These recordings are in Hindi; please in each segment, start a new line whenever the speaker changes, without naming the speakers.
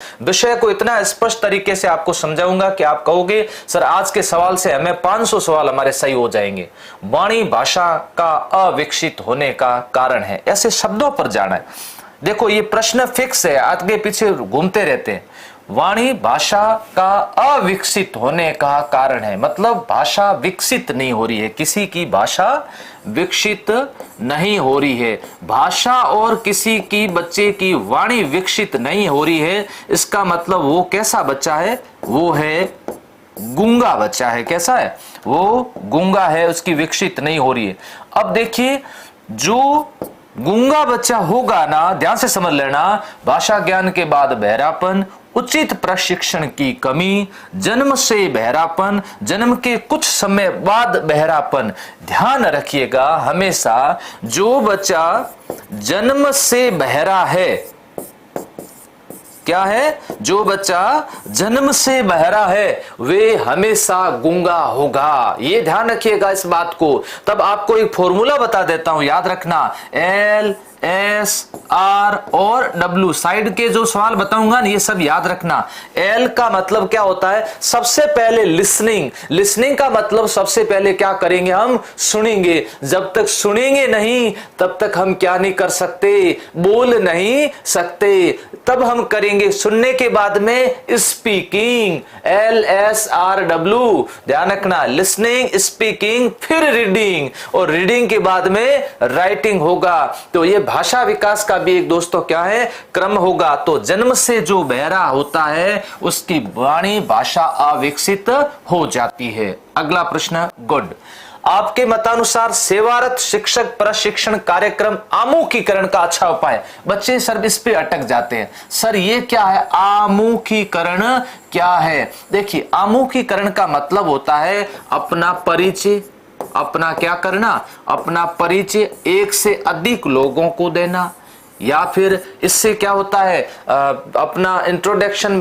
विषय को इतना स्पष्ट तरीके से आपको समझाऊंगा कि आप कहोगे सर आज के सवाल से हमें 500 सवाल हमारे सही हो जाएंगे। वाणी भाषा का अविकसित होने का कारण है, ऐसे शब्दों पर जाना है। देखो ये प्रश्न फिक्स है, आगे पीछे घूमते रहते हैं। वाणी भाषा का अविकसित होने का कारण है, मतलब भाषा विकसित नहीं हो रही है, किसी की भाषा विकसित नहीं हो रही है। भाषा और किसी की बच्चे की वाणी विकसित नहीं हो रही है, इसका मतलब वो कैसा बच्चा है? वो है गूंगा बच्चा है। कैसा है? वो गूंगा है, उसकी विकसित नहीं हो रही है। अब देखिए जो गूंगा बच्चा होगा ना, ध्यान से समझ लेना, भाषा ज्ञान के बाद बहरापन, उचित प्रशिक्षण की कमी, जन्म से बहरापन, जन्म के कुछ समय बाद बहरापन। ध्यान रखिएगा हमेशा, जो बच्चा जन्म से बहरा है, क्या है? जो बच्चा जन्म से बहरा है वे हमेशा गूंगा होगा। ये ध्यान रखिएगा इस बात को। तब आपको एक फॉर्मूला बता देता हूं, याद रखना, एल एस आर और डब्ल्यू। साइड के जो सवाल बताऊंगा ना ये सब याद रखना। एल का मतलब क्या होता है? सबसे पहले लिसनिंग। लिसनिंग का मतलब सबसे पहले क्या करेंगे? हम सुनेंगे। जब तक सुनेंगे नहीं तब तक हम क्या नहीं कर सकते? बोल नहीं सकते। तब हम करेंगे सुनने के बाद में speaking, L S R W. ध्यान रखना, लिसनिंग, स्पीकिंग, फिर रीडिंग, और रीडिंग के बाद में राइटिंग होगा। तो ये भाषा विकास का भी एक दोस्तों क्या है? क्रम होगा। तो जन्म से जो बहरा होता है उसकी वाणी भाषा अविकसित हो जाती है। अगला प्रश्न, गुड। आपके मतानुसार सेवारत शिक्षक प्रशिक्षण कार्यक्रम आमुखीकरण का अच्छा उपाय। बच्चे सर इस पे अटक जाते हैं, सर ये क्या है? आमुखीकरण क्या है? देखिए आमुखीकरण का मतलब होता है अपना परिचय, अपना क्या करना? अपना परिचय एक से अधिक लोगों को देना, या फिर इससे क्या होता है अपना इंट्रोडक्शन।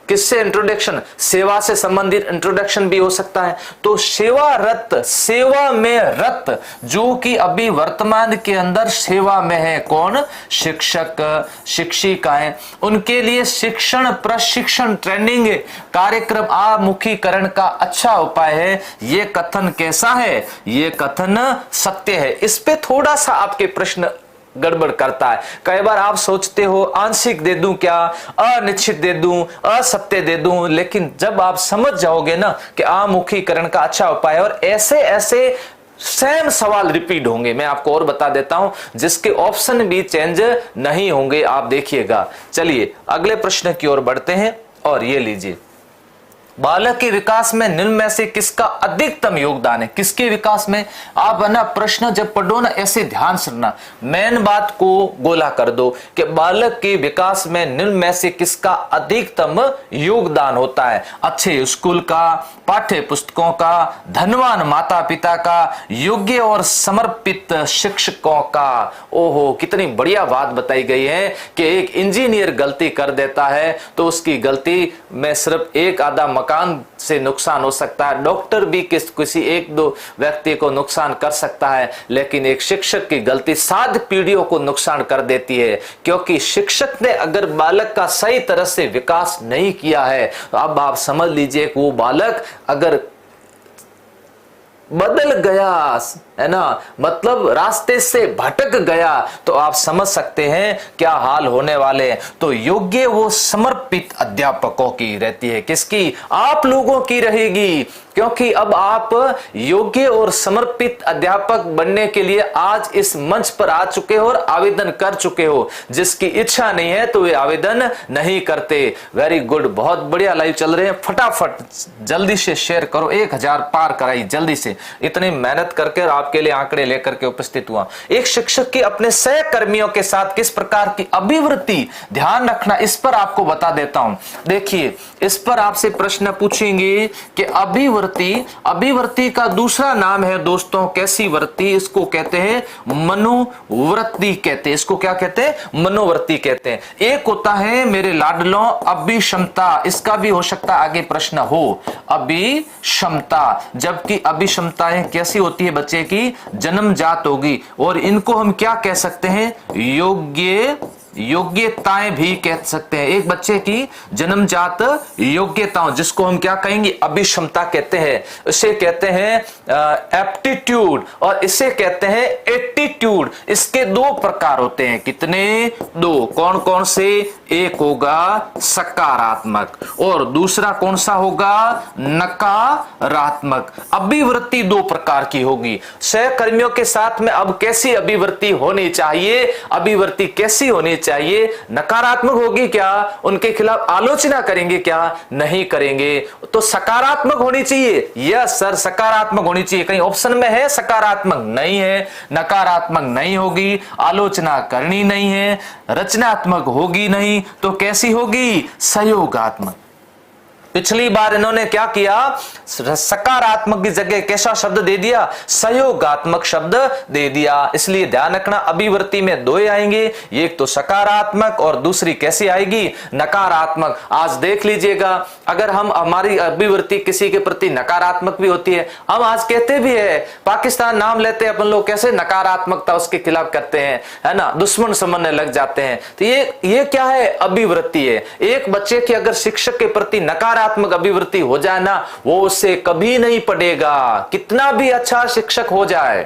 किससे इंट्रोडक्शन? सेवा से संबंधित इंट्रोडक्शन भी हो सकता है। तो सेवारत, सेवा में रत, जो कि अभी वर्तमान के अंदर सेवा में है, कौन? शिक्षक, शिक्षिकाएं, उनके लिए शिक्षण प्रशिक्षण ट्रेनिंग कार्यक्रम आमुखीकरण का अच्छा उपाय है। ये कथन कैसा है? ये कथन सत्य है। इस पे थोड़ा सा आपके प्रश्न गड़बड़ करता है। कई बार आप सोचते हो आंशिक दे दूं क्या, अनिश्चित दे दूं, असत्य दे दूं, लेकिन जब आप समझ जाओगे ना कि आमुखीकरण का अच्छा उपाय, और ऐसे ऐसे सेम सवाल रिपीट होंगे, मैं आपको और बता देता हूं, जिसके ऑप्शन भी चेंज नहीं होंगे, आप देखिएगा। चलिए अगले प्रश्न की ओर बढ़ते हैं, और ये लीजिए, बालक के विकास में निम्न में से किसका अधिकतम योगदान है? किसके विकास में? आप है ना प्रश्न जब पढ़ो ना ऐसे ध्यान सुनना, मेन बात को गोला कर दो कि बालक के विकास में निम्न में से किसका अधिकतम योगदान होता है? अच्छे स्कूल का, पाठ्य पुस्तकों का, धनवान माता पिता का, योग्य और समर्पित शिक्षकों का। ओहो कितनी बढ़िया बात बताई गई है कि एक इंजीनियर गलती कर देता है तो उसकी गलती में सिर्फ एक आधा मकान से नुकसान हो सकता है, डॉक्टर भी किसी एक दो व्यक्ति को नुकसान कर सकता है, लेकिन एक शिक्षक की गलती 7 पीढ़ियों को नुकसान कर देती है। क्योंकि शिक्षक ने अगर बालक का सही तरह से विकास नहीं किया है, तो अब आप समझ लीजिए कि वो बालक अगर बदल गया है ना, मतलब रास्ते से भटक गया, तो आप समझ सकते हैं क्या हाल होने वाले हैं। तो योग्य वो समर्पित अध्यापकों की रहती है, किसकी? आप लोगों की रहेगी। क्योंकि अब आप योग्य और समर्पित अध्यापक बनने के लिए आज इस मंच पर आ चुके हो और आवेदन कर चुके हो। जिसकी इच्छा नहीं है तो वे आवेदन नहीं करते। वेरी गुड, बहुत बढ़िया लाइव चल रहे हैं। फटाफट जल्दी से शेयर करो, 1000 पार कराई जल्दी से। इतनी मेहनत करके आपके लिए आंकड़े लेकर के उपस्थित हुआ। एक शिक्षक की अपने सहकर्मियों के साथ किस प्रकार की अभिवृत्ति, ध्यान रखना, इस पर आपको बता देता हूं। देखिए इस पर आपसे प्रश्न पूछेंगे कि अभिवृत्ति का दूसरा नाम है दोस्तों कैसी वृत्ति? इसको कहते हैं मनोवृत्ति कहते हैं। इसको क्या कहते हैं? मनोवृत्ति कहते हैं। एक होता है मेरे लाडलों अभिक्षमता, इसका भी हो सकता आगे प्रश्न हो, अभिक्षमता। जबकि अभिक्षमताएं कैसी होती है बच्चे की? जन्मजात होगी। और इनको हम क्या कह सकते हैं? योग्य योग्यताएं भी कह सकते हैं। एक बच्चे की जन्मजात योग्यताओं, जिसको हम क्या कहेंगे, अभिक्षमता कहते हैं, इसे कहते हैं एप्टीट्यूड, और इसे कहते हैं एटीट्यूड। इसके दो प्रकार होते हैं। कितने? दो। कौन कौन से? एक होगा सकारात्मक और दूसरा कौन सा होगा? नकारात्मक। अभिवृत्ति दो प्रकार की होगी। सहकर्मियों के साथ में अब कैसी अभिवृत्ति होनी चाहिए? अभिवृत्ति कैसी होनी चाहिए? नकारात्मक होगी क्या? उनके खिलाफ आलोचना करेंगे क्या? नहीं करेंगे। तो सकारात्मक होनी चाहिए। यस सर, सकारात्मक होनी चाहिए। कहीं ऑप्शन में है सकारात्मक? नहीं है। नकारात्मक नहीं होगी, आलोचना करनी नहीं है, रचनात्मक होगी नहीं, तो कैसी होगी? सहयोगात्मक। पिछली बार इन्होंने क्या किया? सकारात्मक की जगह कैसा शब्द दे दिया? सहयोगात्मक शब्द दे दिया। इसलिए ध्यान रखना, अभिवृत्ति में दो ही आएंगे, एक तो सकारात्मक और दूसरी कैसी आएगी? नकारात्मक। आज देख लीजिएगा, अगर हम हमारी अभिवृत्ति किसी के प्रति नकारात्मक भी होती है, हम आज कहते भी है, पाकिस्तान नाम लेते हैं अपन लोग, कैसे नकारात्मकता उसके खिलाफ करते हैं, है ना, दुश्मन समझने लग जाते हैं। तो ये क्या है? अभिवृत्ति है। एक बच्चे की अगर शिक्षक के प्रति नकारात्मक अभिवृत्ति हो जाए ना, वो उससे कभी नहीं पढ़ेगा, कितना भी अच्छा शिक्षक हो जाए,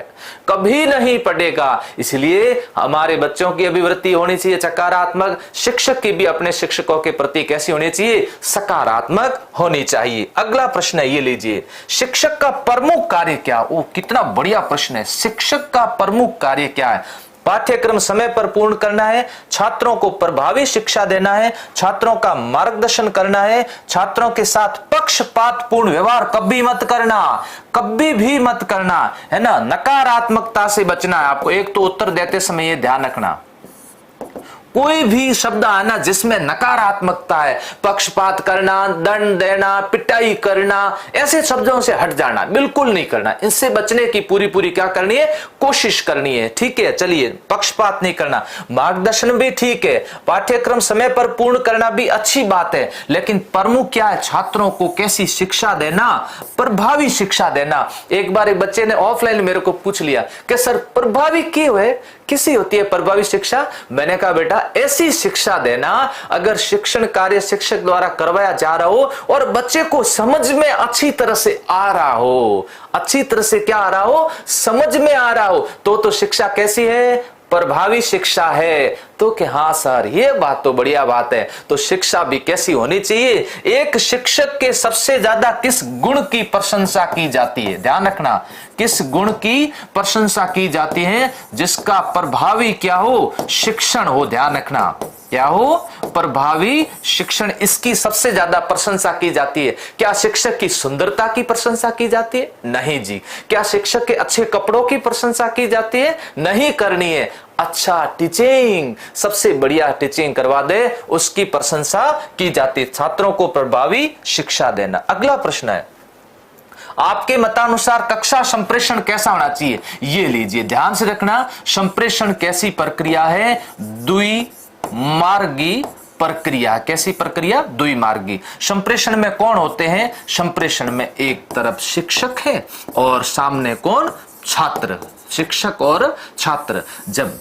कभी नहीं पढ़ेगा। इसलिए हमारे बच्चों की अभिवृत्ति होनी चाहिए सकारात्मक, शिक्षक की भी अपने शिक्षकों के प्रति कैसी होनी चाहिए? सकारात्मक होनी चाहिए। अगला प्रश्न है, ये लीजिए, शिक्षक का प्रमुख कार्य क्या? ओ, कितना बढ़िया प्रश्न है। शिक्षक का प्रमुख कार्य क्या है? पाठ्यक्रम समय पर पूर्ण करना है, छात्रों को प्रभावी शिक्षा देना है, छात्रों का मार्गदर्शन करना है, छात्रों के साथ पक्षपातपूर्ण व्यवहार कभी मत करना, कभी भी मत करना, है ना, नकारात्मकता से बचना है आपको। एक तो उत्तर देते समय ये ध्यान रखना, कोई भी शब्द आना जिसमें नकारात्मकता है, पक्षपात करना, दंड देना, पिटाई करना, ऐसे शब्दों से हट जाना, बिल्कुल नहीं करना। इनसे बचने की पूरी क्या करनी है? कोशिश करनी है। ठीक है, चलिए, पक्षपात नहीं करना, मार्गदर्शन भी ठीक है, पाठ्यक्रम समय पर पूर्ण करना भी अच्छी बात है, लेकिन प्रमुख क्या है? छात्रों को कैसी शिक्षा देना? प्रभावी शिक्षा देना। एक बार एक बच्चे ने ऑफलाइन मेरे को पूछ लिया कि सर प्रभावी क्यों है, किसी होती है प्रभावी शिक्षा? मैंने कहा बेटा, ऐसी शिक्षा देना, अगर शिक्षण कार्य शिक्षक द्वारा करवाया जा रहा हो और बच्चे को समझ में अच्छी तरह से आ रहा हो, अच्छी तरह से क्या आ रहा हो? समझ में आ रहा हो, तो शिक्षा कैसी है? प्रभावी शिक्षा है। तो कि हाँ सर, ये बात तो बढ़िया बात है। तो शिक्षा भी कैसी होनी चाहिए? एक शिक्षक के सबसे ज्यादा किस गुण की प्रशंसा की जाती है? ध्यान रखना, किस गुण की प्रशंसा की जाती है? जिसका प्रभावी क्या हो? शिक्षण हो। ध्यान रखना, क्या हो? प्रभावी शिक्षण, इसकी सबसे ज्यादा प्रशंसा की जाती है। क्या शिक्षक की सुंदरता की प्रशंसा की जाती है? नहीं जी। क्या शिक्षक के अच्छे कपड़ों की प्रशंसा की जाती है? नहीं करनी है। अच्छा टीचिंग, सबसे बढ़िया टीचिंग करवा दे, उसकी प्रशंसा की जाती है। छात्रों को प्रभावी शिक्षा देना। अगला प्रश्न है, आपके मतानुसार कक्षा संप्रेषण कैसा होना चाहिए? ये लीजिए, ध्यान से रखना, संप्रेषण कैसी प्रक्रिया है? द्विमार्गी प्रक्रिया। कैसी प्रक्रिया? द्विमार्गी। संप्रेषण में कौन होते हैं? संप्रेषण में एक तरफ शिक्षक है और सामने कौन? छात्र। शिक्षक और छात्र। जब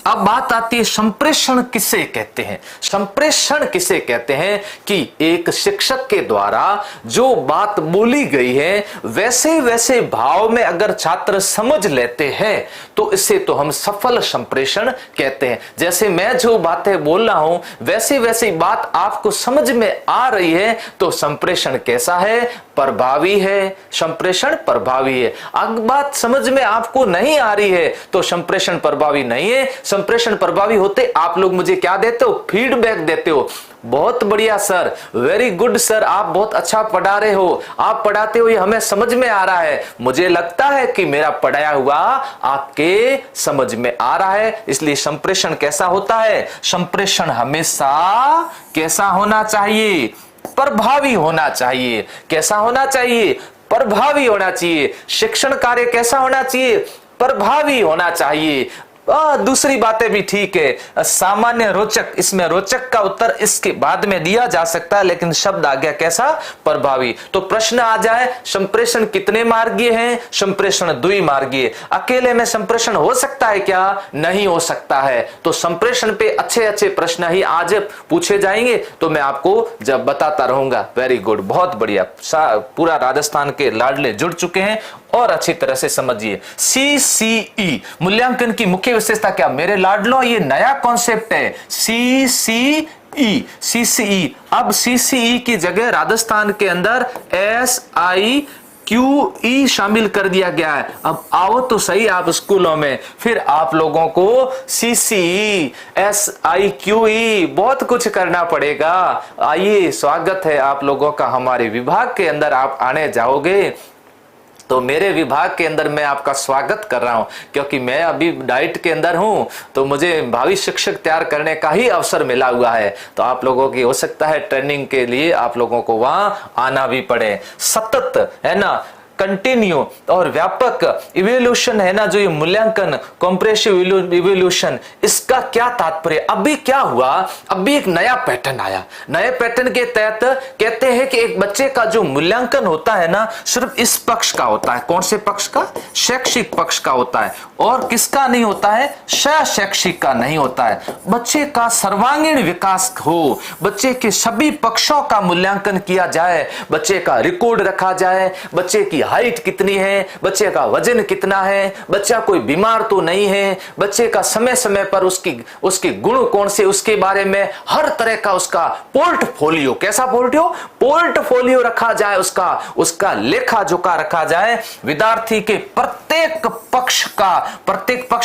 अब बात आती है संप्रेषण किसे कहते हैं? संप्रेषण किसे कहते हैं कि एक शिक्षक के द्वारा जो बात बोली गई है वैसे वैसे भाव में अगर छात्र समझ लेते हैं तो इसे तो हम सफल संप्रेषण कहते हैं। जैसे मैं जो बातें बोल रहा हूं वैसे वैसी बात आपको समझ में आ रही है तो संप्रेषण कैसा है? प्रभावी है। संप्रेषण प्रभावी है। अगर बात समझ में आपको नहीं आ रही है तो संप्रेषण प्रभावी नहीं है। संप्रेषण प्रभावी होते आप लोग मुझे क्या देते हो? फीडबैक देते हो। बहुत बढ़िया सर, वेरी गुड सर, आप बहुत अच्छा पढ़ा रहे हो, आप पढ़ाते हो ये हमें समझ में आ रहा है, मुझे लगता है कि मेरा पढ़ाया हुआ आपके समझ में आ रहा है। इसलिए संप्रेषण कैसा होता है? संप्रेषण हमेशा कैसा होना चाहिए? प्रभावी होना चाहिए। कैसा होना चाहिए? प्रभावी होना चाहिए। शिक्षण कार्य कैसा होना चाहिए? प्रभावी होना चाहिए। दूसरी बातें भी ठीक है। सामान्य रोचक, इसमें रोचक का उत्तर इसके बाद में दिया जा सकता है, लेकिन शब्द आ गया कैसा, प्रभावी। तो प्रश्न आ जाए संप्रेषण कितने मार्गीय है, संप्रेषण द्विमार्गीय। अकेले में संप्रेषण हो सकता है क्या, नहीं हो सकता है। तो संप्रेषण पे अच्छे अच्छे प्रश्न ही आज पूछे जाएंगे, तो मैं आपको जब बताता रहूंगा। वेरी गुड, बहुत बढ़िया। पूरा राजस्थान के लाडले जुड़ चुके हैं और अच्छी तरह से समझिए। CCE मूल्यांकन की मुख्य विशेषता क्या, मेरे लाडलों ये नया कॉन्सेप्ट है। CCE। अब CCE की जगह राजस्थान के अंदर SIQE शामिल कर दिया गया है। अब आओ तो सही आप स्कूलों में, फिर आप लोगों को CCE SIQE बहुत कुछ करना पड़ेगा। आइए, स्वागत है आप लोगों का हमारे विभाग के अंदर। आप आने जाओगे तो मेरे विभाग के अंदर मैं आपका स्वागत कर रहा हूं, क्योंकि मैं अभी डाइट के अंदर हूं, तो मुझे भावी शिक्षक तैयार करने का ही अवसर मिला हुआ है। तो आप लोगों की हो सकता है ट्रेनिंग के लिए आप लोगों को वहां आना भी पड़े। सतत है ना, कंटिन्यू और व्यापक इवोल्यूशन है ना, जो ये मूल्यांकन कॉम्प्रेसिव इवोल्यूशन, इसका क्या तात्पर्य। अभी क्या हुआ, अभी एक नया पैटर्न आया। नए पैटर्न के तहत कहते हैं कि एक बच्चे का जो मूल्यांकन होता है ना, सिर्फ इस पक्ष का होता है। कौन से पक्ष का, शैक्षिक पक्ष का होता है। और किसका नहीं होता है, शैक्षिक का नहीं होता है। बच्चे का सर्वांगीण विकास हो, बच्चे के सभी पक्षों का मूल्यांकन किया जाए, बच्चे का रिकॉर्ड रखा जाए, बच्चे की हाइट कितनी है, बच्चे का वजन कितना है, बच्चा कोई बीमार तो नहीं है, बच्चे का समय समय पर उसकी गुण कौन से, उसके बारे में हर तरह का उसका पोर्टफोलियो, कैसा पोर्टफोलियो रखा जाए, उसका लेखा जोखा रखा जाए। विद्यार्थी के प्रत्येक पक्ष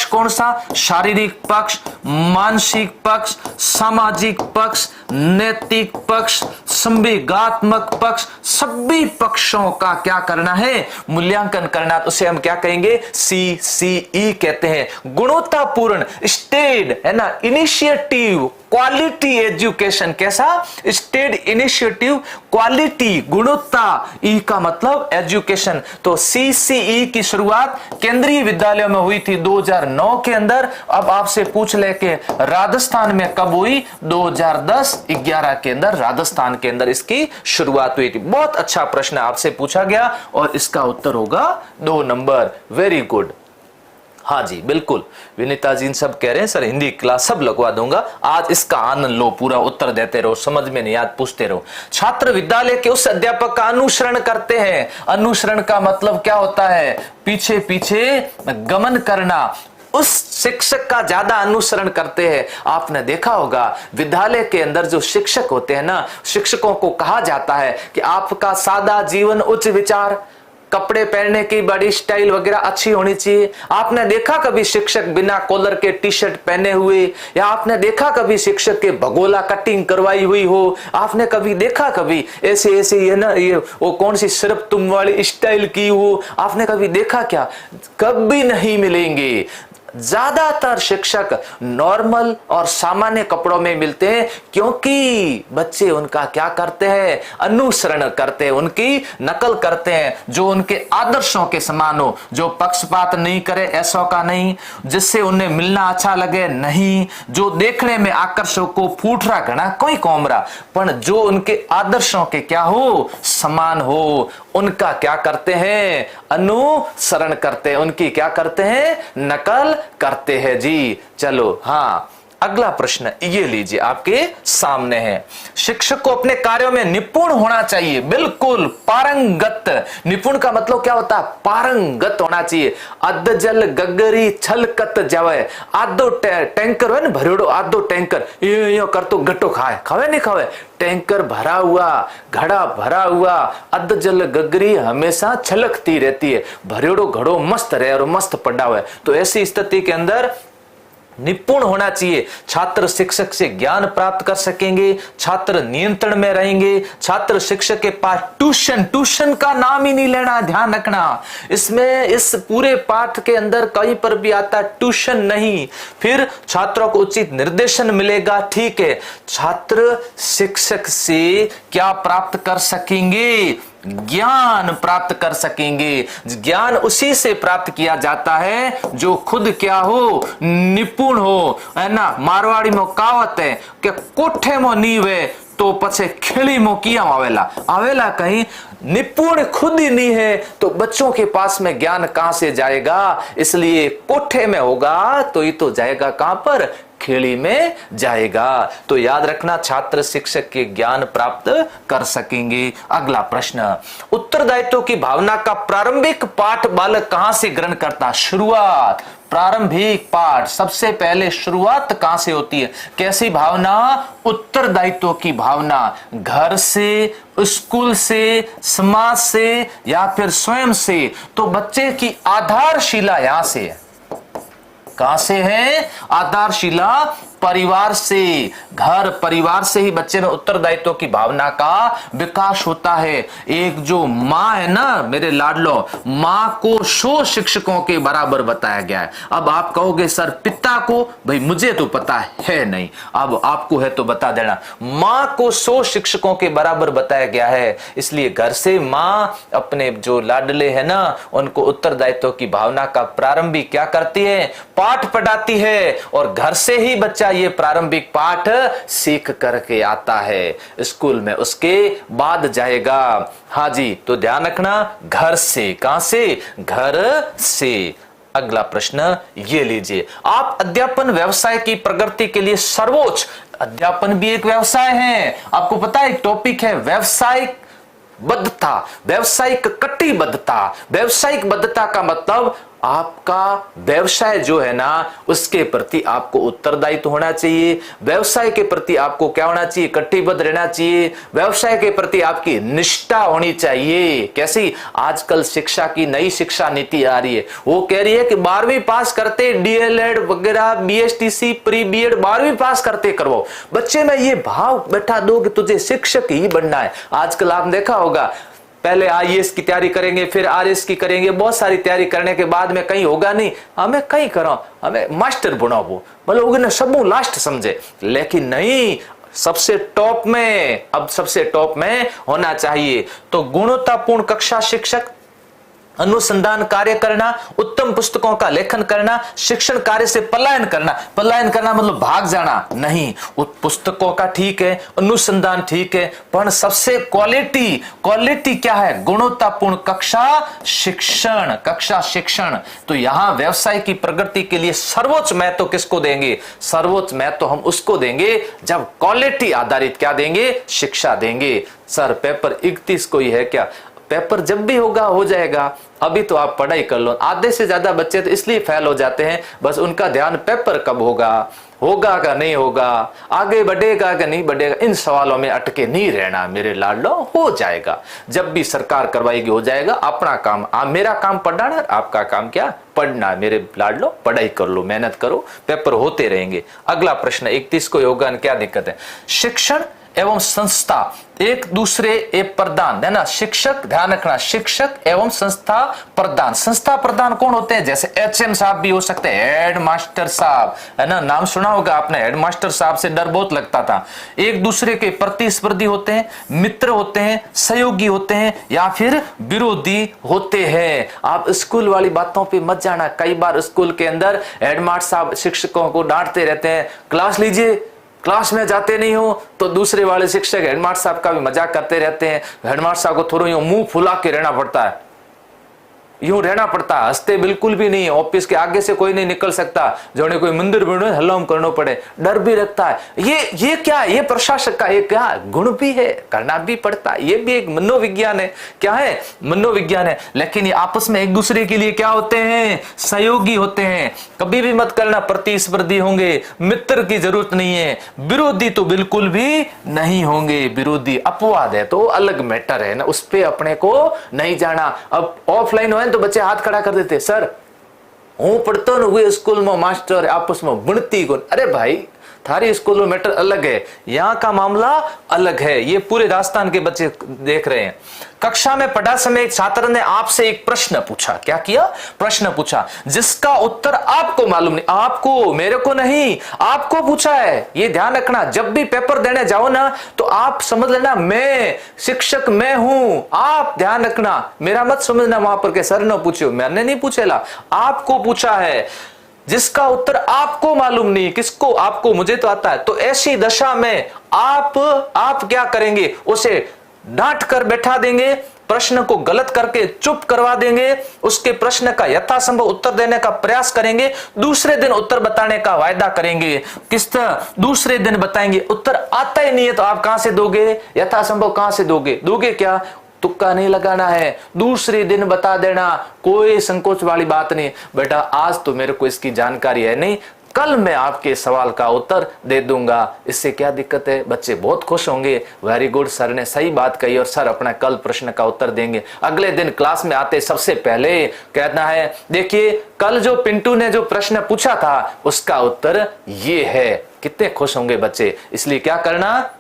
कौन सा, शारीरिक पक्ष, मानसिक पक्ष, सामाजिक पक्ष, नैतिक पक्ष, संवेगात्मक पक्ष, सभी पक्षों का क्या करना है, मूल्यांकन करना। तो उसे हम क्या कहेंगे, CCE कहते हैं। गुणवत्तापूर्ण, स्टेड है ना, इनिशिएटिव क्वालिटी एजुकेशन, कैसा, स्टेड इनिशिएटिव क्वालिटी, गुणवत्ता, ई का मतलब एजुकेशन। तो CCE की शुरुआत केंद्रीय विद्यालयों में हुई थी 2009 के अंदर। अब आपसे पूछ ले के राजस्थान में कब हुई, 2010-11 के अंदर राजस्थान के अंदर इसकी शुरुआत हुई थी। बहुत अच्छा प्रश्न आपसे पूछा गया और इसका उत्तर होगा 2 नंबर। Very good. हाँ जी बिल्कुल, विनीता जी सब कह रहे हैं सर हिंदी क्लास सब लगवा दूंगा। आज इसका आनंद लो, पूरा उत्तर देते रहो, समझ में नहीं याद पूछते रहो। छात्र विद्यालय के उस अध्यापक का अनुसरण करते हैं। अनुसरण का मतलब क्या होता है, पीछे पीछे गमन करना। उस शिक्षक का ज्यादा अनुसरण करते हैं। आपने देखा होगा विद्यालय के अंदर जो शिक्षक होते हैं ना, शिक्षकों को कहा जाता है कि आपका सादा जीवन, उच्च विचार, कपड़े पहनने की बड़ी स्टाइल वगैरह अच्छी होनी चाहिए। आपने देखा कभी शिक्षक बिना कॉलर के टी शर्ट पहने हुए, या आपने देखा कभी शिक्षक के भगोला कटिंग करवाई हुई हो, आपने कभी देखा कभी ऐसे ये ना, ये वो कौन सी सिर्फ तुम वाली स्टाइल की हो, आपने कभी देखा क्या, कभी नहीं मिलेंगे। ज्यादातर शिक्षक नॉर्मल और सामान्य कपड़ों में मिलते हैं, क्योंकि बच्चे उनका क्या करते हैं, अनुसरण करते हैं, उनकी नकल करते हैं, जो उनके आदर्शों के समान हो, जो पक्षपात नहीं करे, ऐसा का नहीं, जिससे उन्हें मिलना अच्छा लगे नहीं, जो देखने में आकर्षक को फूटरा घना कोई कोमरा, पर जो उनके आदर्शों के क्या हो, समान हो, उनका क्या करते हैं, अनुसरण करते हैं, उनकी क्या करते हैं, नकल करते हैं जी। चलो हाँ, अगला प्रश्न ये लीजिए, आपके सामने है। शिक्षक को अपने कार्यों में निपुण होना चाहिए। बिल्कुल, पारंगत। निपुण का मतलब क्या होता है, पारंगत होना चाहिए। अध जल गगरी छलकत जावे, आधो टैंकर है ना भरेड़ो, आधो टैंकर यो कर तो गट्टो खावे नहीं खावे, टैंकर भरा हुआ, घड़ा भरा हुआ, अध जल गगरी हमेशा छलकती रहती है, भरेड़ो घड़ो मस्त रहे और मस्त पड़ा हुआ है। तो ऐसी स्थिति के अंदर निपुण होना चाहिए। छात्र शिक्षक से ज्ञान प्राप्त कर सकेंगे, छात्र नियंत्रण में रहेंगे, छात्र शिक्षक के पास ट्यूशन का नाम ही नहीं लेना, ध्यान रखना। इसमें इस पूरे पाठ के अंदर कहीं पर भी आता ट्यूशन नहीं। फिर छात्रों को उचित निर्देशन मिलेगा, ठीक है। छात्र शिक्षक से क्या प्राप्त कर सकेंगे, ज्ञान प्राप्त कर सकेंगे। ज्ञान उसी से प्राप्त किया जाता है जो खुद क्या हो, निपुण हो, है ना। मारवाड़ी में कहावत है कि कोठे में नींव है तो पछे खिली में किया आवेला। आवेला कहीं निपुण खुद ही नहीं है तो बच्चों के पास में ज्ञान कहां से जाएगा। इसलिए कोठे में होगा तो ये तो जाएगा कहां पर, खेड़ी में जाएगा। तो याद रखना, छात्र शिक्षक के ज्ञान प्राप्त कर सकेंगे। अगला प्रश्न, उत्तरदायित्व की भावना का प्रारंभिक पाठ बालक कहां से ग्रहण करता। शुरुआत, प्रारंभिक पाठ, सबसे पहले शुरुआत कहां से होती है, कैसी भावना, उत्तरदायित्व की भावना। घर से, स्कूल से, समाज से या फिर स्वयं से। तो बच्चे की आधारशिला यहां से है, कहां से है, आधारशिला परिवार से। घर परिवार से ही बच्चे में उत्तरदायित्व की भावना का विकास होता है। एक जो माँ है ना मेरे लाडलो, माँ को 100 शिक्षकों के बराबर बताया गया है। अब आप कहोगे सर पिता को, भाई मुझे तो पता है नहीं, अब आपको है तो बता देना। माँ को 100 शिक्षकों के बराबर बताया गया है। इसलिए घर से माँ अपने जो लाडले है ना उनको उत्तरदायित्व की भावना का प्रारंभिक क्या करती है, पाठ पढ़ाती है। और घर से ही बच्चा ये प्रारंभिक पाठ सीख करके आता है, स्कूल में उसके बाद जाएगा। हाँ जी, तो ध्यान रखना, घर से, कहां से, घर से। अगला प्रश्न ये लीजिए, आप अध्यापन व्यवसाय की प्रगति के लिए सर्वोच्च, अध्यापन भी एक व्यवसाय है, आपको पता है, एक टॉपिक है व्यवसायिक बद्धता, व्यावसायिक कटिबद्धता। व्यावसायिक बद्धता का मतलब आपका व्यवसाय जो है ना उसके प्रति आपको उत्तरदायित्व होना चाहिए। व्यवसाय के प्रति आपको क्या होना चाहिए, कटिबद्ध रहना चाहिए। व्यवसाय के प्रति आपकी निष्ठा होनी चाहिए। कैसी, आजकल शिक्षा की नई शिक्षा नीति आ रही है, वो कह रही है कि 12वीं पास करते डीएलएड वगैरह, बीएसटीसी, प्री बीएड 12वीं पास करते करवाओ। बच्चे में ये भाव बैठा दो कि तुझे शिक्षक ही बनना है। आजकल आपने देखा होगा, पहले आईएएस की तैयारी करेंगे, फिर आरएस की करेंगे, बहुत सारी तैयारी करने के बाद में कहीं होगा नहीं, हमें कहीं करो, हमें मास्टर बनाओ, बोलो सब लास्ट समझे। लेकिन नहीं, सबसे टॉप में, अब सबसे टॉप में होना चाहिए। तो गुणवत्तापूर्ण कक्षा शिक्षक, अनुसंधान कार्य करना, उत्तम पुस्तकों का लेखन करना, शिक्षण कार्य से पलायन करना। पलायन करना मतलब भाग जाना नहीं, पुस्तकों का ठीक है, अनुसंधान ठीक है, पर सबसे क्वालिटी क्या है, गुणवत्तापूर्ण कक्षा शिक्षण, कक्षा शिक्षण। तो यहां व्यवसाय की प्रगति के लिए सर्वोच्च महत्व किसको देंगे, सर्वोच्च महत्व हम उसको देंगे जब क्वालिटी आधारित क्या देंगे, शिक्षा देंगे। सर पेपर 31 को ही है क्या, पेपर जब भी होगा हो जाएगा, अभी तो आप पढ़ाई कर लो। आधे से ज्यादा बच्चे तो इसलिए फेल हो जाते हैं, बस उनका ध्यान पेपर कब होगा, होगा का नहीं होगा, आगे बढ़ेगा का नहीं बढ़ेगा, इन सवालों में अटके नहीं रहना मेरे लाडलो, हो जाएगा। जब भी सरकार करवाएगी हो जाएगा। अपना काम, मेरा काम पढ़ाना, आपका काम क्या, पढ़ना। मेरे लाडलो पढ़ाई कर लो, मेहनत करो, पेपर होते रहेंगे। अगला प्रश्न 31 को योगदान क्या दिक्कत है, शिक्षण एवं संस्था एक दूसरे प्रदान है ना। शिक्षक, ध्यान रखना, शिक्षक एवं संस्था प्रदान। संस्था प्रदान कौन होते हैं, जैसे एचएम साहब भी हो सकते हैं, हेड मास्टर साहब, है ना, नाम सुना होगा आपने, हेड मास्टर साहब से डर बहुत लगता था। एक दूसरे के प्रतिस्पर्धी होते हैं, मित्र होते हैं, सहयोगी होते हैं या फिर विरोधी होते हैं। आप स्कूल वाली बातों पे मत जाना। कई बार स्कूल के अंदर हेड मास्टर साहब शिक्षकों को डांटते रहते हैं, क्लास लीजिए, क्लास में जाते नहीं हो, तो दूसरे वाले शिक्षक हेडमास्टर साहब का भी मजाक करते रहते हैं। हेडमास्टर साहब को थोड़ा यूं मुंह फुला के रहना पड़ता है, यूं रहना पड़ता है, हंसते बिल्कुल भी नहीं। ऑफिस के आगे से कोई नहीं निकल सकता, जो कोई मंदिर बनो हल्लाम करना पड़े, डर भी लगता है। ये क्या है, ये प्रशासक का एक क्या गुण भी है, करना भी पड़ता है। ये भी एक मनोविज्ञान है, क्या है, मनोविज्ञान है। लेकिन ये आपस में एक दूसरे के लिए क्या होते हैं, सहयोगी होते हैं। कभी भी मत करना प्रतिस्पर्धी होंगे, मित्र की जरूरत नहीं है, विरोधी तो बिल्कुल भी नहीं होंगे। विरोधी अपवाद है तो अलग मैटर है ना, उस पर अपने को नहीं जाना। अब ऑफलाइन हो तो बच्चे हाथ खड़ा कर देते, सर हूं पढ़तो न हुए स्कूल में मास्टर आपस में बनती को। अरे भाई थारी स्कूल में मैटर अलग है, यहाँ का मामला अलग है। ये पूरे राजस्थान के बच्चे देख रहे हैं। कक्षा में पढ़ा समय एक छात्र ने आपसे एक प्रश्न पूछा। क्या किया? प्रश्न पूछा जिसका उत्तर आपको मालूम नहीं। आपको, मेरे को नहीं, आपको पूछा है। ये ध्यान रखना, जब भी पेपर देने जाओ ना तो आप समझ लेना मैं शिक्षक मैं हूं। आप ध्यान रखना, मेरा मत समझना वहां पर के सर ने पूछो, मैंने नहीं पूछेला, आपको पूछा है जिसका उत्तर आपको मालूम नहीं। किसको? आपको। मुझे तो आता है। तो ऐसी दशा में आप क्या करेंगे? उसे डांट कर बैठा देंगे, प्रश्न को गलत करके चुप करवा देंगे, उसके प्रश्न का यथासंभव उत्तर देने का प्रयास करेंगे, दूसरे दिन उत्तर बताने का वायदा करेंगे। किस तरह? दूसरे दिन बताएंगे। उत्तर आता ही नहीं है तो आप कहां से दोगे? यथासंभव कहां से दोगे क्या? तुक्का नहीं लगाना है, दूसरे दिन बता देना, कोई संकोच वाली बात नहीं। बेटा आज तो मेरे को इसकी जानकारी है नहीं, कल मैं आपके सवाल का उत्तर दे दूंगा। इससे क्या दिक्कत है? बच्चे बहुत खुश होंगे, वेरी गुड, सर ने सही बात कही और सर अपना कल प्रश्न का उत्तर देंगे। अगले दिन क्लास में आते सबसे पहले कहना है देखिए कल जो पिंटू ने जो प्रश्न पूछा था उसका उत्तर ये है। कितने खुश होंगे बच्चे। इसलिए क्या करना?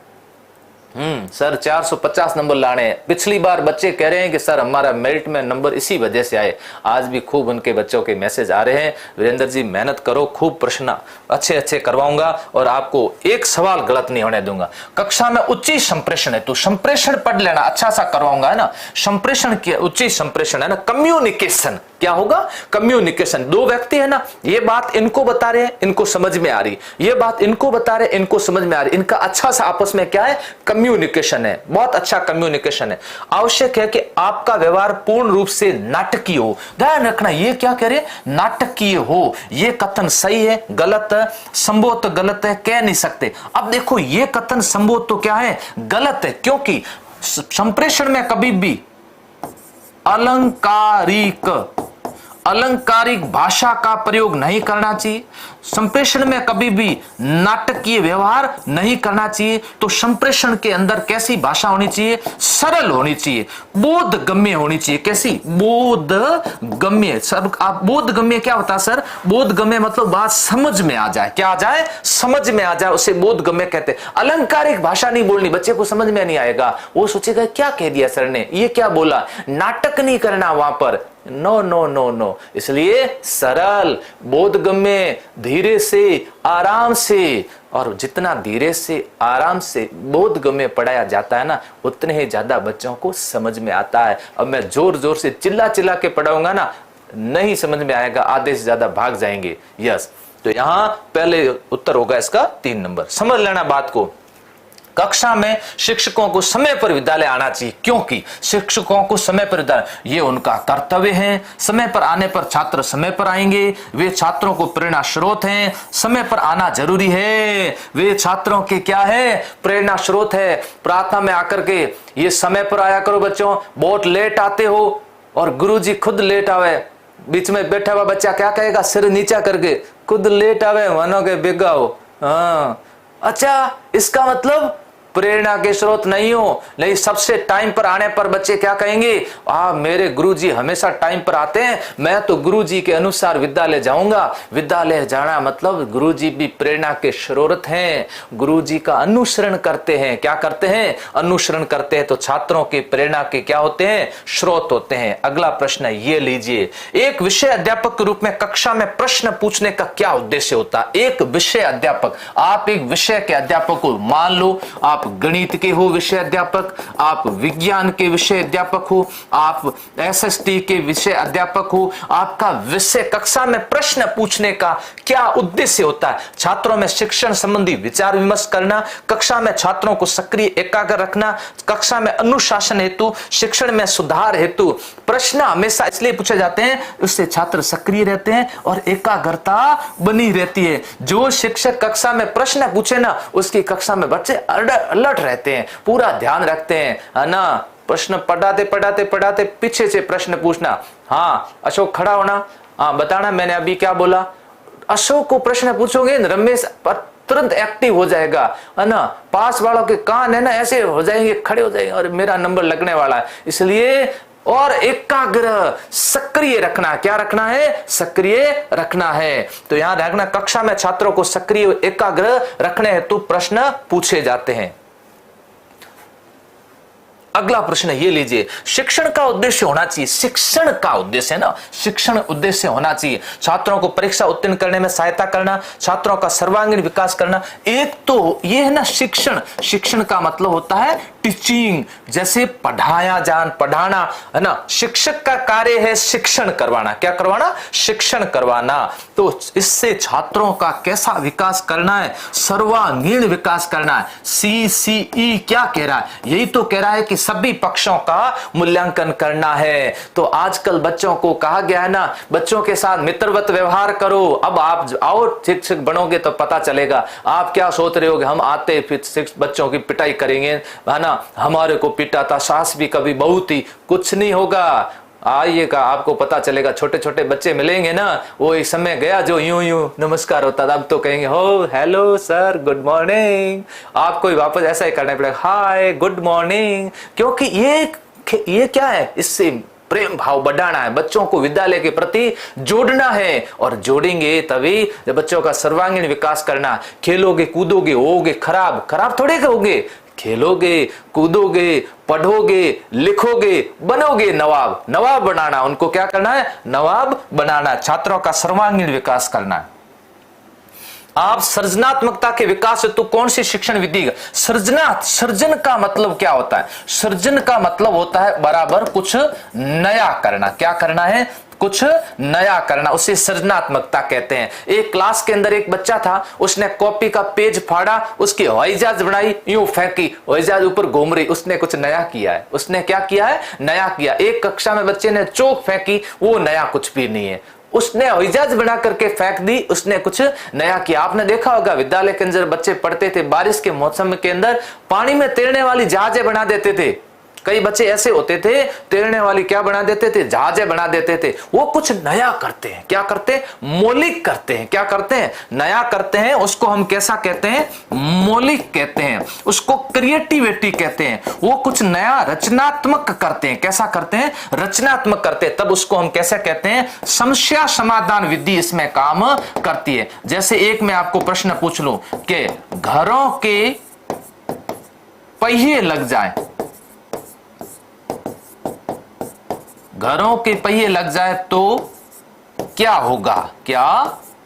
सर 450 नंबर लाने हैं। पिछली बार बच्चे कह रहे हैं कि सर हमारा मेरिट में नंबर इसी वजह से आए। आज भी खूब उनके बच्चों के मैसेज आ रहे हैं, वीरेंद्र जी मेहनत करो, खूब प्रश्न अच्छे करवाऊंगा और आपको एक सवाल गलत नहीं होने दूंगा। कक्षा में उच्च संप्रेषण है तो संप्रेषण पढ़ लेना, अच्छा सा करवाऊंगा, है ना। संप्रेषण की उच्च संप्रेषण है ना, कम्युनिकेशन। क्या होगा? कम्युनिकेशन। दो व्यक्ति है ना, ये बात इनको बता रहे हैं, इनको समझ में आ रही, ये बात इनको बता रहे हैं, इनको समझ में आ रही, इनका अच्छा सा आपस में क्या है? कम्युनिकेशन है, बहुत अच्छा कम्युनिकेशन है। आवश्यक है कि आपका व्यवहार पूर्ण रूप से नाटकीय हो। ध्यान रखना, ये क्या कह रहे? नाटकीय हो। ये कथन सही है गलत? संभव तो गलत है, कह नहीं सकते। अब देखो ये कथन संभव तो क्या है? गलत है, क्योंकि संप्रेषण में कभी भी अलंकारिक भाषा का प्रयोग नहीं करना चाहिए। संप्रेषण में कभी भी नाटकीय व्यवहार नहीं करना चाहिए। तो संप्रेषण के अंदर कैसी भाषा होनी चाहिए? सरल होनी चाहिए, बोधगम्य होनी चाहिए। कैसी? बोधगम्य। सब आप बोधगम्य क्या होता है सर? बोधगम्य मतलब बात समझ में आ जाए। क्या आ जाए? समझ में आ जाए, उसे बोधगम्य कहते हैं। अलंकारिक भाषा नहीं बोलनी, बच्चे को समझ में नहीं आएगा, वो सोचेगा क्या कह दिया सर ने, ये क्या बोला। नाटक नहीं करना वहां पर, नो नो नो नो। इसलिए सरल, बोधगम्य, धीरे से, आराम से, और जितना धीरे से, आराम से, बोधगम्य पढ़ाया जाता है ना उतने ही ज्यादा बच्चों को समझ में आता है। अब मैं जोर जोर से चिल्ला के पढ़ाऊंगा ना, नहीं समझ में आएगा, आधे से ज्यादा भाग जाएंगे। यस, तो यहां पहले उत्तर होगा इसका 3 नंबर। समझ लेना बात को। कक्षा में शिक्षकों को समय पर विद्यालय आना चाहिए, क्योंकि शिक्षकों को समय पर विद्यालय, ये उनका कर्तव्य है। समय पर आने पर छात्र समय पर आएंगे, वे छात्रों को प्रेरणा स्रोत हैं। समय पर आना जरूरी है, वे छात्रों के क्या है? प्रेरणा स्रोत है। प्रार्थना में आकर के ये समय पर आया करो बच्चों, बहुत लेट आते हो और गुरुजी खुद लेट आवे, बीच में बैठा हुआ बच्चा क्या कहेगा? सिर नीचा करके, खुद लेट आवे मानो के बेगा हो। हाँ अच्छा, इसका मतलब प्रेरणा के स्रोत नहीं हो। नहीं, सबसे टाइम पर आने पर बच्चे क्या कहेंगे? मेरे गुरुजी हमेशा टाइम पर आते हैं, मैं तो गुरुजी के अनुसार विद्यालय जाऊंगा। विद्यालय जाना मतलब गुरुजी भी प्रेरणा के स्रोत हैं, गुरुजी का अनुसरण करते हैं। क्या करते हैं? अनुसरण करते हैं। तो छात्रों के प्रेरणा के क्या होते हैं? स्रोत होते हैं। अगला प्रश्न ये लीजिए, एक विषय अध्यापक के रूप में कक्षा में प्रश्न पूछने का क्या उद्देश्य होता है? एक विषय अध्यापक, आप एक विषय के अध्यापक को, मान लो आप गणित के हो विषय अध्यापक, आप विज्ञान के विषय अध्यापक हो, आप एसएसटी के विषय अध्यापक हो। आपका विषय कक्षा में प्रश्न पूछने का क्या उद्देश्य होता है? छात्रों में शिक्षण संबंधी विचार विमर्श करना, कक्षा में छात्रों को सक्रिय एकाग्र रखना, कक्षा में अनुशासन हेतु, शिक्षण में सुधार हेतु। प्रश्न हमेशा इसलिए पूछे जाते हैं उससे छात्र सक्रिय रहते हैं और एकाग्रता बनी रहती है। जो शिक्षक कक्षा में प्रश्न पूछे ना उसकी कक्षा में बच्चे अलर्ट रहते हैं, पूरा ध्यान रखते हैं, है ना। प्रश्न पढ़ाते पीछे से प्रश्न पूछना। हाँ अशोक खड़ा होना, हाँ बताना मैंने अभी क्या बोला। अशोक को प्रश्न पूछोगे रमेश तुरंत एक्टिव हो जाएगा, है ना। पास वालों के कान है ना ऐसे हो जाएंगे, खड़े हो जाएंगे और मेरा नंबर लगने वाला है। इसलिए और एकाग्र, सक्रिय रखना। क्या रखना है? सक्रिय रखना है। तो यहां रखना, कक्षा में छात्रों को सक्रिय एकाग्र रखने हेतु प्रश्न पूछे जाते हैं। अगला प्रश्न ये लीजिए, शिक्षण का उद्देश्य होना चाहिए। शिक्षण का उद्देश्य है ना, शिक्षण उद्देश्य होना चाहिए छात्रों को परीक्षा उत्तीर्ण करने में सहायता करना, छात्रों का सर्वांगीण विकास करना। एक तो ये है ना शिक्षण, शिक्षण का मतलब होता है टीचिंग, जैसे पढ़ाया पढ़ाना है ना। शिक्षक का कार्य है शिक्षण करवाना। क्या करवाना? शिक्षण करवाना। तो इससे छात्रों का कैसा विकास करना है? सर्वांगीण विकास करना है। CCE क्या कह रहा है? यही तो कह रहा है कि सभी पक्षों का मूल्यांकन करना है। तो आजकल बच्चों को कहा गया है ना, बच्चों के साथ मित्रवत व्यवहार करो। अब आप आओ शिक्षक बनोगे तो पता चलेगा। आप क्या सोच रहे हो, हम आते फिर बच्चों की पिटाई करेंगे, है ना, हमारे को पिटा था, सास भी कभी बहू थी। कुछ नहीं होगा, आइएगा आपको पता चलेगा। छोटे छोटे बच्चे मिलेंगे ना, वो एक समय गया जो यूं यूं नमस्कार होता था, अब तो कहेंगे हो हेलो सर, गुड मॉर्निंग। आपको वापस ऐसा ही करना पड़ेगा, हाय गुड मॉर्निंग। क्योंकि ये क्या है, इससे प्रेम भाव बढ़ाना है, बच्चों को विद्यालय के प्रति जोड़ना है। और जोड़ेंगे तभी जब बच्चों का सर्वांगीण विकास करना। खेलोगे कूदोगे होगे खराब थोड़े होगे। खेलोगे कूदोगे पढ़ोगे लिखोगे बनोगे नवाब बनाना। उनको क्या करना है? नवाब बनाना। छात्रों का सर्वांगीण विकास करना है। आप सृजनात्मकता के विकास हेतु कौन सी शिक्षण विधि? सृजन का मतलब क्या होता है? सृजन का मतलब होता है बराबर कुछ नया करना। क्या करना है? कुछ नया करना, उसे सृजनात्मकता कहते हैं। एक क्लास के अंदर एक बच्चा था, उसने कॉपी का पेज फाड़ा, उसकी हवाई जहाज बनाई, यूं फेंकी, हवाई जहाज ऊपर घूम रही। उसने कुछ नया किया है। उसने क्या किया है? नया किया। एक कक्षा में बच्चे ने चौक फेंकी, वो नया कुछ भी नहीं है। उसने हवाई जहाज बना करके फेंक दी, उसने कुछ नया किया। आपने देखा होगा विद्यालय के अंदर बच्चे पढ़ते थे, बारिश के मौसम के अंदर पानी में तैरने वाली जहाजें बना देते थे। कई बच्चे ऐसे होते थे, तैरने वाली क्या बना देते थे? जहाजें बना देते थे। वो कुछ नया करते हैं। क्या करते हैं? मौलिक करते हैं। क्या करते हैं? नया करते हैं। उसको हम कैसा कहते हैं? मौलिक कहते हैं। उसको क्रिएटिविटी कहते हैं। वो कुछ नया रचनात्मक करते हैं। कैसा करते हैं? रचनात्मक करते हैं। तब उसको हम कैसे कहते हैं? समस्या समाधान विधि इसमें काम करती है। जैसे एक मैं आपको प्रश्न पूछ लूं कि घरों के पहिए लग जाए, घरों के पहिए लग जाए तो क्या होगा? क्या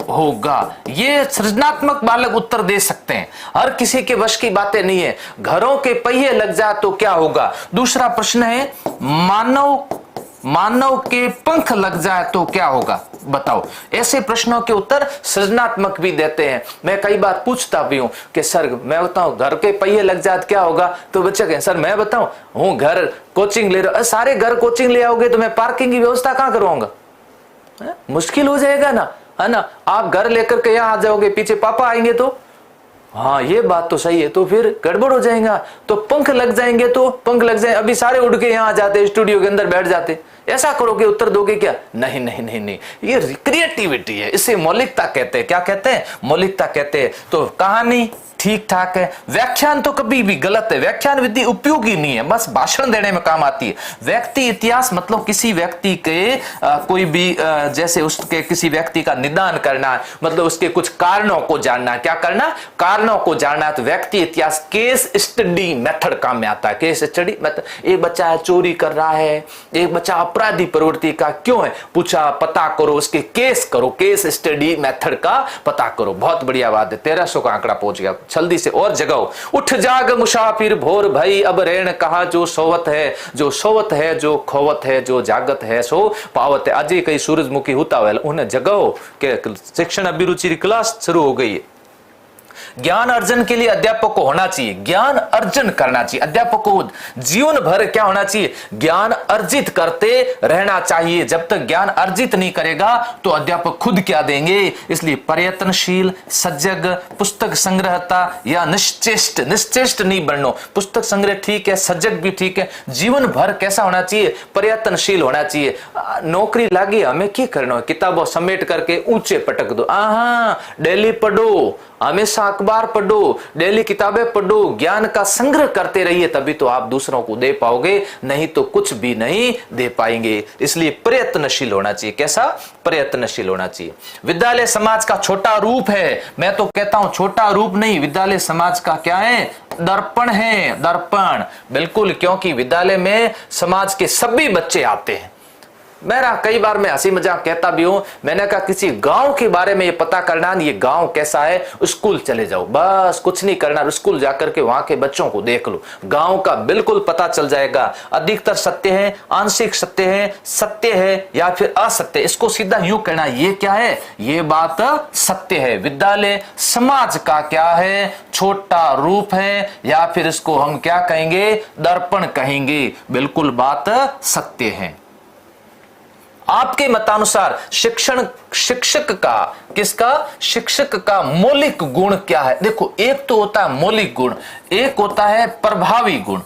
होगा? ये सृजनात्मक बालक उत्तर दे सकते हैं। हर किसी के वश की बातें नहीं है। घरों के पहिए लग जाए तो क्या होगा? दूसरा प्रश्न है, मानव के पंख लग जाए तो क्या होगा? बताओ। ऐसे प्रश्नों के उत्तर सृजनात्मक भी देते हैं। मैं कई बार पूछता भी हूं कि सर मैं बताऊं घर के पहिए लग जाए क्या होगा? तो बच्चे कहें सर मैं बताऊं, हूं घर कोचिंग ले रहा। सारे घर कोचिंग ले आओगे तो मैं पार्किंग की व्यवस्था कहां करवाऊंगा? मुश्किल हो जाएगा ना, है ना। आप घर लेकर के यहां आ जाओगे, पीछे पापा आएंगे तो हाँ ये बात तो सही है, तो फिर गड़बड़ हो जाएगा। तो पंख लग जाएंगे तो पंख लग जाए, अभी सारे उड़ के यहाँ आ जाते, स्टूडियो के अंदर बैठ जाते। ऐसा करोगे उत्तर दोगे क्या? नहीं नहीं नहीं नहीं, ये क्रिएटिविटी है, इसे मौलिकता कहते हैं। क्या कहते हैं? मौलिकता कहते हैं। तो कहानी ठीक ठाक है। व्याख्यान तो कभी भी गलत है। व्याख्यान विधि उपयोगी नहीं है, बस भाषण देने में काम आती है। व्यक्ति इतिहास मतलब किसी व्यक्ति के कोई भी जैसे उसके किसी व्यक्ति का निदान करना, मतलब उसके कुछ कारणों को जानना। क्या करना? कारणों को जानना। तो व्यक्ति इतिहास केस स्टडी मेथड काम में आता है। केस स्टडी मेथड, एक बच्चा है चोरी कर रहा है, एक बच्चा अपराधी प्रवृत्ति का क्यों है, पूछा, पता करो, उसके केस करो, केस स्टडी मेथड का पता करो। बहुत बढ़िया बात है। 1300 का आंकड़ा पहुंच गया। जल्दी से और जगाओ। उठ जाग मुसाफिर भोर भई, अब रैन कहा जो सोवत है, जो सोवत है, जो खोवत है, जो जागत है सो पावत है। अजय कई सूरजमुखी होता है, उन्हें जगाओ के शिक्षण अभिरुचि क्लास शुरू हो गई है। ज्ञान अर्जन के लिए अध्यापक को होना चाहिए, ज्ञान अर्जन करना चाहिए। अध्यापक को जीवन भर क्या होना चाहिए? ज्ञान अर्जित करते रहना चाहिए। जब तक ज्ञान अर्जित नहीं करेगा तो अध्यापक खुद क्या देंगे? इसलिए प्रयत्नशील, सजग, पुस्तक संग्रहता या निश्चेष्ट नहीं बनना। पुस्तक संग्रह ठीक है, सजग भी ठीक है। जीवन भर कैसा होना चाहिए? प्रयत्नशील होना चाहिए। नौकरी लागी, हमें क्या करना है? किताबों समेट करके ऊंचे पटक दो। डेली पढ़ो, हमेशा अखबार पढ़ो, डेली किताबें पढ़ो, ज्ञान का संग्रह करते रहिए, तभी तो आप दूसरों को दे पाओगे, नहीं तो कुछ भी नहीं दे पाएंगे। इसलिए प्रयत्नशील होना चाहिए। कैसा? प्रयत्नशील होना चाहिए। विद्यालय समाज का छोटा रूप है। मैं तो कहता हूं छोटा रूप नहीं, विद्यालय समाज का क्या है? दर्पण है, दर्पण। बिल्कुल, क्योंकि विद्यालय में समाज के सभी बच्चे आते हैं। मेरा कई बार मैं हंसी मजाक कहता भी हूं, मैंने कहा किसी गांव के बारे में ये पता करना, ये गांव कैसा है, स्कूल चले जाओ, बस कुछ नहीं करना, स्कूल जाकर के वहां के बच्चों को देख लो, गांव का बिल्कुल पता चल जाएगा। अधिकतर सत्य है, आंशिक सत्य है या फिर असत्य, इसको सीधा यूं कहना, ये क्या है? ये बात सत्य है। विद्यालय समाज का क्या है? छोटा रूप है, या फिर इसको हम क्या कहेंगे? दर्पण कहेंगे। बिल्कुल बात सत्य है। आपके मतानुसार शिक्षक का, किसका? शिक्षक का मौलिक गुण क्या है? देखो, एक तो होता है मौलिक गुण, एक होता है प्रभावी गुण,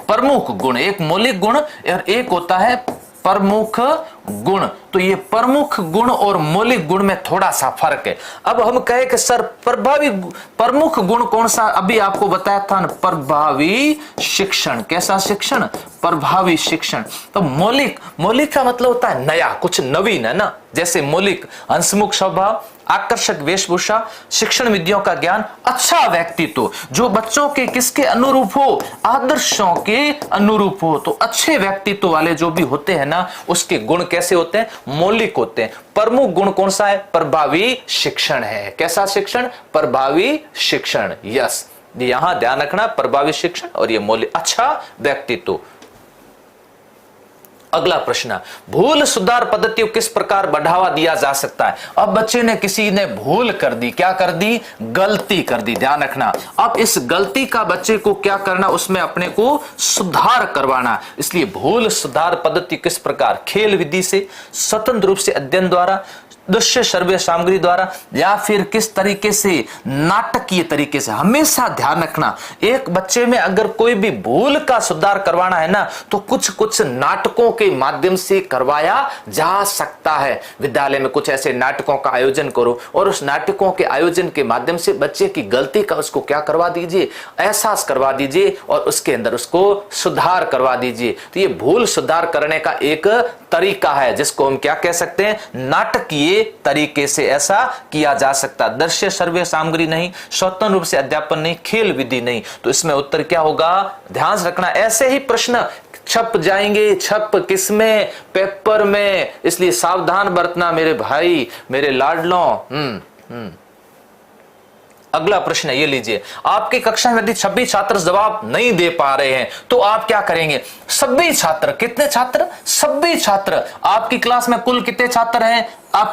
प्रमुख गुण। एक मौलिक गुण और एक होता है प्रमुख गुण। तो ये प्रमुख गुण और मौलिक गुण में थोड़ा सा फर्क है। अब हम कहे कि सर प्रमुख गुण कौन सा? अभी आपको बताया था ना, प्रभावी शिक्षण। कैसा शिक्षण? प्रभावी शिक्षण। तो मौलिक का मतलब होता है नया, कुछ नवीन है ना। जैसे मौलिक हंसमुख स्वभाव, आकर्षक वेशभूषा, शिक्षण विधियों का ज्ञान, अच्छा व्यक्तित्व, जो बच्चों के किसके अनुरूप हो? आदर्शों के अनुरूप हो। तो अच्छे व्यक्तित्व वाले जो भी होते हैं ना, उसके गुण कैसे होते हैं? मौलिक होते हैं। प्रमुख गुण कौन सा है? प्रभावी शिक्षण है। कैसा शिक्षण? प्रभावी शिक्षण। यस, यहां ध्यान रखना, प्रभावी शिक्षण और ये मौलिक, अच्छा व्यक्तित्व। अगला प्रश्न, भूल सुधार पद्धति को किस प्रकार बढ़ावा दिया जा सकता है? अब बच्चे ने, किसी ने भूल कर दी, क्या कर दी? गलती कर दी। ध्यान रखना, अब इस गलती का बच्चे को क्या करना? उसमें अपने को सुधार करवाना। इसलिए भूल सुधार पद्धति किस प्रकार? खेल विधि से, स्वतंत्र रूप से अध्ययन द्वारा, दृश्य श्रव्य सामग्री द्वारा, या फिर किस तरीके से? नाटकीय तरीके से। हमेशा ध्यान रखना, एक बच्चे में अगर कोई भी भूल का सुधार करवाना है ना, तो कुछ नाटकों के माध्यम से करवाया जा सकता है। विद्यालय में कुछ ऐसे नाटकों का आयोजन करो और उस नाटकों के आयोजन के माध्यम से बच्चे की गलती का उसको क्या करवा दीजिए? एहसास करवा दीजिए और उसके अंदर उसको सुधार करवा दीजिए। तो ये भूल सुधार करने का एक तरीका है, जिसको हम क्या कह सकते हैं? नाटकीय तरीके से ऐसा किया जा सकता। दृश्य श्रव्य सामग्री नहीं, स्वतंत्र रूप से अध्यापन नहीं, खेल विधि नहीं। तो इसमें उत्तर क्या होगा? ध्यान रखना, ऐसे ही प्रश्न छप जाएंगे। छप किसमें? पेपर में। इसलिए सावधान बरतना मेरे भाई, मेरे लाडलों। अगला प्रश्न ये लीजिए, आपकी कक्षा में यदि 26 छात्र जवाब नहीं दे पा रहे हैं तो आप क्या करेंगे? सभी छात्र, कितने छात्र? सभी छात्र। आपकी क्लास में कुल कितने छात्र हैं?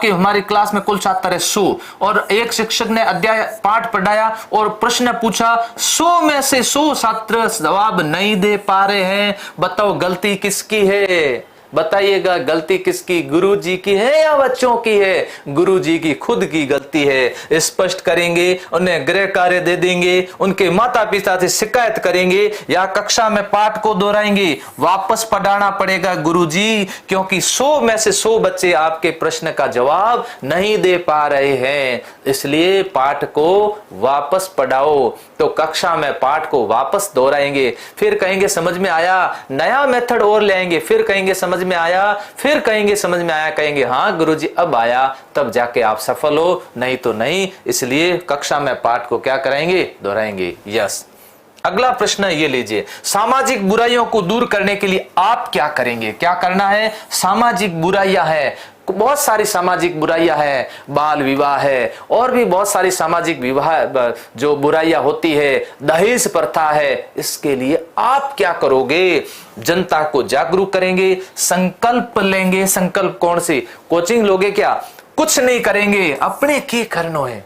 हमारी क्लास में कुल छात्र है 100, और एक शिक्षक ने अध्याय पाठ पढ़ाया और प्रश्न पूछा, 100 में से 100 छात्र जवाब नहीं दे पा रहे हैं। बताओ गलती किसकी है? बताइएगा, गलती किसकी? गुरुजी की है या बच्चों की है? गुरुजी की खुद की गलती है। स्पष्ट करेंगे, उन्हें गृह कार्य दे देंगे, उनके माता पिता से शिकायत करेंगे, या कक्षा में पाठ को दोहराएंगे? वापस पढ़ाना पड़ेगा गुरुजी, क्योंकि 100 में से 100 बच्चे आपके प्रश्न का जवाब नहीं दे पा रहे हैं। इसलिए पाठ को वापस पढ़ाओ। तो कक्षा में पाठ को वापस दोहराएंगे, फिर कहेंगे समझ में आया, नया मेथड और ले आएंगे, फिर कहेंगे समझ में आया, फिर कहेंगे समझ में आया, कहेंगे हाँ गुरुजी अब आया, तब जाके आप सफल हो, नहीं तो नहीं। इसलिए कक्षा में पाठ को क्या कराएंगे? दोहराएंगे। यस। अगला प्रश्न ये लीजिए, सामाजिक बुराइयों को दूर करने के लिए आप क्या करेंगे? क्या करना है? सामाजिक बुराइयां है, बहुत सारी सामाजिक बुराइयां है, बाल विवाह है, और भी बहुत सारी सामाजिक विवाह जो बुराइयां होती है, दहेज प्रथा है। इसके लिए आप क्या करोगे? जनता को जागरूक करेंगे, संकल्प लेंगे। संकल्प कौन सी? कोचिंग लोगे क्या? कुछ नहीं करेंगे, अपने की करनो है।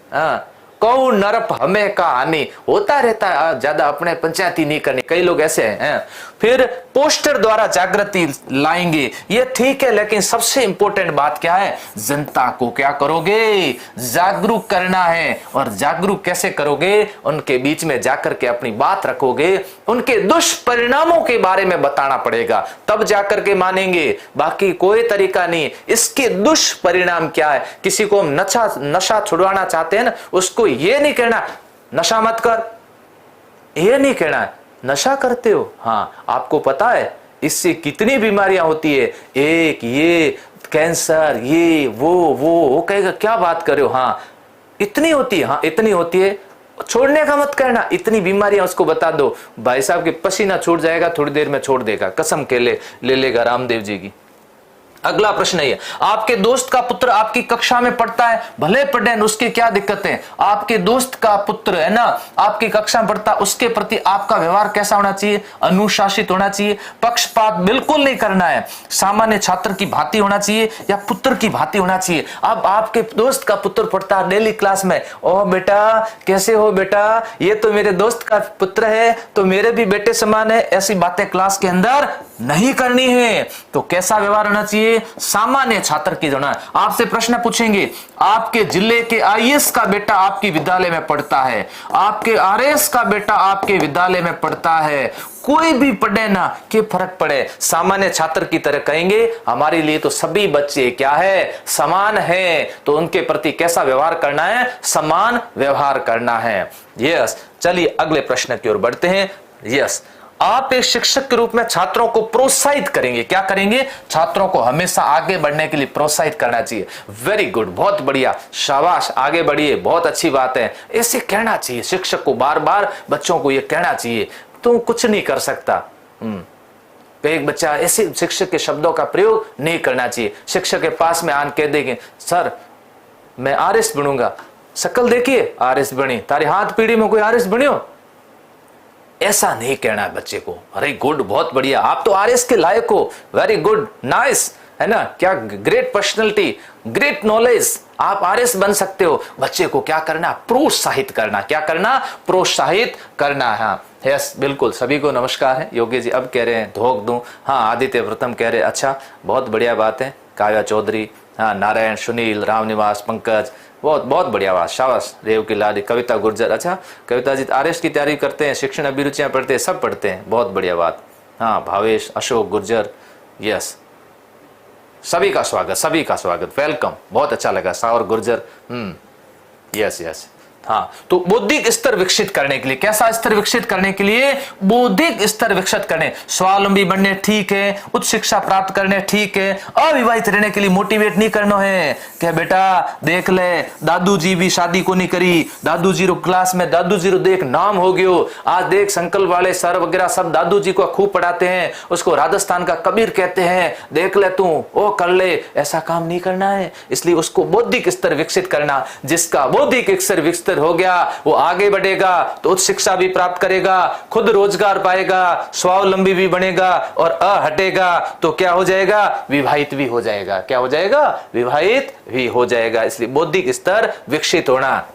कहू नरप हमें का हानि, होता रहता है, ज्यादा अपने पंचायती नहीं करनी, कई लोग ऐसे हैं। फिर पोस्टर द्वारा जागृति लाएंगे, ये ठीक है, लेकिन सबसे इंपॉर्टेंट बात क्या है, जनता को क्या करोगे, जागरूक करना है। और जागरूक कैसे करोगे, उनके बीच में जाकर के अपनी बात रखोगे, उनके दुष्परिणामों के बारे में बताना पड़ेगा, तब जाकर के मानेंगे, बाकी कोई तरीका नहीं। इसके दुष्परिणाम क्या है, किसी को हम नशा छुड़वाना चाहते हैं ना, उसको ये नहीं कहना नशा मत कर, ये नहीं कहना नशा करते हो, हाँ आपको पता है इससे कितनी बीमारियां होती है, एक ये कैंसर, ये वो कहेगा क्या बात कर रहे हो, हाँ इतनी होती है, हाँ इतनी होती है, छोड़ने का मत कहना, इतनी बीमारियां उसको बता दो, भाई साहब के पसीना छूट जाएगा, थोड़ी देर में छोड़ देगा, कसम के ले लेगा रामदेव जी की। अगला प्रश्न है, आपके दोस्त का पुत्र आपकी कक्षा में पढ़ता है, भले पढ़े, उसकी क्या दिक्कत है, आपके दोस्त का पुत्र है ना आपकी कक्षा में पढ़ता, उसके प्रति आपका व्यवहार कैसा होना चाहिए, अनुशासित होना चाहिए, पक्षपात बिल्कुल नहीं करना है, सामान्य छात्र की भांति होना चाहिए या पुत्र की भांति होना चाहिए। अब आपके दोस्त का पुत्र पढ़ता है डेली क्लास में, ओ बेटा कैसे हो बेटा, ये तो मेरे दोस्त का पुत्र है तो मेरे भी बेटे समान है, ऐसी बातें क्लास के अंदर नहीं करनी है। तो कैसा व्यवहार होना चाहिए, सामान्य छात्र की होना। आपसे प्रश्न पूछेंगे, आपके जिले के आईएएस का बेटा आपकी विद्यालय में पढ़ता है, आपके आरएएस का बेटा आपके विद्यालय में पढ़ता है, कोई भी पढ़े ना, क्या फर्क पड़े, सामान्य छात्र की तरह कहेंगे, हमारे लिए तो सभी बच्चे क्या है, समान है, तो उनके प्रति कैसा व्यवहार करना है, समान व्यवहार करना है। यस, चलिए अगले प्रश्न की ओर बढ़ते हैं। यस, आप एक शिक्षक के रूप में छात्रों को प्रोत्साहित करेंगे, क्या करेंगे, छात्रों को हमेशा आगे बढ़ने के लिए प्रोत्साहित करना चाहिए। वेरी गुड, बहुत बढ़िया, शाबाश, आगे बढ़िए, बहुत अच्छी बात है, ऐसे कहना चाहिए शिक्षक को, बार बार बच्चों को यह कहना चाहिए, तू कुछ नहीं कर सकता। एक बच्चा ऐसे शिक्षक के शब्दों का प्रयोग नहीं करना चाहिए। शिक्षक के पास में आन कह देंगे, सर मैं आरएस बनूंगा, शकल देखिए आरएस बनी, तारे हाथ पीढ़ी में कोई आरएस बनियो, ऐसा नहीं कहना है बच्चे को। अरे गुड, बहुत बढ़िया, आप तो आरएस के लायक हो, वेरी गुड, नाइस, है ना, क्या ग्रेट पर्सनैलिटी, ग्रेट नॉलेज, आप आरएस बन सकते हो। बच्चे को क्या करना, प्रोत्साहित करना, क्या करना, प्रोत्साहित करना है। यस, बिल्कुल, सभी को नमस्कार है। योगी जी अब कह रहे हैं धोख दूं, हाँ आदित्य प्रथम कह रहे हैं, अच्छा बहुत बढ़िया बात है, काव्या चौधरी, हाँ नारायण, सुनील, रामनिवास, पंकज, बहुत बहुत बढ़िया बात, शाबाश, रेव की लाडी, कविता गुर्जर, अच्छा कविता जी आरएस की तैयारी करते हैं, शिक्षण अभिरुचियां पढ़ते हैं, सब पढ़ते हैं, बहुत बढ़िया बात, हाँ भावेश, अशोक गुर्जर, यस, सभी का स्वागत, सभी का स्वागत, वेलकम, बहुत अच्छा लगा, सावर गुर्जर, यस यस। हाँ, तो बौद्धिक स्तर विकसित करने के लिए, कैसा स्तर विकसित करने के लिए, बौद्धिक स्तर विकसित करने, स्वावलंबी बनने ठीक है, उच्च शिक्षा प्राप्त करने ठीक है, अविवाहित रहने के लिए मोटिवेट नहीं करना है, क्या बेटा देख ले दादू जी भी शादी को नहीं करी, दादू जी रो क्लास में दादू जी रो देख नाम हो गयो, आज देख संकल्प वाले सर वगैरह सब दादू जी को खूब पढ़ाते हैं, उसको राजस्थान का कबीर कहते हैं, देख ले तू ओ कर ले, ऐसा काम नहीं करना है। इसलिए उसको बौद्धिक स्तर विकसित करना, जिसका बौद्धिक स्तर विकसित हो गया वो आगे बढ़ेगा तो उच्च शिक्षा भी प्राप्त करेगा, खुद रोजगार पाएगा, स्वावलंबी भी बनेगा और हटेगा तो क्या हो जाएगा, विवाहित भी हो जाएगा, क्या हो जाएगा, विवाहित भी हो जाएगा। इसलिए बौद्धिक स्तर विकसित होना,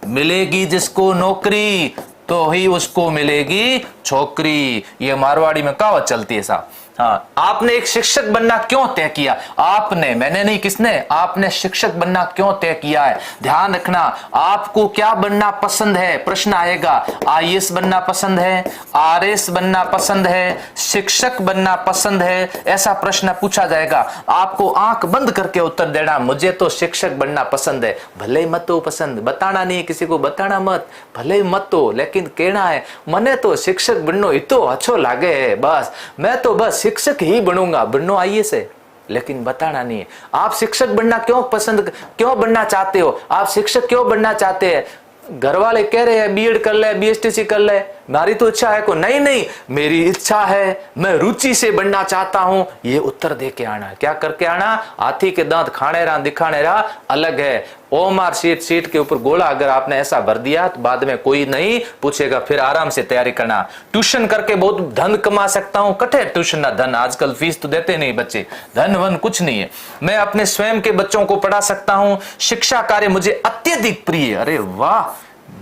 मिलेगी जिसको नौकरी तो ही उसको मिलेगी छोकरी, ये मारवाड़ी में कहावत चलती है साहब। हाँ, आपने एक शिक्षक बनना क्यों तय किया, आपने, मैंने नहीं, किसने, आपने शिक्षक बनना क्यों तय किया है, ध्यान रखना, आपको क्या बनना पसंद है, प्रश्न आएगा, आईएएस बनना पसंद है, आरएएस बनना पसंद है, शिक्षक बनना पसंद है, ऐसा प्रश्न पूछा जाएगा, आपको आंख बंद करके उत्तर देना, मुझे तो शिक्षक बनना पसंद है, भले मत हो पसंद, बताना नहीं, किसी को बताना मत, भले मत हो, लेकिन कहना है मने तो शिक्षक बननो इतो अच्छो लागे है, बस मैं तो बस शिक्षक ही बनूंगा, बननो आइए से, लेकिन बताना नहीं है। आप शिक्षक बनना क्यों बनना चाहते हो, आप शिक्षक क्यों बनना चाहते हैं, घर वाले कह रहे हैं बीएड कर ले, बीएसटीसी कर ले, मेरी तो इच्छा है को, नहीं नहीं मेरी इच्छा है, मैं रुचि से बनना चाहता हूं, ये उत्तर दे के आना, क्या करके आना, हाथी के दांत खाने रहा दिखाने रहा अलग है, OMR शीट के ऊपर गोला अगर आपने ऐसा भर दिया तो बाद में कोई नहीं पूछेगा, फिर आराम से तैयारी करना। ट्यूशन करके बहुत धन कमा सकता हूं, कटे ट्यूशन ना धन, आजकल फीस तो देते नहीं बच्चे, धन वन कुछ नहीं है। मैं अपने स्वयं के बच्चों को पढ़ा सकता हूं, शिक्षा कार्य मुझे अत्यधिक प्रिय। अरे वाह,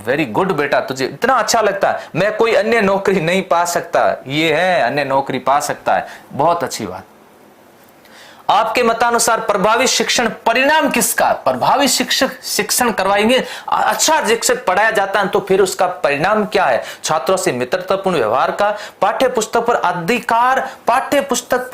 वेरी गुड बेटा, तुझे इतना अच्छा लगता है। मैं कोई अन्य नौकरी नहीं पा सकता, ये है अन्य नौकरी पा सकता है, बहुत अच्छी बात। आपके मतानुसार प्रभावी शिक्षण परिणाम किसका? प्रभावी शिक्षण करवाएंगे, अच्छा शिक्षक पढ़ाया जाता है तो फिर उसका परिणाम क्या है? छात्रों से मित्रतापूर्ण व्यवहार का, पाठ्य पुस्तक पर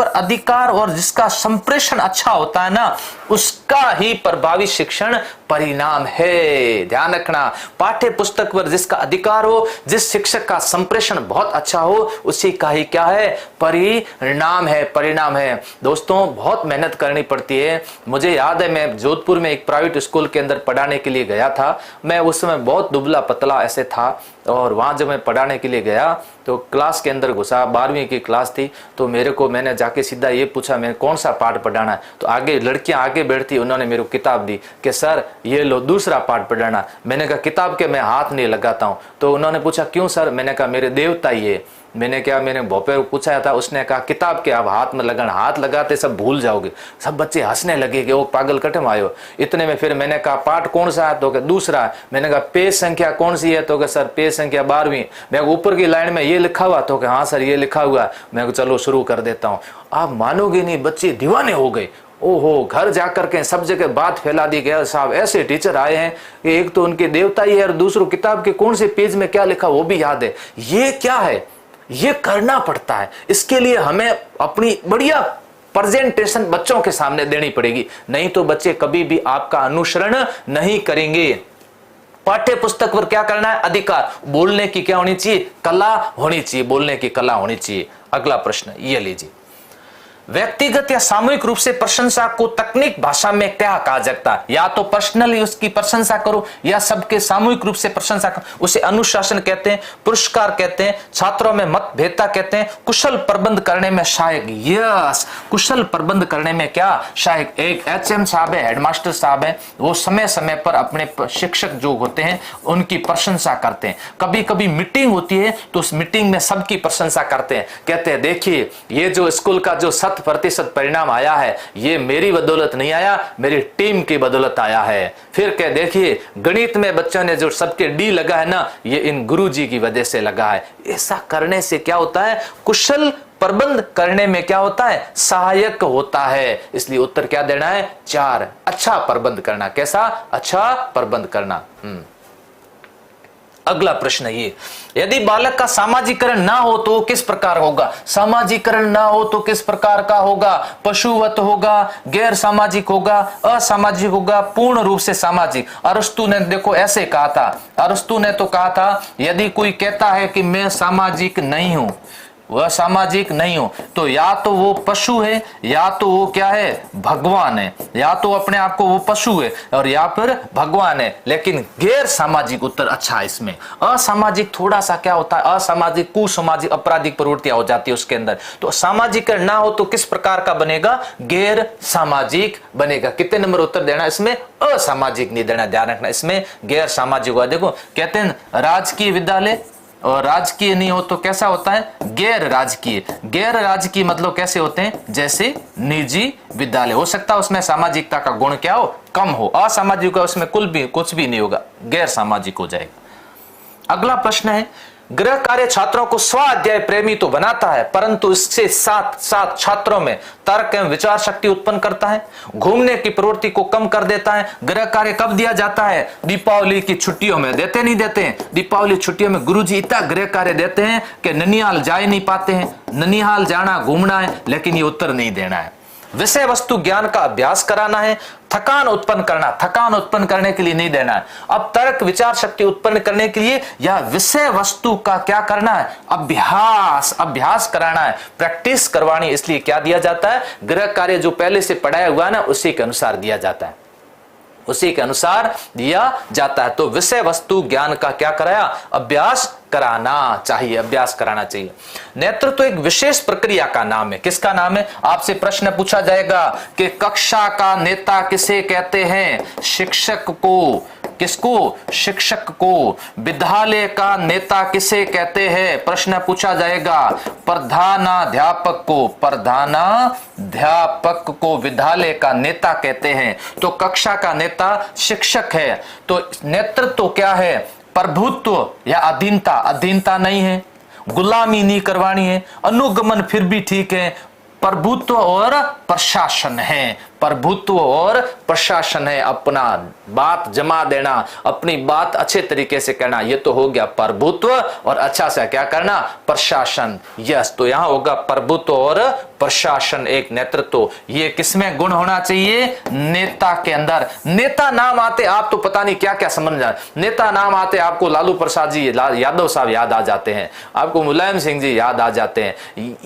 अधिकार और जिसका संप्रेषण अच्छा होता है ना, उसका ही प्रभावी शिक्षण परिणाम है। ध्यान रखना, पाठ्य पुस्तक पर जिसका अधिकार हो, जिस शिक्षक का संप्रेषण बहुत अच्छा हो, उसी का ही क्या है? परिणाम है, परिणाम है। दोस्तों बहुत मेहनत करनी पड़ती है। मुझे याद है मैं जोधपुर में एक प्राइवेट स्कूल के अंदर पढ़ाने के लिए गया था। मैं उस समय बहुत दुबला पतला ऐसे था, और वहां जब मैं पढ़ाने के लिए गया तो क्लास के अंदर घुसा, 12वीं की क्लास थी। तो मैंने जाके सीधा ये पूछा मैं कौन सा पाठ पढ़ाना है। तो आगे लड़कियां आगे बैठती, उन्होंने मेरे को किताब दी कि सर ये लो दूसरा पाठ पढ़ाना। मैंने कहा किताब के मैं हाथ नहीं लगाता हूँ। तो उन्होंने पूछा क्यों सर? मैंने कहा मेरे देवता ये। मैंने भोपे को पूछा था, उसने कहा किताब के आप हाथ में लगाना, हाथ लगाते सब भूल जाओगे। सब बच्चे हंसने लगे कि वो पागल कटम आयो। इतने में फिर मैंने कहा पाठ कौन सा है? तो क्या दूसरा है। मैंने कहा पेज संख्या कौन सी है? तो क्या सर पेज संख्या 12वीं। मैं ऊपर की लाइन में ये लिखा हुआ? तो क्या हाँ सर ये लिखा हुआ। मैं चलो शुरू कर देता हूँ। आप मानोगे नहीं, बच्चे दीवाने हो गए। ओहो, घर जाकर के सब जगह बात फैला दी गया, साहब ऐसे टीचर आए हैं कि एक तो उनके देवता ही है और दूसरों किताब के कौन से पेज में क्या लिखा वो भी याद है। ये क्या है? ये करना पड़ता है। इसके लिए हमें अपनी बढ़िया प्रेजेंटेशन बच्चों के सामने देनी पड़ेगी, नहीं तो बच्चे कभी भी आपका अनुसरण नहीं करेंगे। पाठ्य पुस्तक पर क्या करना है? अधिकार। बोलने की क्या होनी चाहिए? कला होनी चाहिए, बोलने की कला होनी चाहिए। अगला प्रश्न ये लीजिए, व्यक्तिगत या सामूहिक रूप से प्रशंसा को तकनीक भाषा में क्या कहा जाता है? या तो पर्सनली उसकी प्रशंसा करो या सबके सामूहिक रूप से प्रशंसा करो, उसे अनुशासन कहते हैं, पुरस्कार कहते हैं, छात्रों में मतभेदता कहते हैं, कुशल प्रबंध करने में सहायक। यस, कुशल प्रबंध करने में क्या सहायक? एक HM साहब है, हेडमास्टर साहब है, वो समय समय पर अपने शिक्षक जो होते हैं उनकी प्रशंसा करते हैं। कभी कभी मीटिंग होती है तो उस मीटिंग में सबकी प्रशंसा करते हैं, कहते हैं देखिए ये जो स्कूल का जो 100% परिणाम आया है ये मेरी बदौलत नहीं आया, मेरी टीम की बदौलत आया है। फिर क्या देखिए गणित में बच्चों ने जो सबके D लगा है ना, ये इन गुरुजी की वजह से लगा है। ऐसा करने से क्या होता है? कुशल प्रबंध करने में क्या होता है? सहायक होता है। इसलिए उत्तर क्या देना है? 4। अच्छा प्रबंध करना। कैसा? अच्छा प्रबंध करना। अगला प्रश्न ये, यदि बालक का सामाजिकरण ना हो तो किस प्रकार होगा? सामाजिकरण ना हो तो किस प्रकार का होगा? पशुवत होगा, गैर सामाजिक होगा, असामाजिक होगा, पूर्ण रूप से सामाजिक। अरस्तु ने देखो ऐसे कहा था, अरस्तु ने तो कहा था यदि कोई कहता है कि मैं सामाजिक नहीं हूं, वह सामाजिक नहीं हो, तो या तो वो पशु है या तो वो क्या है? भगवान है। या तो अपने आप को वो पशु है और या फिर भगवान है। लेकिन गैर सामाजिक उत्तर अच्छा है इसमें। असामाजिक थोड़ा सा क्या होता है? असामाजिक, कुसामाजिक, आपराधिक प्रवृत्तियां हो जाती है उसके अंदर। तो सामाजिक ना हो तो किस प्रकार का बनेगा? गैर सामाजिक बनेगा। कितने नंबर उत्तर देना इसमें? असामाजिक नहीं देना, ध्यान रखना, इसमें गैर सामाजिक हुआ। देखो कहते हैं राजकीय विद्यालय, और राजकीय नहीं हो तो कैसा होता है? गैर राजकीय। गैर राजकीय मतलब कैसे होते हैं? जैसे निजी विद्यालय। हो सकता है उसमें सामाजिकता का गुण क्या हो? कम हो। असामाजिक उसमें कुछ भी नहीं होगा, गैर सामाजिक हो जाएगा। अगला प्रश्न है, गृह कार्य छात्रों को स्वाध्याय प्रेमी तो बनाता है, परंतु इससे साथ साथ छात्रों में तर्क एवं विचार शक्ति उत्पन्न करता है, घूमने की प्रवृत्ति को कम कर देता है। गृह कार्य कब दिया जाता है? दीपावली की छुट्टियों में। देते नहीं देते हैं? दीपावली छुट्टियों में गुरुजी इतना गृह कार्य देते हैं कि ननिहाल जा ही नहीं पाते हैं। ननिहाल जाना घूमना है, लेकिन ये उत्तर नहीं देना है। विषय वस्तु ज्ञान का अभ्यास कराना है, थकान उत्पन्न करना, थकान उत्पन्न करने के लिए नहीं देना है। अब तर्क विचार शक्ति उत्पन्न करने के लिए या विषय वस्तु का क्या करना है? अभ्यास कराना है, प्रैक्टिस करवानी। इसलिए क्या दिया जाता है? गृह कार्य जो पहले से पढ़ाया हुआ है ना, उसी के अनुसार दिया जाता है। उसी के अनुसार दिया जाता है। तो विषय वस्तु ज्ञान का क्या कराया, अभ्यास कराना चाहिए, अभ्यास कराना चाहिए। नेतृत्व एक विशेष प्रक्रिया का नाम है। किसका नाम है? आपसे प्रश्न पूछा जाएगा कि कक्षा का नेता किसे कहते हैं? शिक्षक को। किसको? शिक्षक को। विद्यालय का नेता किसे कहते हैं? प्रश्न पूछा जाएगा प्रधानाध्यापक को। प्रधानाध्यापक को विद्यालय का नेता कहते हैं। तो कक्षा का नेता शिक्षक है। तो नेतृत्व क्या है? प्रभुत्व या अधीनता? अधीनता नहीं है, गुलामी नहीं करवानी है, अनुगमन फिर भी ठीक है। प्रभुत्व और प्रशासन है, प्रभुत्व और प्रशासन है। अपना बात जमा देना, अपनी बात अच्छे तरीके से कहना, ये तो हो गया प्रभुत्व। और अच्छा से क्या करना? प्रशासन। यस, तो यहां होगा प्रभुत्व और प्रशासन, एक नेतृत्व। ये किसमें गुण होना चाहिए? नेता के अंदर। नेता नाम आते आप तो पता नहीं क्या क्या समझ जाए। नेता नाम आते आपको लालू प्रसाद जी यादव साहब याद आ जाते हैं, आपको मुलायम सिंह जी याद आ जाते हैं।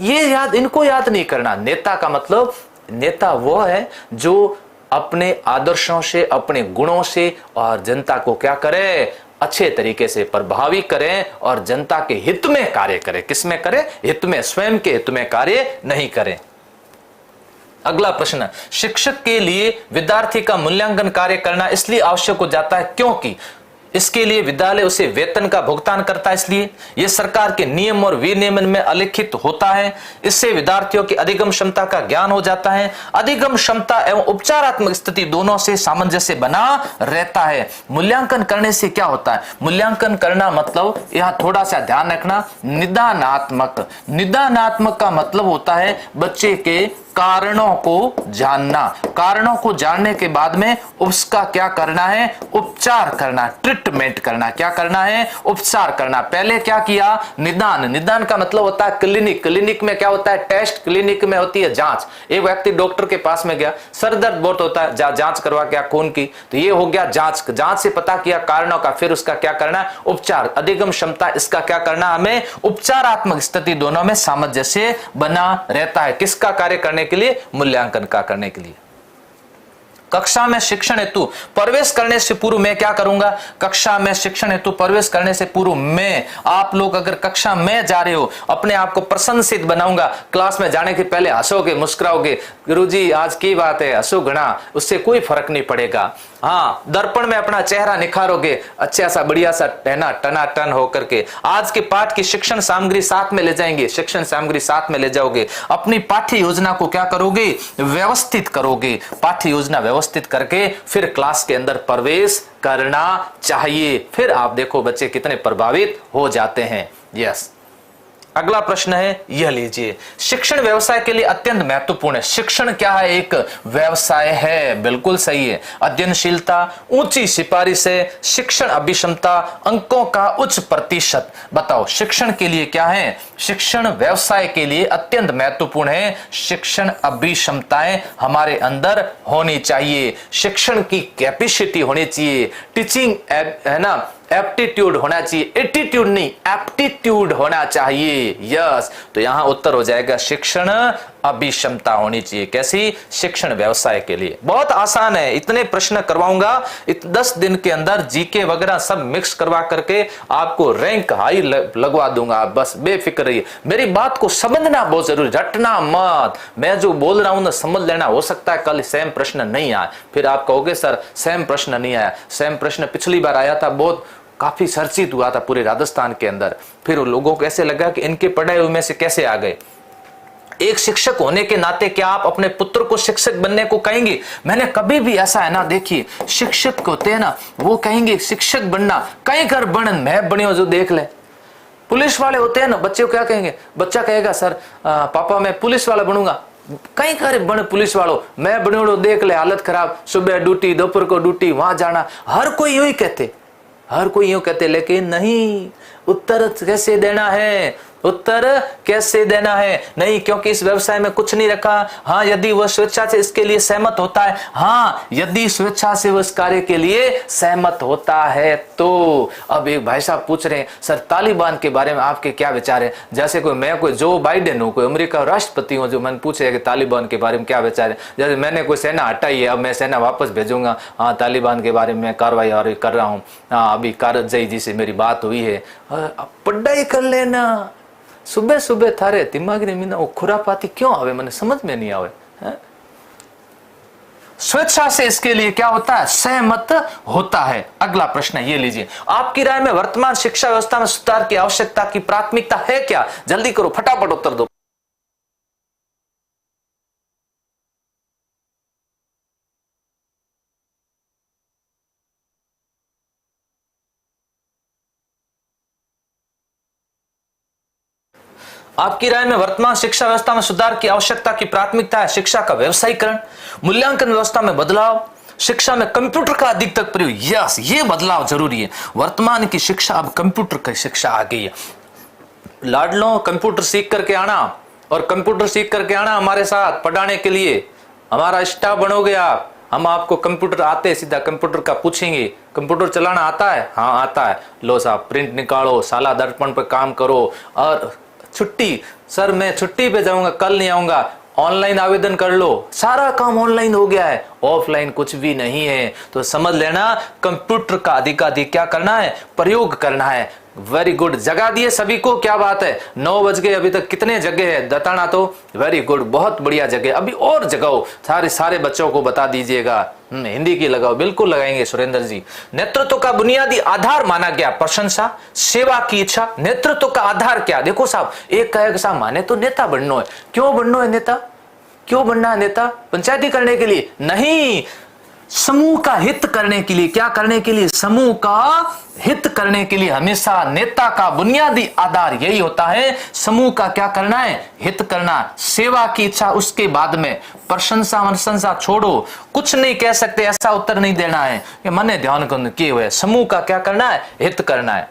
ये याद, इनको याद नहीं करना। नेता का मतलब, नेता वो है जो अपने आदर्शों से, अपने गुणों से और जनता को क्या करे? अच्छे तरीके से प्रभावित करें और जनता के हित में कार्य करें। किसमें करें? हित में, स्वयं के हित में कार्य नहीं करें। अगला प्रश्न, शिक्षक के लिए विद्यार्थी का मूल्यांकन कार्य करना इसलिए आवश्यक हो जाता है क्योंकि इसके लिए विद्यालय उसे वेतन का भुगतान करता है, इसलिए यह सरकार के नियम और विनियमन में अलिखित होता है। इससे विद्यार्थियों की अधिगम क्षमता का ज्ञान हो जाता है। अधिगम क्षमता एवं उपचारात्मक स्थिति दोनों से सामंजस्य बना रहता है। मूल्यांकन करने से क्या होता है? मूल्यांकन करना मतलब, यहां थोड़ा सा ध्यान रखना, निदानात्मक। निदानात्मक का मतलब होता है बच्चे के कारणों को जानना। कारणों को जानने के बाद में उसका क्या करना है? उपचार करना, ट्रीटमेंट करना। क्या करना है? उपचार करना। पहले क्या किया? निदान। निदान का मतलब होता है क्लिनिक। क्लिनिक में क्या होता है? टेस्ट। क्लिनिक में होती है जांच। एक व्यक्ति डॉक्टर के पास में गया, सर दर्द बहुत होता है, जांच करवा क्या खून की, तो ये हो गया जांच। जांच से पता किया कारणों का, फिर उसका क्या करना? उपचार। अधिगम क्षमता, इसका क्या करना? हमें उपचारात्मक स्थिति दोनों में सामंजस्य बना रहता है। किसका कार्य करने के लिए? मूल्यांकन का करने के लिए। कक्षा में शिक्षण हेतु प्रवेश करने से पूर्व मैं क्या करूंगा? कक्षा में शिक्षण हेतु प्रवेश करने से पूर्व मैं, आप लोग अगर कक्षा में जा रहे हो, अपने आप को प्रसन्नचित बनाऊंगा। क्लास में जाने के पहले हंसोगे, मुस्कुराओगे, गुरुजी आज की बात है, हंसो घना, उससे कोई फर्क नहीं पड़ेगा। हाँ, दर्पण में अपना चेहरा निखारोगे, अच्छा सा बढ़िया सा टनाटन होकर के। आज के पाठ की शिक्षण सामग्री साथ में ले जाएंगे, शिक्षण सामग्री साथ में ले जाओगे। अपनी पाठ्य योजना को क्या करोगे? व्यवस्थित करोगे। पाठ्य योजना व्यवस्थित करके फिर क्लास के अंदर प्रवेश करना चाहिए। फिर आप देखो बच्चे कितने प्रभावित हो जाते हैं। यस, अगला प्रश्न है, यह लीजिए, शिक्षण व्यवसाय के लिए अत्यंत महत्वपूर्ण है। शिक्षण क्या है? एक व्यवसाय है। बिल्कुल सही है। अध्ययनशीलता, ऊंची सिफारिश है, शिक्षण अभिक्षमता, अंकों का उच्च प्रतिशत। बताओ शिक्षण के लिए क्या है? शिक्षण व्यवसाय के लिए अत्यंत महत्वपूर्ण है। शिक्षण अभिक्षमताएं हमारे अंदर होनी चाहिए। शिक्षण की कैपेसिटी होनी चाहिए। टीचिंग है ना, एप्टीट्यूड होना चाहिए, एटीट्यूड नहीं, एप्टीट्यूड होना चाहिए। यस, तो यहां उत्तर हो जाएगा शिक्षण अभिक्षमता होनी चाहिए। कैसी? शिक्षण व्यवसाय के लिए। बहुत आसान है, इतने प्रश्न करवाऊंगा 10 दिन के अंदर, जीके वगैरह सब मिक्स करवा करके आपको रैंक हाई लगवा दूंगा। बस बेफिक्र रहिए, मेरी बात को समझना बहुत जरूरी, रटना मत। मैं जो बोल रहा हूं ना समझ लेना। हो सकता है कल सेम प्रश्न नहीं आए, फिर आप कहोगे सर सेम प्रश्न नहीं आया। सेम प्रश्न पिछली बार आया था, बहुत काफी चर्चित हुआ था पूरे राजस्थान के अंदर। फिर लोगों को ऐसे लगा कि इनके पढ़ाए हुए में से कैसे आ गए। एक शिक्षक होने के नाते क्या आप अपने पुत्र को शिक्षक बनने को कहेंगे? मैंने कभी भी ऐसा है ना, देखिए शिक्षक होते हैं ना, वो कहेंगे शिक्षक बनना, कहीं कर बन मैं बनियो जो देख ले। पुलिस वाले होते हैं ना, बच्चे को क्या कहेंगे? बच्चा कहेगा सर पापा मैं पुलिस वाला बनूंगा। कहीं कर बन पुलिस वालों, मैं बनो देख ले, हालत खराब, सुबह ड्यूटी, दोपहर को ड्यूटी, वहां जाना। हर कोई यूं ही कहते, हर कोई यूं कहते, लेकिन नहीं, उत्तर कैसे देना है, उत्तर कैसे देना है? नहीं, क्योंकि इस व्यवसाय में कुछ नहीं रखा। हाँ, यदि वह स्वेच्छा से इसके लिए सहमत होता है, हाँ यदि स्वेच्छा से वह इस कार्य के लिए सहमत होता है तो। अब एक भाई साहब पूछ रहे हैं सर तालिबान के बारे में आपके क्या विचार है? जैसे कोई जो बाइडेन हो, कोई अमेरिका राष्ट्रपति हो, जो मैंने पूछे कि तालिबान के बारे में क्या विचार है। जैसे मैंने कोई सेना हटाई है, अब मैं सेना वापस भेजूंगा, हाँ तालिबान के बारे में कार्रवाई कर रहा हूँ, हाँ अभी कारजई जी से मेरी बात हुई है। पढ़ाई कर लेना, सुबह सुबह थारे दिमाग में वो खुरापाती क्यों आवे, मैंने समझ में नहीं आवे है? स्वेच्छा से इसके लिए क्या होता है, सहमत होता है। अगला प्रश्न ये लीजिए, आपकी राय में वर्तमान शिक्षा व्यवस्था में सुधार की आवश्यकता की प्राथमिकता है क्या? जल्दी करो, फटाफट उत्तर दो। आपकी राय में वर्तमान शिक्षा व्यवस्था में सुधार की आवश्यकता की प्राथमिकता है शिक्षा का व्यवसायीकरण, मूल्यांकन व्यवस्था में बदलाव, शिक्षा में कंप्यूटर का अधिकतर प्रयोग। यस, ये बदलाव जरूरी है। वर्तमान की शिक्षा अब कंप्यूटर की शिक्षा आ गई है। लाडलो कंप्यूटर सीख करके आना, और कंप्यूटर सीख करके आना हमारे साथ पढ़ाने के लिए, हमारा स्टाफ बनोगे आप। हम आपको कंप्यूटर आते हैं, सीधा कंप्यूटर का पूछेंगे, कंप्यूटर चलाना आता है? हाँ आता है। लो साहब प्रिंट निकालो, साला दर्पण पर काम करो। और छुट्टी, सर मैं छुट्टी पे जाऊंगा, कल नहीं आऊंगा, ऑनलाइन आवेदन कर लो। सारा काम ऑनलाइन हो गया है, ऑफलाइन कुछ भी नहीं है। तो समझ लेना कंप्यूटर का अधिकाधिक क्या करना है, प्रयोग करना है। वेरी गुड, जगा दिए सभी को, क्या बात है। 9 बज गए, अभी तक कितने जगह है बताना तो। वेरी गुड, बहुत बढ़िया जगह, अभी और जगाओ, सारे बच्चों को बता दीजिएगा। हिंदी की लगाओ, बिल्कुल लगाएंगे सुरेंद्र जी। नेतृत्व का बुनियादी आधार माना गया प्रशंसा, सेवा की इच्छा। नेतृत्व का आधार क्या? देखो साहब, एक कहेगा साहब माने तो नेता बनना है। क्यों बनना है नेता? क्यों बनना है नेता? पंचायती करने के लिए नहीं, समूह का हित करने के लिए। क्या करने के लिए? समूह का हित करने के लिए। हमेशा नेता का बुनियादी आधार यही होता है, समूह का क्या करना है, हित करना। सेवा की इच्छा उसके बाद में, प्रशंसा प्रशंसा छोड़ो, कुछ नहीं कह सकते, ऐसा उत्तर नहीं देना है कि मने ध्यान किए हुए। समूह का क्या करना है, हित करना है।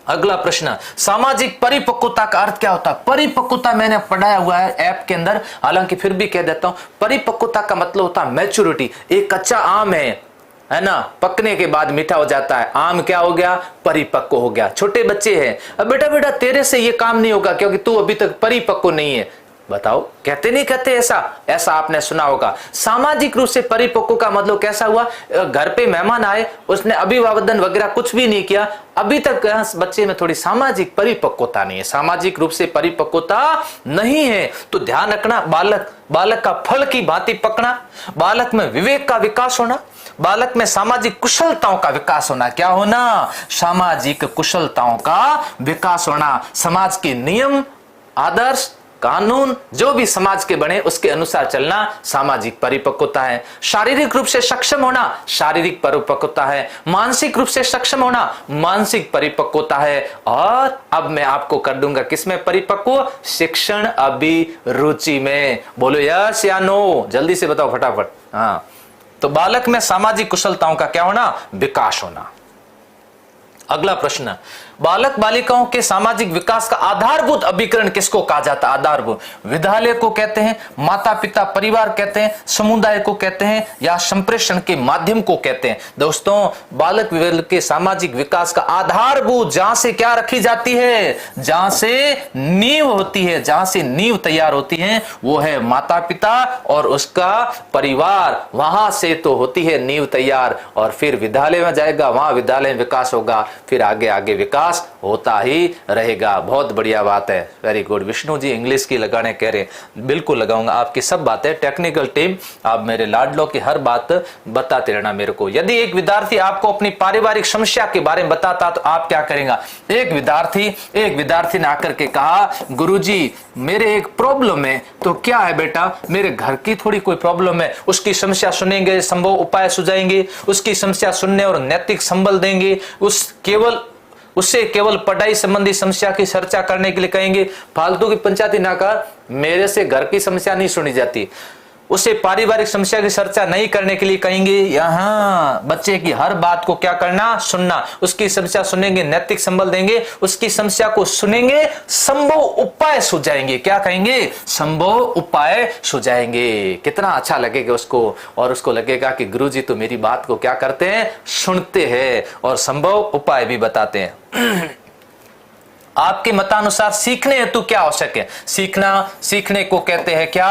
अगला प्रश्न, सामाजिक परिपक्वता का अर्थ क्या होता है? परिपक्वता मैंने पढ़ाया हुआ है ऐप के अंदर, हालांकि फिर भी कह देता हूं। परिपक्वता का मतलब होता है मैच्योरिटी। एक कच्चा आम है ना, पकने के बाद मीठा हो जाता है, आम क्या हो गया, परिपक्व हो गया। छोटे बच्चे हैं, अब बेटा तेरे से ये काम नहीं होगा क्योंकि तू अभी तक परिपक्व नहीं है। बताओ, कहते नहीं कहते ऐसा आपने सुना होगा। सामाजिक रूप से परिपक्व का मतलब कैसा हुआ, घर पे मेहमान आए, उसने अभिवादन वगैरह कुछ भी नहीं किया, अभी तक बच्चे में थोड़ी सामाजिक परिपक्वता नहीं है, सामाजिक रूप से परिपक्वता नहीं है। तो ध्यान रखना, बालक का फल की भांति पकना, बालक में विवेक का विकास होना, बालक में सामाजिक कुशलताओं का विकास होना। क्या होना? सामाजिक कुशलताओं का विकास होना। समाज के नियम, आदर्श, कानून जो भी समाज के बने उसके अनुसार चलना सामाजिक परिपक्वता है। शारीरिक रूप से सक्षम होना शारीरिक परिपक्वता है। मानसिक रूप से सक्षम होना मानसिक परिपक्वता है। और अब मैं आपको कर दूंगा किसमें परिपक्व? शिक्षण अभिरुचि में। बोलो यस या नो, जल्दी से बताओ फटाफट। हाँ, तो बालक में सामाजिक कुशलताओं का क्या होना? विकास होना। अगला प्रश्न, बालक बालिकाओं के सामाजिक विकास का आधारभूत अभिकरण किसको कहा जाता है? आधारभूत विद्यालय को कहते हैं, माता पिता परिवार कहते हैं, समुदाय को कहते हैं, या संप्रेषण के माध्यम को कहते हैं? दोस्तों, बालक के सामाजिक विकास का आधारभूत, जहां से क्या रखी जाती है, जहां से नींव होती है, जहां से नींव तैयार होती है, वो है माता पिता और उसका परिवार। वहां से तो होती है नींव तैयार, और फिर विद्यालय में जाएगा, वहां विद्यालय में विकास होगा, फिर आगे आगे विकास होता ही रहेगा। बहुत बढ़िया बात है, very good. Vishnu ji English की लगाने कह रहे, बिल्कुल लगाऊंगा आपकी सब बातें। टेक्निकल टीम, आप मेरे लाडलों की हर बात बताते रहना मेरे को। यदि एक विद्यार्थी आपको अपनी पारिवारिक समस्या के बारे में बताता तो आप क्या करेंगे? एक विद्यार्थी ने आकर के कहा, गुरुजी मेरे एक प्रॉब्लम है। तो क्या है बेटा? मेरे घर की थोड़ी कोई प्रॉब्लम है। उसकी समस्या सुनेंगे, संभव उपाय सुझाएंगे, उसकी समस्या सुनने और नैतिक संबल देंगे, उससे केवल पढ़ाई संबंधी समस्या की चर्चा करने के लिए कहेंगे। फालतू की पंचायती ना कर, मेरे से घर की समस्या नहीं सुनी जाती। उसे पारिवारिक समस्या की चर्चा नहीं करने के लिए कहेंगे यहाँ बच्चे की हर बात को क्या करना, सुनना, उसकी समस्या सुनेंगे, नैतिक संबल देंगे, उसकी समस्या को सुनेंगे, संभव उपाय सुझाएंगे। क्या कहेंगे, संभव उपाय सुझाएंगे। कितना अच्छा लगेगा उसको, और उसको लगेगा कि गुरुजी तो मेरी बात को क्या करते हैं, सुनते हैं और संभव उपाय भी बताते हैं। आपके मतानुसार सीखने हेतु क्या आवश्यक है? सीखने को कहते हैं क्या,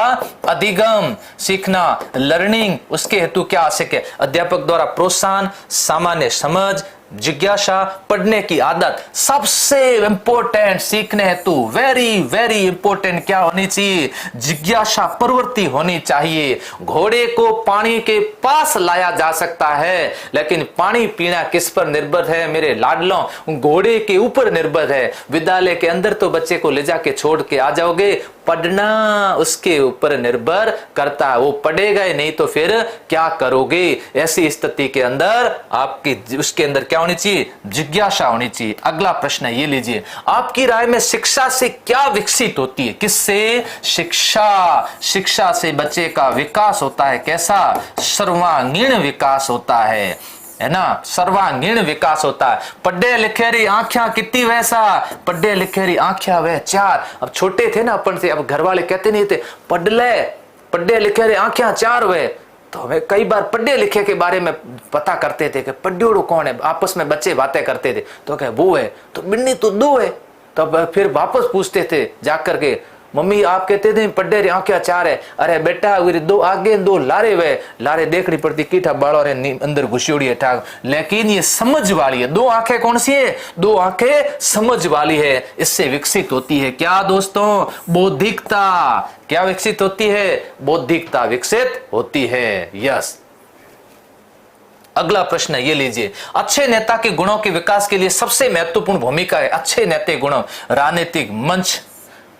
अधिगम। सीखना, लर्निंग, उसके हेतु क्या आवश्यक है? अध्यापक द्वारा प्रोत्साहन, सामान्य समझ, जिज्ञासा, पढ़ने की आदत। सबसे इंपॉर्टेंट सीखने हेतु वेरी वेरी इंपॉर्टेंट क्या होनी चाहिए, जिज्ञासा प्रवृत्ति होनी चाहिए। घोड़े को पानी के पास लाया जा सकता है, लेकिन पानी पीना किस पर निर्भर है मेरे लाडलों, घोड़े के ऊपर निर्भर है। विद्यालय के अंदर तो बच्चे को ले जाके छोड़ के आ जाओगे, पढ़ना उसके ऊपर निर्भर करता है, वो पढ़ेगा ही नहीं तो फिर क्या करोगे। ऐसी स्थिति के अंदर आपकी उसके अंदर क्या होनी चाहिए, जिज्ञासा होनी चाहिए। अगला प्रश्न ये लीजिए, आपकी राय में शिक्षा से क्या विकसित होती है? किससे? शिक्षा से बच्चे का विकास होता है। कैसा? सर्वांगीण विकास होता है ना, सर्वांगीण विकास होता है। पढ़े लिखेरी आंखियां कितनी वैसा, पढ़े लिखेरी आंखियां वह चार। अब छोटे थे ना अपन से, अब घर वाले कहते नहीं थे पढ़ ले, पढ़े लिखेरी आंखियां चार वे, तो हमें कई बार पढ़े लिखे के बारे में पता करते थे कि पढ़ियोड़ो कौन है, आपस में बच्चे बातें करते थे, तो कहे वो है, तो बिन्नी तो दो है। तो फिर वापस पूछते थे जाकर के, मम्मी आप कहते थे पढ़े रे आंखें चार है, अरे बेटा दो आगे दो लारे वे, लारे देखनी पड़ती कीठा बाड़ो रे अंदर घुसियोड़ी है ठाक, लेकिन ये समझ वाली है। दो आंखें कौन सी है? दो आंखें समझ वाली है। इससे विकसित होती है क्या दोस्तों? बौद्धिकता। क्या विकसित होती है? बौद्धिकता विकसित होती है। यस। अगला प्रश्न ये लीजिए, अच्छे नेता के गुणों के विकास के लिए सबसे महत्वपूर्ण भूमिका है। अच्छे नैतिक गुणों, राजनीतिक मंच,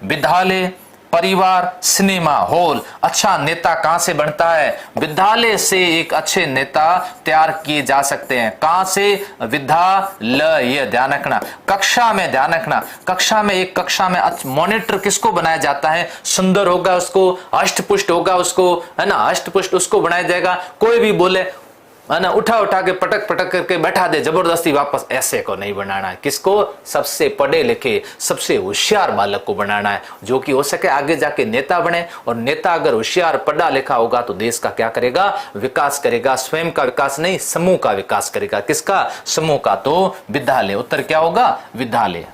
विद्यालय, परिवार, सिनेमा हॉल। अच्छा नेता कहां से बनता है? विद्यालय से एक अच्छे नेता तैयार किए जा सकते हैं। कहां से? विद्यालय। ध्यान रखना, कक्षा में ध्यान रखना, कक्षा में मॉनिटर किसको बनाया जाता है? सुंदर होगा उसको, अष्टपुष्ट होगा उसको, है ना, अष्टपुष्ट उसको बनाया जाएगा। कोई भी बोले है ना, उठा के पटक करके बैठा दे जबरदस्ती वापस, ऐसे को नहीं बनाना है। किसको? सबसे पढ़े लिखे, सबसे होशियार बालक को बनाना है, जो कि हो सके आगे जाके नेता बने। और नेता अगर होशियार पढ़ा लिखा होगा तो देश का क्या करेगा? विकास करेगा। स्वयं का विकास नहीं, समूह का विकास करेगा। किसका? समूह का। तो विद्यालय, उत्तर क्या होगा? विद्यालय।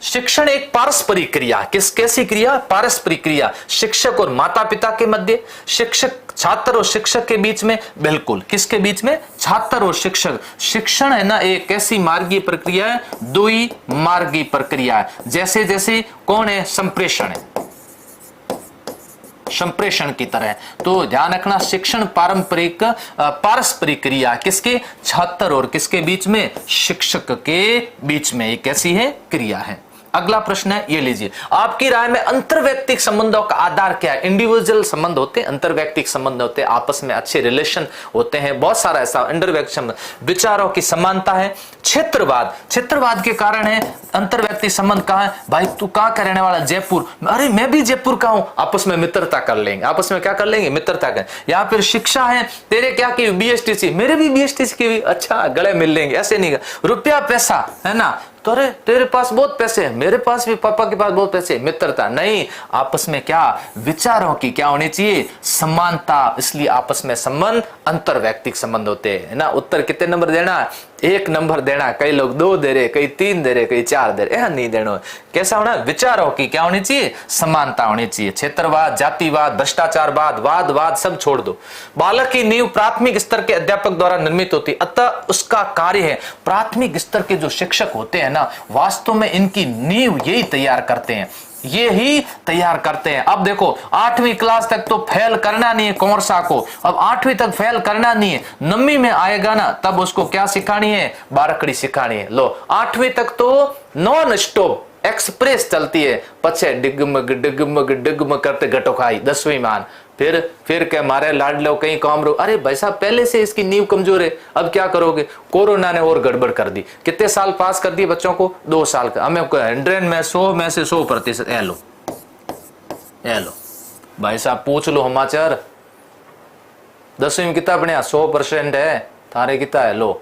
शिक्षण एक पारस्परिक क्रिया। कैसी क्रिया? पारस्परिक क्रिया। शिक्षक और माता पिता के मध्य, शिक्षक छात्र और शिक्षक के बीच में, बिल्कुल किसके बीच में? छात्र और शिक्षक। शिक्षण है ना एक ऐसी मार्गीय प्रक्रिया है, द्वि मार्गीय प्रक्रिया है। जैसे जैसे कौन है? संप्रेषण है, संप्रेषण की तरह। तो ध्यान रखना, शिक्षण पारस्परिक क्रिया, किसके? छात्र और किसके बीच में? शिक्षक के बीच में एक ऐसी है क्रिया है। अगला प्रश्न है ये लीजिए, आपकी राय में अंतर्वैयक्तिक संबंधों का आधार क्या है? इंडिविजुअल संबंध होते हैं, अंतर्वैयक्तिक संबंध होते हैं, आपस में अच्छे रिलेशन होते हैं, बहुत सारा ऐसा अंतर्वैयक्तिक संबंध। विचारों की समानता है। क्षेत्रवाद के कारण है अंतर्वैयक्तिक संबंध। कहां है? भाई तू कहां का रहने वाला? जयपुर। अरे मैं भी जयपुर का हूं। आपस में मित्रता कर लेंगे, आपस में क्या कर लेंगे? मित्रता कर। या फिर शिक्षा है, तेरे क्या की? बीएसटीसी, मेरे भी बीएसटीसी की भी, अच्छा गले मिल लेंगे। ऐसे नहीं, रुपया पैसा है ना, तो अरे तेरे पास बहुत पैसे हैं, मेरे पास भी, पापा के पास बहुत पैसे। मित्रता नहीं, आपस में क्या? विचारों की क्या होनी चाहिए? समानता। इसलिए आपस में संबंध अंतर्वैयक्तिक संबंध होते हैं ना। उत्तर कितने नंबर देना? 1 नंबर देना। कई लोग 2 दे रहे, कई 3 दे रहे, कई 4 दे रहे, नहीं देना। कैसा होना? विचारों की क्या होनी चाहिए? समानता होनी चाहिए। क्षेत्रवाद, जातिवाद, भ्रष्टाचारवाद, वाद सब छोड़ दो। बालक की नींव प्राथमिक स्तर के अध्यापक द्वारा निर्मित होती है, अतः उसका कार्य है। प्राथमिक स्तर के जो शिक्षक होते हैं ना, वास्तव में इनकी नींव यही तैयार करते हैं, ये ही तैयार करते हैं। अब देखो 8वीं क्लास तक तो फेल करना नहीं है कॉमर्सा को, अब 8वीं तक फेल करना नहीं है, 9वीं में आएगा ना तब उसको क्या सिखानी है? बारकड़ी सिखानी है। लो 8वीं तक तो नॉन स्टॉप एक्सप्रेस चलती है, पछे डिगमग डिगमग डिगमग करते घटो खाई 10वीं मान। फिर क्या मारे लाड लो कहीं काम रो। अरे भाई साहब पहले से इसकी नींव कमजोर है, अब क्या करोगे? कोरोना ने और गड़बड़ कर दी। कितने साल पास कर दिए बच्चों को? 2 साल का। हमें 100 में से 100% लो भाई साहब पूछ लो समाचार, 10वीं में कितना बढ़िया 100% है थारे कितना है लो।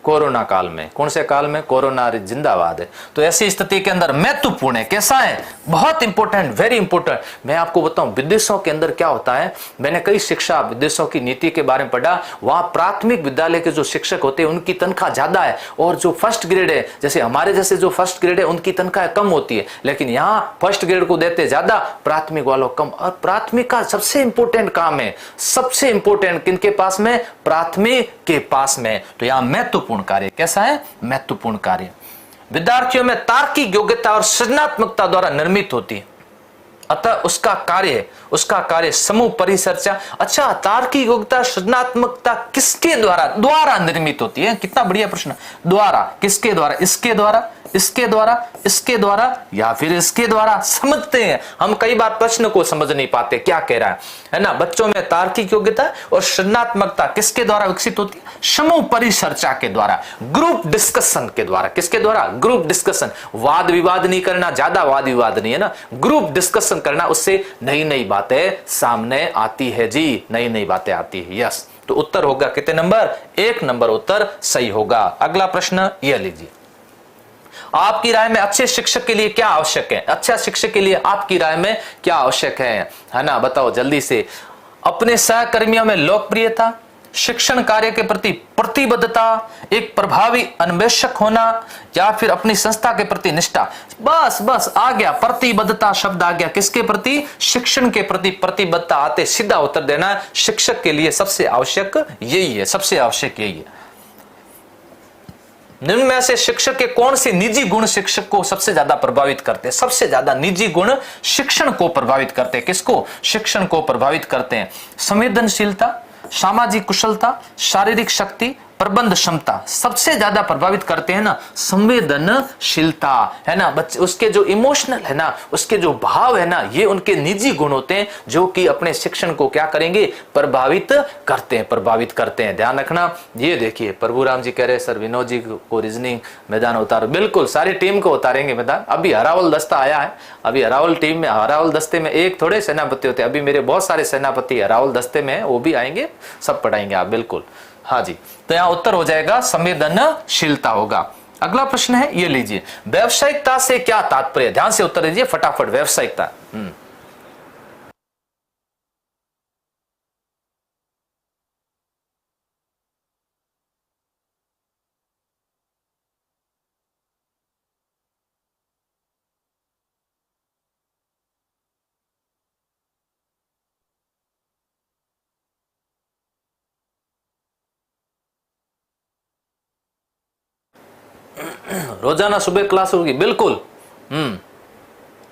कोरोना काल में, कौन से काल में, कोरोना जिंदाबाद है। तो ऐसी स्थिति के अंदर महत्वपूर्ण है, कैसा है, बहुत इंपॉर्टेंट, वेरी इंपॉर्टेंट। मैं आपको बताऊं विदेशों के अंदर क्या होता है, मैंने कई शिक्षा विदेशों की नीति के बारे में पढ़ा। वहां प्राथमिक विद्यालय के जो शिक्षक होते हैं उनकी तनख्वाह ज्यादा है, और जो फर्स्ट ग्रेड है, जैसे हमारे जैसे जो फर्स्ट ग्रेड है उनकी तनख्वाह कम होती है, लेकिन यहाँ फर्स्ट ग्रेड को देते ज्यादा, प्राथमिक वालों कम। और प्राथमिक का सबसे इंपॉर्टेंट काम है, सबसे इंपॉर्टेंट किनके पास में, प्राथमिक के पास में। तो यहाँ महत्वपूर्ण कार्य, कैसा है, महत्वपूर्ण कार्य। विद्यार्थियों में तार्किक योग्यता और सृजनात्मकता द्वारा निर्मित होती है, अतः उसका कार्य समूह परिचर्चा। अच्छा, तार्किक योग्यता सृजनात्मकता किसके द्वारा निर्मित होती है, कितना बढ़िया प्रश्न, द्वारा, किसके द्वारा, इसके द्वारा, इसके द्वारा, इसके द्वारा या फिर इसके द्वारा। समझते हैं हम, कई बार प्रश्न को समझ नहीं पाते क्या कह रहा है ना। बच्चों में तार्किक योग्यता और सृजनात्मकता किसके द्वारा विकसित होती है, समूह परिचर्चा के द्वारा, ग्रुप डिस्कशन के द्वारा। किसके द्वारा, ग्रुप डिस्कशन। वाद विवाद नहीं करना, ज्यादा वाद विवाद नहीं है ना, ग्रुप डिस्कशन करना, उससे नई नई बातें सामने आती है जी, नई नई बातें आती है। यस, तो उत्तर होगा कितने नंबर, 1 नंबर उत्तर सही होगा। अगला प्रश्न ये लीजिए, आपकी राय में अच्छे शिक्षक के लिए क्या आवश्यक है, अच्छा शिक्षक के लिए आपकी राय में क्या आवश्यक है ना, बताओ जल्दी से। अपने सहकर्मियों में लोकप्रियता, शिक्षण कार्य के प्रति प्रतिबद्धता, एक प्रभावी अन्वेषक होना, या फिर अपनी संस्था के प्रति निष्ठा। बस आ गया, प्रतिबद्धता शब्द आ गया, किसके प्रति, शिक्षण के प्रति प्रतिबद्धता। आते सीधा उत्तर देना, शिक्षक के लिए सबसे आवश्यक यही है, सबसे आवश्यक यही है। निम्न में से शिक्षक के कौन से निजी गुण शिक्षक को सबसे ज्यादा प्रभावित करते हैं, सबसे ज्यादा निजी गुण शिक्षण को प्रभावित करते हैं, किसको, शिक्षण को प्रभावित करते हैं। संवेदनशीलता, सामाजिक कुशलता, शारीरिक शक्ति, प्रबंध क्षमता। सबसे ज्यादा प्रभावित करते हैं ना संवेदनशीलता, है ना, बच्चे उसके जो इमोशनल है ना, उसके जो भाव है ना, ये उनके निजी गुण होते हैं जो कि अपने शिक्षण को क्या करेंगे, प्रभावित करते हैं। ध्यान रखना। ये देखिए प्रभु राम जी कह रहे सर विनोद जी को रीजनिंग मैदान उतारो, बिल्कुल सारी टीम को उतारेंगे मैदान। अभी हरावल दस्ता आया है, अभी हरावल टीम में, हरावल दस्ते में एक थोड़े सेनापति होते, अभी मेरे बहुत सारे सेनापति हरावल दस्ते में है, वो भी आएंगे, सब पढ़ाएंगे आप, बिल्कुल। हाँ जी, तो यहां उत्तर हो जाएगा संवेदनशीलता होगा। अगला प्रश्न है ये लीजिए, व्यावसायिकता से क्या तात्पर्य, ध्यान से उत्तर दीजिए फटाफट। व्यावसायिकता, रोजाना सुबह क्लास होगी, बिल्कुल,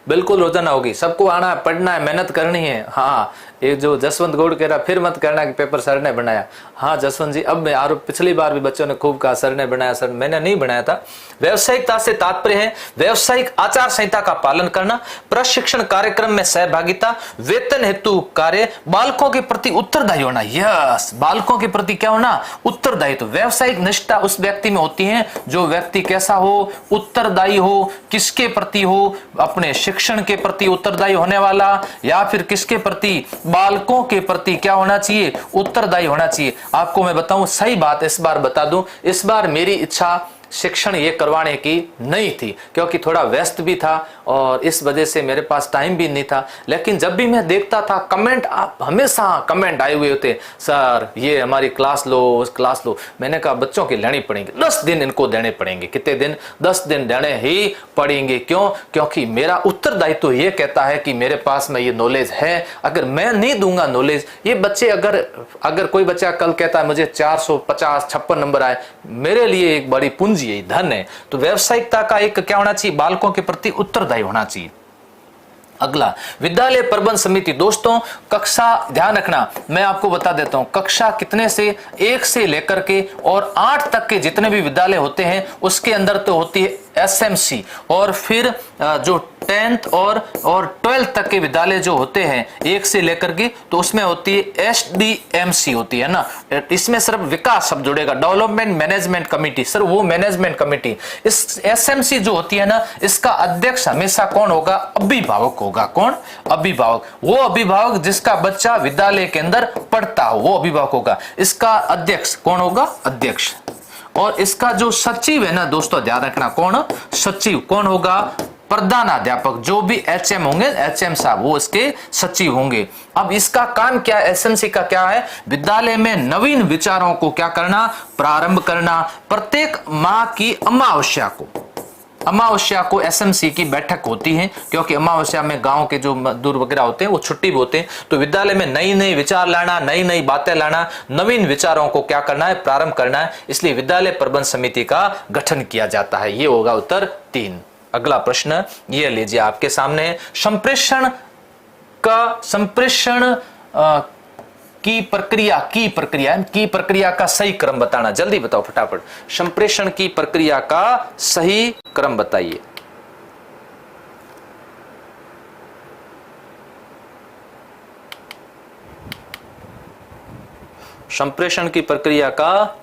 बिल्कुल रोजाना होगी, सबको आना है, पढ़ना है, मेहनत करनी है। हाँ, ये जो जसवंत गौड़ कह रहा फिर मत करना कि पेपर सर ने बनाया। हाँ जसवंत जी, अब मैं आरोप, पिछली बार भी बच्चों ने खूब कहा सर ने बनाया, सर मैंने नहीं बनाया था। व्यावसायिकता से तात्पर्य है व्यावसायिक आचार संहिता का पालन करना, प्रशिक्षण कार्यक्रम में सहभागिता, वेतन हेतु कार्य, बालकों के प्रति उत्तरदायी होना। यस, बालकों के प्रति क्या होना, उत्तरदायित्व। व्यावसायिक निष्ठा उस व्यक्ति में होती है जो व्यक्ति कैसा हो, उत्तरदायी हो, किसके प्रति हो, अपने शिक्षण के प्रति उत्तरदायी होने वाला, या फिर किसके प्रति, बालकों के प्रति क्या होना चाहिए, उत्तरदायी होना चाहिए। आपको मैं बताऊं सही बात, इस बार बता दूं, इस बार मेरी इच्छा शिक्षण ये करवाने की नहीं थी, क्योंकि थोड़ा व्यस्त भी था और इस वजह से मेरे पास टाइम भी नहीं था। लेकिन जब भी मैं देखता था कमेंट, आप हमेशा कमेंट आए हुए होते, सर ये हमारी क्लास लो, उस क्लास लो। मैंने कहा बच्चों की लेनी पड़ेंगे, 10 दिन इनको देने पड़ेंगे। कितने दिन, 10 दिन देने ही पड़ेंगे। क्यों, क्योंकि मेरा उत्तरदायित्व तो ये कहता है कि मेरे पास में ये नॉलेज है। अगर मैं नहीं दूंगा नॉलेज, ये बच्चे अगर कोई बच्चा कल कहता है मुझे 450-56 नंबर आए, मेरे लिए एक बड़ी पूंजी, यही धन है। तो व्यावसायिकता का एक क्या होना चाहिए, बालकों के प्रति उत्तरदायी होना चाहिए। अगला, विद्यालय प्रबंध समिति। दोस्तों कक्षा, ध्यान रखना, मैं आपको बता देता हूं, कक्षा कितने से, 1 से लेकर के और 8 तक के जितने भी विद्यालय होते हैं उसके अंदर तो होती है एसएमसी, और फिर जो 10th और 12th तक के विद्यालय जो होते हैं 1 से लेकर के, तो उसमें होती है एसडीएमसी होती है ना। इसमें सिर्फ विकास शब्द जुड़ेगा, डेवलपमेंट मैनेजमेंट कमेटी, सर वो मैनेजमेंट कमेटी। इस एसएमसी जो होती है ना, इसका अध्यक्ष हमेशा कौन होगा? अभिभावक होगा। कौन? अभिभावक। वो अभिभावक जिसका बच्चा विद्यालय के अंदर पढ़ता हो वो अभिभावक होगा। इसका अध्यक्ष कौन होगा? अध्यक्ष। और इसका जो सचिव है ना दोस्तों, ध्यान रखना, कौन? सचिव। कौन होगा? प्रधानाध्यापक। जो भी एचएम होंगे, एचएम साहब, वो इसके सचिव होंगे। अब इसका काम क्या है? एसएमसी का क्या है? विद्यालय में नवीन विचारों को क्या करना? प्रारंभ करना। प्रत्येक माह की अमावस्या को एसएमसी की बैठक होती है, क्योंकि अमावस्या में गांव के जो मजदूर वगैरह होते हैं वो छुट्टी भी होते हैं, तो विद्यालय में नई नई विचार लाना, नई नई बातें लाना, नवीन विचारों को क्या करना है? प्रारंभ करना है। इसलिए विद्यालय प्रबंध समिति का गठन किया जाता है। ये होगा उत्तर 3। अगला प्रश्न ये लीजिए आपके सामने, संप्रेषण की प्रक्रिया का सही क्रम बताना। जल्दी बताओ फटाफट, संप्रेषण की प्रक्रिया का सही क्रम बताइए। संप्रेषण की प्रक्रिया का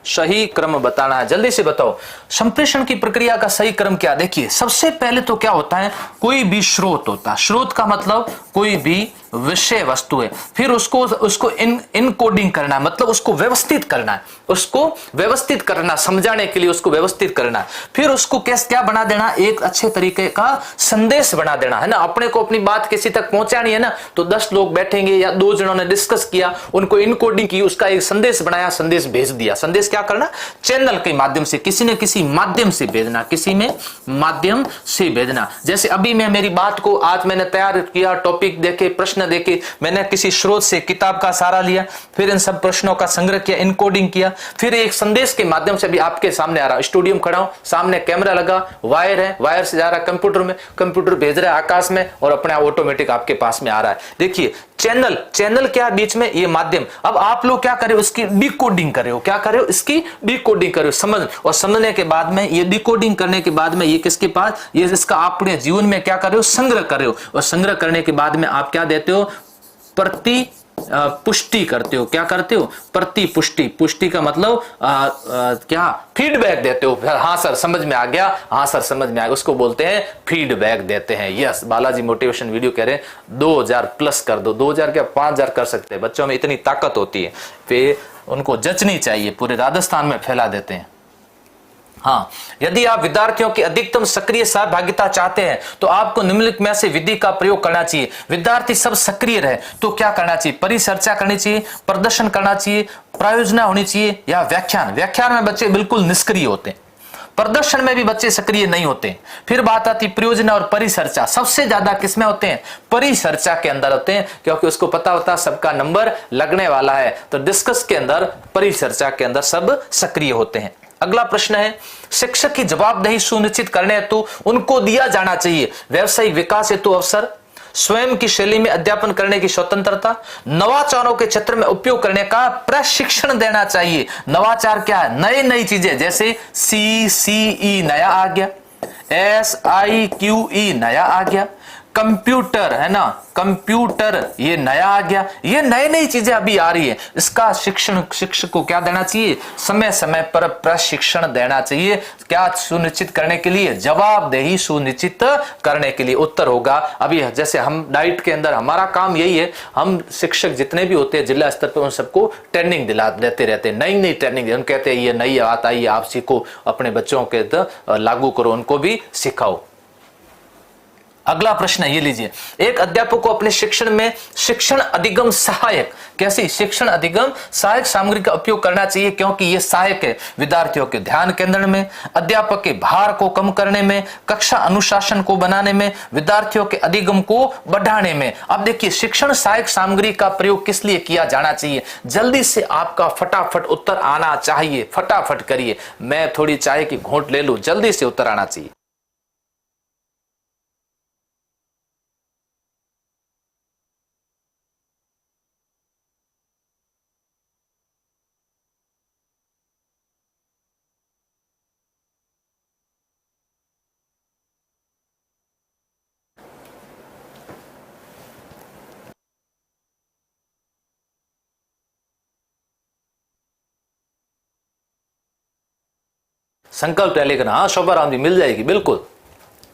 सही क्रम बताना है, जल्दी से बताओ। संप्रेषण की प्रक्रिया का सही क्रम क्या? देखिए, सबसे पहले तो क्या होता है, कोई भी स्रोत होता है, स्रोत का मतलब कोई भी विषय वस्तु है, फिर उसको इनकोडिंग करना है, मतलब उसको व्यवस्थित करना है, उसको व्यवस्थित करना, समझाने के लिए उसको व्यवस्थित करना है, फिर उसको क्या बना देना? एक अच्छे तरीके का संदेश बना देना है ना। अपने को अपनी बात किसी तक पहुंचानी है ना, तो 10 लोग बैठेंगे या 2 जनों ने डिस्कस किया, उनको इनकोडिंग की, उसका एक संदेश बनाया, संदेश भेज दिया। संदेश क्या करना? चैनल के माध्यम से, किसी न किसी माध्यम से भेजना, किसी में माध्यम से भेजना। जैसे अभी मैं मेरी बात को आज मैंने तैयार किया, टॉपिक देखे, प्रश्न देखे, मैंने किसी स्रोत से किताब का सहारा लिया, फिर इन सब प्रश्नों का संग्रह किया, इनकोडिंग किया, फिर एक संदेश के माध्यम से भी आपके सामने आ रहा। स्टूडियो में खड़ा हूं, सामने कैमरा लगा, वायर है, वायर से जा रहा कंप्यूटर में, कंप्यूटर भेज रहा है आकाश में, और अपने ऑटोमेटिक आपके पास में आ रहा है। देखिए, चैनल क्या बीच में? ये माध्यम। अब आप लोग क्या करे? उसकी डिकोडिंग करे हो। क्या करे हो? इसकी डिकोडिंग करे हो, समझ, और समझने के बाद में, ये डिकोडिंग करने के बाद में, ये किसके पास? ये इसका अपने जीवन में क्या करे हो? संग्रह करे हो, और संग्रह करने के बाद में आप क्या देते हो? प्रति पुष्टि करते हो। क्या करते हो? प्रति पुष्टि। पुष्टि का मतलब क्या? फीडबैक देते हो। हाँ सर समझ में आ गया, हाँ सर समझ में आ गया, उसको बोलते हैं फीडबैक देते हैं। यस, बालाजी मोटिवेशन वीडियो कह रहे हैं 2000 प्लस कर दो, 2000 क्या 5000 कर सकते हैं। बच्चों में इतनी ताकत होती है, फिर उनको जचनी चाहिए, पूरे राजस्थान में फैला देते हैं। हाँ, यदि आप विद्यार्थियों की अधिकतम सक्रिय सहभागिता चाहते हैं तो आपको निम्नलिखित में से विधि का प्रयोग करना चाहिए। विद्यार्थी सब सक्रिय रहे तो क्या करना चाहिए? परिचर्चा करनी चाहिए, प्रदर्शन करना चाहिए, प्रायोजना होनी चाहिए, या व्याख्यान में बच्चे बिल्कुल निष्क्रिय होते हैं, प्रदर्शन में भी बच्चे सक्रिय नहीं होते। फिर बात आती प्रयोजना और परिचर्चा। सबसे ज्यादा किसमें होते हैं? परिचर्चा के अंदर होते हैं, क्योंकि उसको पता होता है सबका नंबर लगने वाला है, तो डिस्कस के अंदर, परिचर्चा के अंदर सब सक्रिय होते हैं। अगला प्रश्न है, शिक्षक की जवाबदेही सुनिश्चित करने हेतु उनको दिया जाना चाहिए व्यवसायिक विकास हेतु अवसर, स्वयं की शैली में अध्यापन करने की स्वतंत्रता, नवाचारों के क्षेत्र में उपयोग करने का प्रशिक्षण देना चाहिए। नवाचार क्या है? नई चीजें, जैसे CCE नया आ गया, SIQE नया आ गया, कंप्यूटर है ना, कंप्यूटर ये नया आ गया, ये नई चीजें अभी आ रही है। इसका शिक्षक को क्या देना चाहिए? समय समय पर प्रशिक्षण देना चाहिए। क्या सुनिश्चित करने के लिए? जवाबदेही सुनिश्चित करने के लिए। उत्तर होगा, अभी जैसे हम डाइट के अंदर हमारा काम यही है, हम शिक्षक जितने भी होते हैं जिला स्तर पर उन सबको ट्रेनिंग दिला देते रहते हैं, नई ट्रेनिंग। हम कहते हैं ये नई बात आई, आप सीखो, अपने बच्चों के लागू करो, उनको भी सिखाओ। अगला प्रश्न ये लीजिए, एक अध्यापक को अपने शिक्षण में शिक्षण अधिगम सहायक, कैसी शिक्षण अधिगम सहायक सामग्री का उपयोग करना चाहिए, क्योंकि ये सहायक है विद्यार्थियों के ध्यान केंद्रण में, अध्यापक के भार को कम करने में, कक्षा अनुशासन को बनाने में, विद्यार्थियों के अधिगम को बढ़ाने में। अब देखिए, शिक्षण सहायक सामग्री का प्रयोग किस लिए किया जाना चाहिए? जल्दी से आपका फटाफट उत्तर आना चाहिए, फटाफट करिए, मैं थोड़ी चाय की घोंट ले लूं, जल्दी से उत्तर आना चाहिए। संकल्प है लेकिन हाँ शोभा राम जी मिल जाएगी बिल्कुल।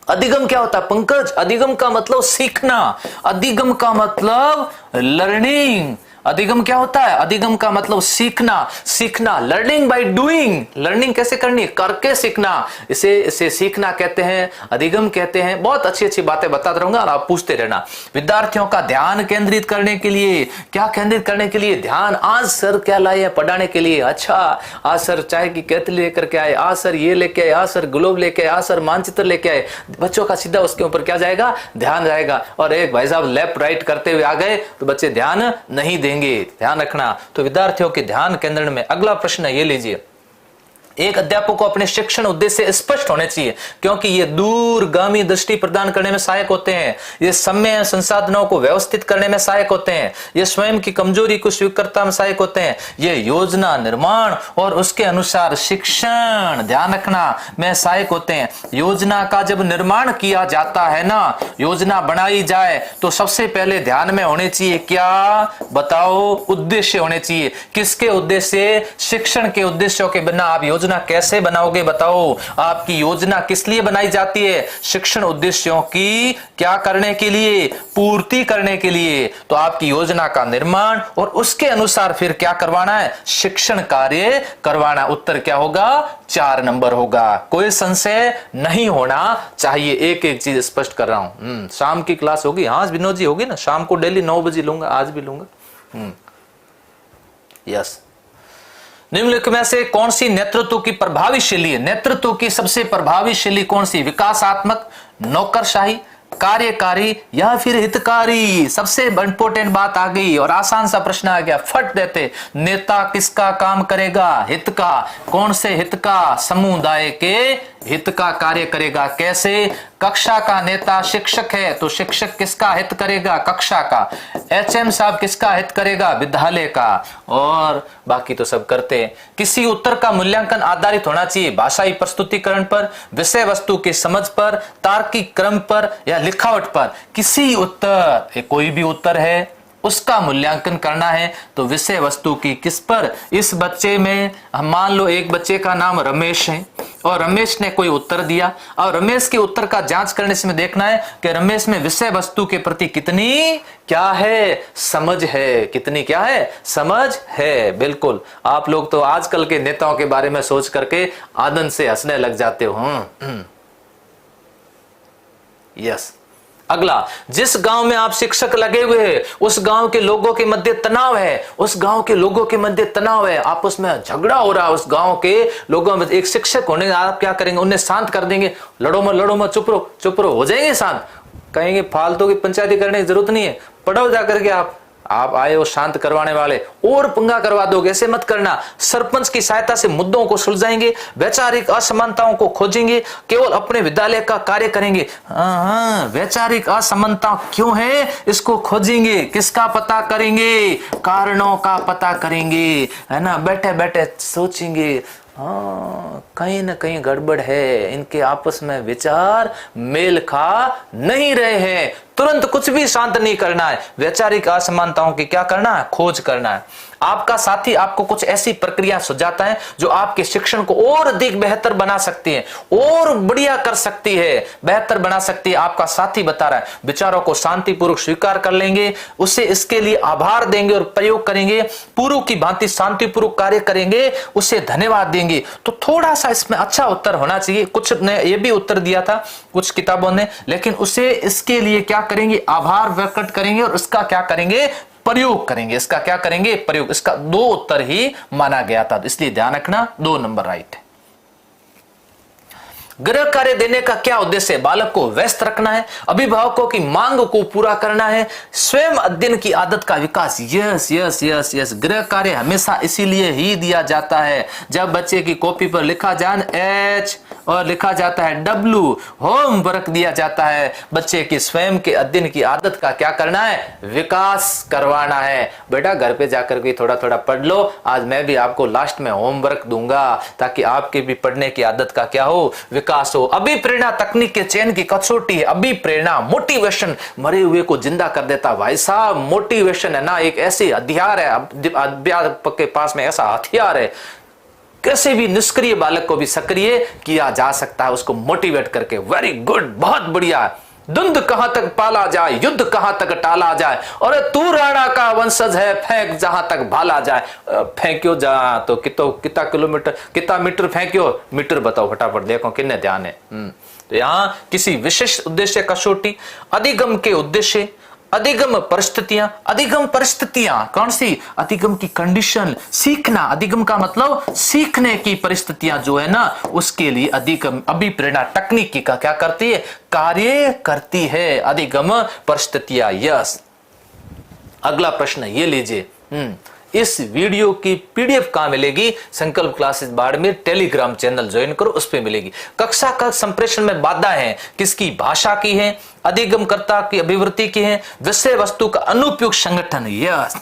अधिगम क्या होता है पंकज? अधिगम का मतलब सीखना, अधिगम का मतलब लर्निंग। अधिगम क्या होता है? अधिगम का मतलब सीखना, सीखना लर्निंग बाय डूइंग। लर्निंग कैसे करनी? करके सीखना, इसे सीखना कहते हैं, अधिगम कहते हैं। बहुत अच्छी अच्छी बातें बताता रहूंगा और आप पूछते रहना। विद्यार्थियों का ध्यान केंद्रित करने के लिए, क्या केंद्रित करने के लिए? ध्यान। आज सर क्या लाए हैं पढ़ाने के लिए? अच्छा आज सर चाय की केतली लेकर के आए, आज सर ये लेके आए, आज सर ग्लोब लेके आए, आज सर मानचित्र लेके आए। बच्चों का सीधा उसके ऊपर क्या जाएगा? ध्यान जाएगा। और एक भाई साहब लेफ्ट राइट करते हुए आ गए तो बच्चे ध्यान नहीं देंगे, ध्यान रखना। तो विद्यार्थियों के ध्यान केंद्रण में अगला प्रश्न ये लीजिए, एक अध्यापक को अपने शिक्षण उद्देश्य स्पष्ट होने चाहिए क्योंकि ये दूरगामी दृष्टि प्रदान करने में सहायक होते हैं, ये समय संसाधनों को व्यवस्थित करने में सहायक होते हैं, ये स्वयं की कमजोरी को स्वीकारता में सहायक होते हैं, ये योजना निर्माण और उसके अनुसार शिक्षण, ध्यान रखना, में सहायक होते हैं। योजना का जब निर्माण किया जाता है ना, योजना बनाई जाए तो सबसे पहले ध्यान में होने चाहिए क्या? बताओ, उद्देश्य होने चाहिए। किसके उद्देश्य? शिक्षण के उद्देश्यों के बिना आप योजना कैसे बनाओगे? बताओ, आपकी योजना किस लिए बनाई जाती है? शिक्षण उद्देश्यों की क्या करने के लिए? पूर्ति करने के लिए। तो आपकी योजना का निर्माण और उसके अनुसार फिर क्या करवाना है? शिक्षण कार्य करवाना। उत्तर क्या होगा? 4 नंबर होगा। कोई संशय नहीं होना चाहिए। एक एक चीज स्पष्ट कर रहा हूं। शाम की क्लास होगी? हाँ विनोद जी होगी ना, शाम को डेली 9 बजे लूंगा, आज भी लूंगा। यस। निम्नलिखित में से कौन सी नेतृत्व की प्रभावी शैली है? नेतृत्व की सबसे प्रभावी शैली कौन सी? विकासात्मक, नौकरशाही, कार्यकारी या फिर हितकारी? सबसे इंपोर्टेंट बात आ गई और आसान सा प्रश्न आ गया, फट देते। नेता किसका काम करेगा? हित का। कौन से हित का? समुदाय के हित का कार्य करेगा। कैसे? कक्षा का नेता शिक्षक है तो शिक्षक किसका हित करेगा? कक्षा का। एचएम साहब किसका हित करेगा? विद्यालय का। और बाकी तो सब करते हैं। किसी उत्तर का मूल्यांकन आधारित होना चाहिए भाषाई प्रस्तुतिकरण पर, विषय वस्तु की समझ पर, तार्किक क्रम पर या लिखावट पर। किसी उत्तर, कोई भी उत्तर है उसका मूल्यांकन करना है तो विषय वस्तु की किस पर? इस बच्चे में हम मान लो एक बच्चे का नाम रमेश है और रमेश ने कोई उत्तर दिया और रमेश के उत्तर का जांच करने से देखना है कि रमेश में विषय वस्तु के प्रति कितनी क्या है? समझ है। कितनी क्या है? समझ है। बिल्कुल। आप लोग तो आजकल के नेताओं के बारे में सोच करके आनंद से हंसने लग जाते हो। यस। अगला, जिस गांव में आप शिक्षक लगे हुए हैं उस गांव के लोगों के मध्य तनाव है, उस गांव के लोगों के मध्य तनाव है, आपस में झगड़ा हो रहा है उस गांव के लोगों में। एक शिक्षक होने आप क्या करेंगे? उन्हें शांत कर देंगे। लड़ो मत, चुप रहो, हो जाएंगे शांत। कहेंगे फालतू की पंचायती करने की जरूरत नहीं है, पढ़ो जाकर के। आप आए हो शांत करवाने वाले और पंगा करवा दोगे, ऐसे मत करना। सरपंच की सहायता से मुद्दों को सुलझाएंगे, वैचारिक असमानताओं को खोजेंगे, केवल अपने विद्यालय का कार्य करेंगे। वैचारिक असमानता क्यों है इसको खोजेंगे। किसका पता करेंगे? कारणों का पता करेंगे, है ना। बैठे बैठे सोचेंगे कहीं ना कहीं गड़बड़ है, इनके आपस में विचार मेल खा नहीं रहे हैं। तुरंत कुछ भी शांत नहीं करना है, वैचारिक असमानताओं की क्या करना है? खोज करना है। आपका साथी आपको कुछ ऐसी प्रक्रिया सुझाता है जो आपके शिक्षण को और अधिक बेहतर बना सकती है, और बढ़िया कर सकती है, बेहतर बना सकती है। आपका साथी बता रहा है, विचारों को शांतिपूर्वक स्वीकार कर लेंगे, उसे इसके लिए आभार देंगे और प्रयोग करेंगे, पूर्व की भांति शांतिपूर्वक कार्य करेंगे, उसे धन्यवाद देंगे। तो थोड़ा सा इसमें अच्छा उत्तर होना चाहिए। कुछ ने ये भी उत्तर दिया था कुछ किताबों ने, लेकिन उसे इसके लिए क्या करेंगे? आभार प्रकट करेंगे और इसका क्या करेंगे? प्रयोग करेंगे। इसका क्या करेंगे? प्रयोग। इसका 2 उत्तर ही माना गया था, इसलिए ध्यान रखना 2 नंबर राइट है। गृह कार्य देने का क्या उद्देश्य है? बालक को व्यस्त रखना है, अभिभावकों की मांग को पूरा करना है, स्वयं अध्ययन की आदत का विकास। Yes yes yes yes. गृह कार्य हमेशा इसीलिए ही दिया जाता है जब बच्चे की कॉपी पर लिखा जाए H और लिखा जाता है W, होमवर्क दिया जाता है। बच्चे की स्वयं के अध्ययन की आदत का क्या करना है? विकास करवाना है। बेटा घर पे जाकर के थोड़ा थोड़ा पढ़ लो, आज मैं भी आपको लास्ट में होमवर्क दूंगा ताकि आपके भी पढ़ने की आदत का क्या हो? विकास हो। अभी प्रेरणा तकनीक के चयन की कसौटी है। अभी प्रेरणा, मोटिवेशन मरे हुए को जिंदा कर देता। भाई साहब मोटिवेशन है ना, एक ऐसी हथियार है, अध्यापक के पास में ऐसा हथियार है। कैसे भी निष्क्रिय बालक को भी सक्रिय किया जा सकता है, उसको मोटिवेट करके। वेरी गुड, बहुत बढ़िया। धुंध कहां तक पाला जाए, युद्ध कहां तक टाला जाए, और तू राणा का वंशज है, फेंक जहां तक भाला जाए। फेंक्यो जहां तो कितना किलोमीटर, कितना मीटर फेंक्यो, मीटर बताओ फटाफट, देखो कितने ध्यान है। तो यहां किसी विशेष उद्देश्य कसौटी, अधिगम के उद्देश्य, अधिगम परिस्थितियां कौन सी, अधिगम की कंडीशन, सीखना, अधिगम का मतलब सीखने की परिस्थितियां जो है ना, उसके लिए अधिगम अभिप्रेरणा तकनीकी का क्या करती है, कार्य करती है, अधिगम परिस्थितियां। यस। अगला प्रश्न ये लीजिए, इस वीडियो की पीडीएफ कहां मिलेगी, संकल्प classes Barmer Telegram channel join करो, उस पे मिलेगी। कक्षा का संप्रेषण में बाधा है, किसकी, भाषा की है, अधिगमकर्ता की अभिवृत्ति की है, विषय वस्तु का अनुपयुक्त संगठन। यस,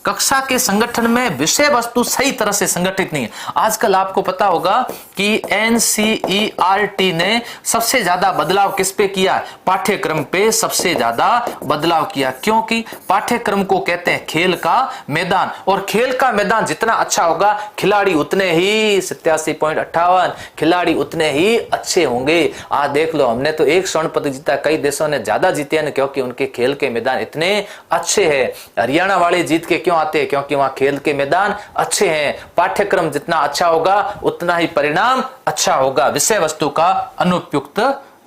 कक्षा के संगठन में विषय वस्तु सही तरह से संगठित नहीं है। आजकल आपको पता होगा कि एनसीईआरटी ने सबसे ज्यादा बदलाव किस पे किया, पाठ्यक्रम पे सबसे ज्यादा बदलाव किया, क्योंकि पाठ्यक्रम को कहते हैं खेल का मैदान, और खेल का मैदान जितना अच्छा होगा, खिलाड़ी उतने ही 87.58 खिलाड़ी उतने ही अच्छे होंगे। आज देख लो, हमने तो 1 स्वर्ण पदक जीता, कई देशों ने ज्यादा जीते हैं, क्योंकि उनके खेल के मैदान इतने अच्छे हैं। हरियाणा वाले जीत के आते हैं, क्योंकि वहां खेल के मैदान अच्छे हैं। पाठ्यक्रम जितना अच्छा होगा उतना ही परिणाम अच्छा होगा। विषय वस्तु का अनुपयुक्त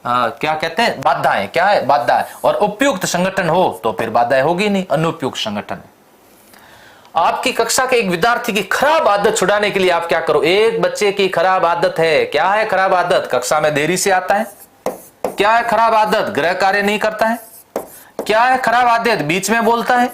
क्या कहते हैं, बाधाएं, क्या है, बाधा है। और उपयुक्त संगठन हो तो फिर बाधाएं होगी नहीं, अनुपयुक्त संगठन है। आपकी कक्षा के एक विद्यार्थी की खराब आदत छुड़ाने के लिए आप क्या करो, एक बच्चे की खराब आदत है, क्या है खराब आदत, कक्षा में देरी से आता है, क्या है खराब आदत, गृह कार्य नहीं करता है, क्या है खराब आदत, बीच में बोलता है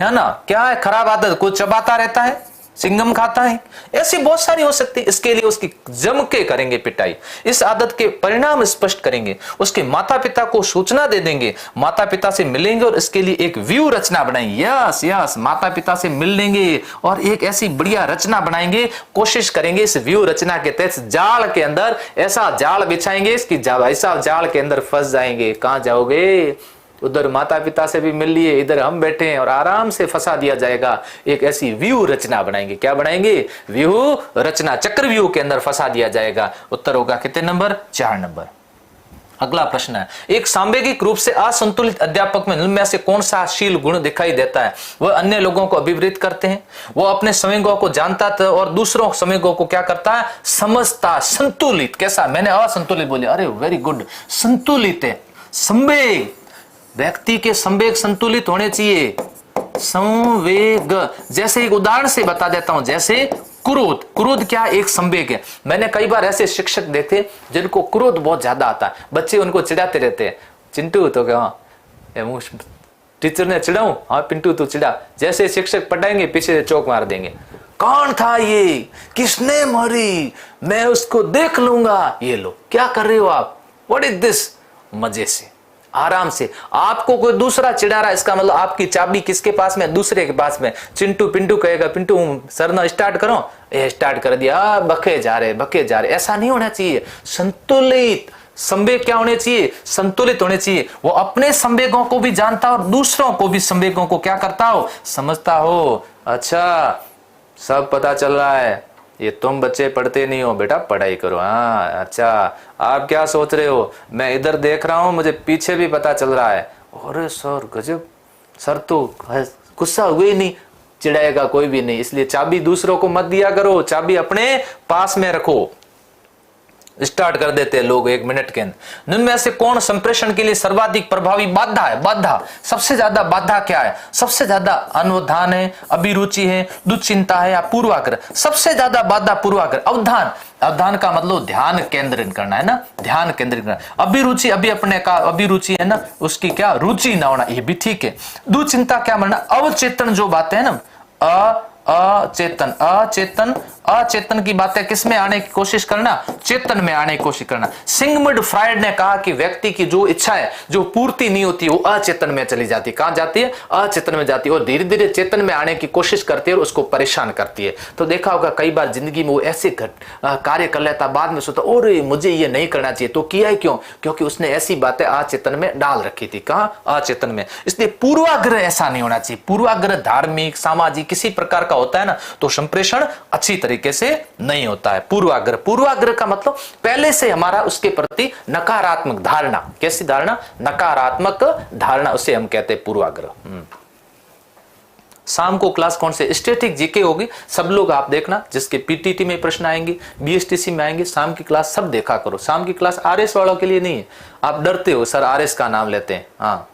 ना, क्या है खराब आदत, कुछ चबाता रहता है, चिंगम खाता है, ऐसी बहुत सारी हो सकती है। इसके लिए उसकी जम के करेंगे पिटाई, इस आदत के परिणाम स्पष्ट करेंगे, उसके माता पिता को सूचना दे देंगे, माता पिता से मिलेंगे और इसके लिए एक व्यू रचना बनाएंगे। यस यस, माता पिता से मिल लेंगे और एक ऐसी बढ़िया रचना बनाएंगे, कोशिश करेंगे इस व्यू रचना के तहत जाल के अंदर ऐसा जाल बिछाएंगे इसकी ऐसा जाल के अंदर फंस जाएंगे। कहां जाओगे, उधर माता पिता से भी मिल लिए, इधर हम बैठे हैं और आराम से फंसा दिया जाएगा। एक ऐसी व्यू रचना बनाएंगे, क्या बनाएंगे, व्यू रचना, चक्रव्यूह के अंदर फंसा दिया जाएगा। उत्तर होगा कितने नंबर, 4 नंबर। अगला प्रश्न है, एक सांवेगिक रूप से असंतुलित अध्यापक में निम्न में से कौन सा शील गुण दिखाई देता है, वह अन्य लोगों को अभिवृत करते हैं, वो अपने संवेगों को जानता था और दूसरों संवेगों को क्या करता है, समझता। संतुलित, कैसा, मैंने असंतुलित बोले, अरे वेरी गुड, संतुलित है। संवेग, व्यक्ति के संवेग संतुलित होने चाहिए। संवेग, जैसे एक उदाहरण से बता देता हूं, जैसे क्रोध, क्रोध क्या एक संवेग है। मैंने कई बार ऐसे शिक्षक देखे जिनको क्रोध बहुत ज्यादा आता है, बच्चे उनको चिढ़ाते रहते हैं, चिंटू तो क्या टीचर ने चिढ़ाऊं, हाँ पिंटू तो चिढ़ा, जैसे शिक्षक पढ़ाएंगे पीछे से चौक मार देंगे, कौन था ये, किसने मारी, मैं उसको देख लूंगा। ये लो, क्या कर रहे हो आप, व्हाट इज दिस, मजे से आराम से। आपको कोई दूसरा चिढ़ा रहा, इसका मतलब आपकी चाबी किसके पास में, दूसरे के पास में। चिंटू पिंटू कहेगा, पिंटू सर ना स्टार्ट करो, ये स्टार्ट कर दिया, बके जा रहे, ऐसा नहीं होना चाहिए। संतुलित संवेग क्या होने चाहिए, संतुलित होने चाहिए। वो अपने संवेगों को भी जानता हो और दूसरों को भी संवेगों को क्या करता हो, समझता हो। अच्छा, सब पता चल रहा है, ये तुम बच्चे पढ़ते नहीं हो, बेटा पढ़ाई करो। हाँ अच्छा, आप क्या सोच रहे हो, मैं इधर देख रहा हूं, मुझे पीछे भी पता चल रहा है। अरे सर गजब, सर तो गुस्सा हुए ही नहीं, चिढ़ाएगा कोई भी नहीं। इसलिए चाबी दूसरों को मत दिया करो, चाबी अपने पास में रखो। स्टार्ट कर देते हैं लोग 1 मिनट के अंदर। इनमें से कौन संप्रेषण के लिए सर्वाधिक प्रभावी बाधा है, बाधा, सबसे ज्यादा बाधा क्या है, सबसे ज्यादा अनवधान है, अभिरुचि है, दुश्चिंता है या पूर्वाग्रह। सबसे ज्यादा बाधा पूर्वाग्रह। अवधान, अवधान का मतलब ध्यान केंद्रित करना है ना, ध्यान केंद्रित करना। अभिरुचि, अभी अपने का अभिरुचि है ना, उसकी क्या रुचि ना होना, ये भी ठीक है। दुश्चिंता क्या मानना, अवचेतन जो बातें है ना, अचेतन, अचेतन, अचेतन की बातें किस में आने की कोशिश करना, चेतन में आने की कोशिश करना। सिगमंड फ्रायड ने कहा कि व्यक्ति की जो इच्छा है जो पूर्ति नहीं होती वो अचेतन में चली जाती है। कहां जाती है, अचेतन में जाती है, और धीरे धीरे चेतन में आने की कोशिश करती है और उसको परेशान करती है। तो देखा होगा कई बार जिंदगी में वो ऐसे कार्य कर लेता, बाद में सोचता और मुझे ये नहीं करना चाहिए, तो किया है क्यों, क्योंकि उसने ऐसी बातें अचेतन में डाल रखी थी। कहां, अचेतन में। इसलिए पूर्वाग्रह ऐसा नहीं होना चाहिए। पूर्वाग्रह धार्मिक, सामाजिक किसी प्रकार का होता है ना, तो संप्रेषण अच्छी तरीके से नहीं होता है। पूर्वाग्रह, पूर्वाग्रह का मतलब पहले से हमारा उसके प्रति नकारात्मक धारणा। कैसी धारणा? नकारात्मक धारणा, उसे हम कहते हैं पूर्वाग्रह। शाम को क्लास कौन से? स्टैटिक जीके होगी, सब लोग आप देखना, जिसके पीटीटी में प्रश्न आएंगे, बीएसटीसी में आएंगे, शाम की क्लास सब देखा करो। शाम की क्लास आरएस वालों के लिए नहीं है, आप डरते हो सर आरएस का नाम लेते हैं। हाँ,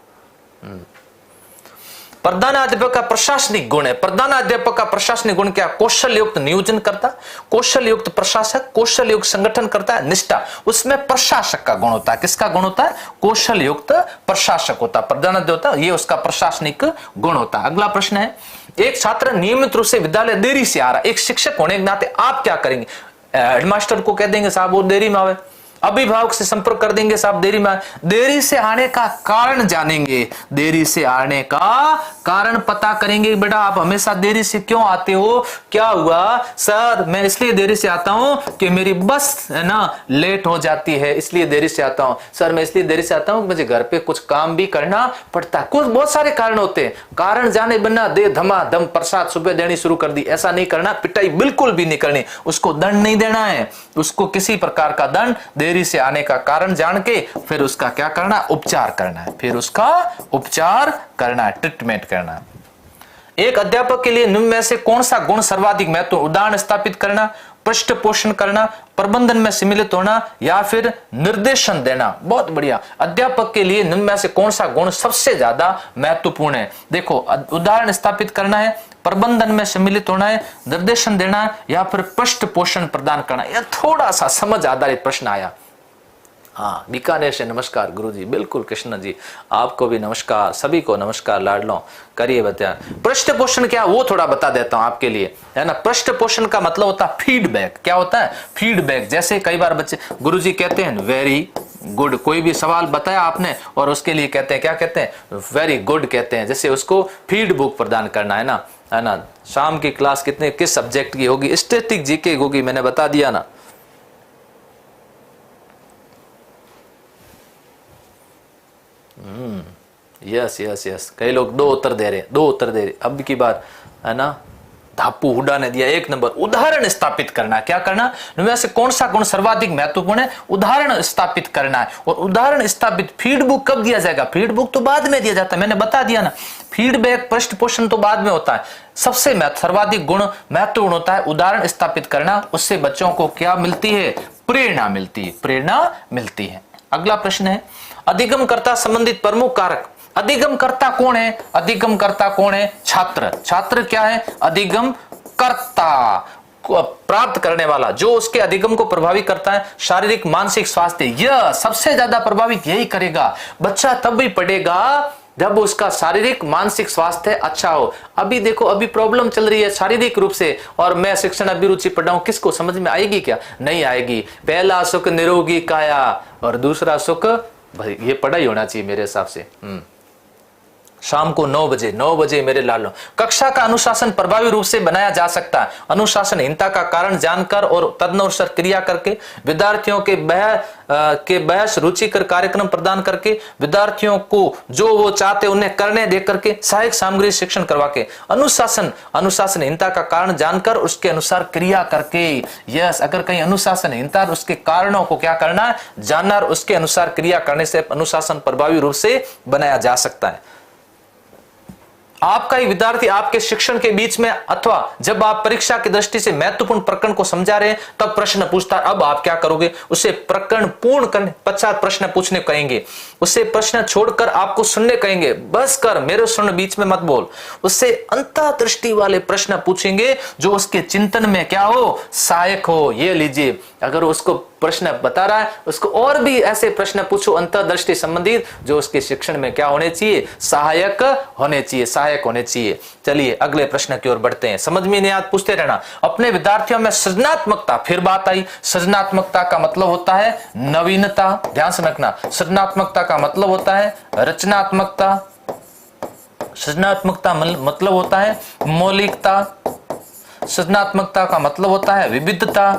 प्रधानाध्यापक का प्रशासनिक गुण है। प्रधानाध्यापक का प्रशासनिक गुण क्या? कौशल युक्त नियोजन करता, कौशल युक्त प्रशासक, कौशल युक्त संगठन करता है, निष्ठा। उसमें प्रशासक का गुण होता है। किसका गुण होता है? कौशल युक्त प्रशासक होता है। प्रधानाध्यापक होता, ये उसका प्रशासनिक गुण होता है। अगला प्रश्न है, एक छात्र नियमित रूप से विद्यालय देरी से आ रहा है, एक शिक्षक होने के नाते आप क्या करेंगे? हेडमास्टर को कह देंगे साहब वो देरी में आवे, अभिभावक से संपर्क कर देंगे साहब देरी में। देरी से आने का कारण जानेंगे, देरी से आने का कारण पता करेंगे। बेटा आप हमेशा देरी से क्यों आते हो? क्या हुआ? सर मैं इसलिए देरी से आता हूं कि मेरी बस है ना लेट हो जाती है, इसलिए देरी से आता हूं। सर मैं इसलिए देरी से आता हूं कि मुझे घर पे कुछ काम भी करना पड़ता है। कुछ बहुत सारे कारण होते हैं। कारण जाने बिना दे धमाधम प्रसाद सुबह देनी शुरू कर दी, ऐसा नहीं करना। पिटाई बिल्कुल भी नहीं करनी, उसको दंड नहीं देना है, उसको किसी प्रकार का दंड। देरी से आने का कारण जान के फिर उसका क्या करना? उपचार करना है, फिर उसका उपचार करना है, ट्रीटमेंट करना है। एक अध्यापक के लिए निम्न में से कौन सा गुण सर्वाधिक महत्व? उदाहरण स्थापित करना, पृष्ठ पोषण करना, प्रबंधन में सम्मिलित होना, या फिर निर्देशन देना। बहुत बढ़िया। अध्यापक के लिए निम्न में से कौन सा गुण सबसे ज्यादा महत्वपूर्ण है? देखो, उदाहरण स्थापित करना है, प्रबंधन में सम्मिलित होना है, निर्देशन देना है, या फिर पृष्ठ पोषण प्रदान करना। यह थोड़ा सा समझ आधारित प्रश्न आया। हाँ, बीकानेर से नमस्कार गुरुजी। बिल्कुल कृष्ण जी, आपको भी नमस्कार, सभी को नमस्कार लाडलों। करिए बता, पृष्ठ पोषण क्या वो थोड़ा बता देता हूं आपके लिए, है ना। पृष्ठ पोषण का मतलब होता है फीडबैक। क्या होता है? फीडबैक। जैसे कई बार बच्चे गुरुजी कहते हैं वेरी गुड, कोई भी सवाल बताया आपने और उसके लिए कहते हैं, क्या कहते हैं? वेरी गुड कहते हैं। जैसे उसको फीडबैक प्रदान करना है ना। शाम की क्लास कितने किस सब्जेक्ट की होगी? स्टैटिक जीके होगी, मैंने बता दिया ना। यस यस यस, कई लोग दो उत्तर दे रहे, अब की बार है ना। धापू हुडा ने दिया 1 नंबर। उदाहरण स्थापित करना। क्या करना? इनमें से कौन सा गुण सर्वाधिक महत्वपूर्ण है? उदाहरण स्थापित करना है। और उदाहरण स्थापित फीडबैक कब दिया जाएगा? फीडबैक तो बाद में दिया जाता है, मैंने बता दिया ना। फीडबैक पृष्ठ पोषण तो बाद में होता है। सबसे सर्वाधिक गुण महत्वपूर्ण होता है उदाहरण स्थापित करना। उससे बच्चों को क्या मिलती है? प्रेरणा मिलती है। अगला प्रश्न है, अधिगमकर्ता संबंधित प्रमुख कारक। अधिगमकर्ता कौन है? अधिगमकर्ता कौन है? छात्र। छात्र क्या है? अधिगमकर्ता, प्राप्त करने वाला, जो उसके अधिगम को प्रभावित करता है। शारीरिक मानसिक स्वास्थ्य, यह सबसे ज्यादा प्रभावित यही करेगा। बच्चा तब भी पढ़ेगा जब उसका शारीरिक मानसिक स्वास्थ्य अच्छा हो। अभी देखो, अभी प्रॉब्लम चल रही है शारीरिक रूप से, और मैं शिक्षण अभिरुचि पढ़ाऊं, किसको समझ में आएगी? क्या नहीं आएगी। पहला सुख निरोगी काया, और दूसरा सुख, भाई ये पढ़ाई होना चाहिए मेरे हिसाब से। शाम को 9 बजे मेरे लालों। कक्षा का अनुशासन प्रभावी रूप से बनाया जा सकता है अनुशासनहीनता का कारण जानकर और तदनुसार क्रिया करके, विद्यार्थियों के बहस रुचिकर कार्यक्रम प्रदान करके, विद्यार्थियों को जो वो चाहते उन्हें करने दे करके, सहायक सामग्री शिक्षण करवा के। अनुशासनहीनता का कारण जानकर उसके अनुसार क्रिया करके। यस, अगर कहीं अनुशासनहीनता उसके कारणों को क्या करना है? जानना, और उसके अनुसार क्रिया करने से अनुशासन प्रभावी रूप से बनाया जा सकता है। आपका ही विद्यार्थी आपके शिक्षण के बीच में अथवा जब आप परीक्षा की दृष्टि से महत्वपूर्ण प्रकरण को समझा रहे हैं तब प्रश्न पूछता है, अब आप क्या करोगे? उसे प्रकरण पूर्ण करने पश्चात प्रश्न पूछने कहेंगे। उसे प्रश्न छोड़कर आपको सुनने कहेंगे। बस कर, मेरे सुन, बीच में मत बोल। उससे अंतर्दृष्टि वाले प्रश्न पूछेंगे जो उसके चिंतन में क्या हो? सहायक हो। ये लीजिए, अगर उसको प्रश्न बता रहा है, उसको और भी ऐसे प्रश्न पूछो अंतर्दृष्टि संबंधित जो उसके शिक्षण में क्या होने चाहिए? सहायक होने चाहिए। चलिए अगले प्रश्न की ओर बढ़ते हैं। समझ में नहीं आया पूछते रहना। अपने विद्यार्थियों में सृजनात्मकता, फिर बात आई। सृजनात्मकता का मतलब होता है नवीनता, ध्यान से रखना। सृजनात्मकता का मतलब होता है रचनात्मकता, सृजनात्मकता मतलब होता है मौलिकता, सृजनात्मकता का मतलब होता है विविधता,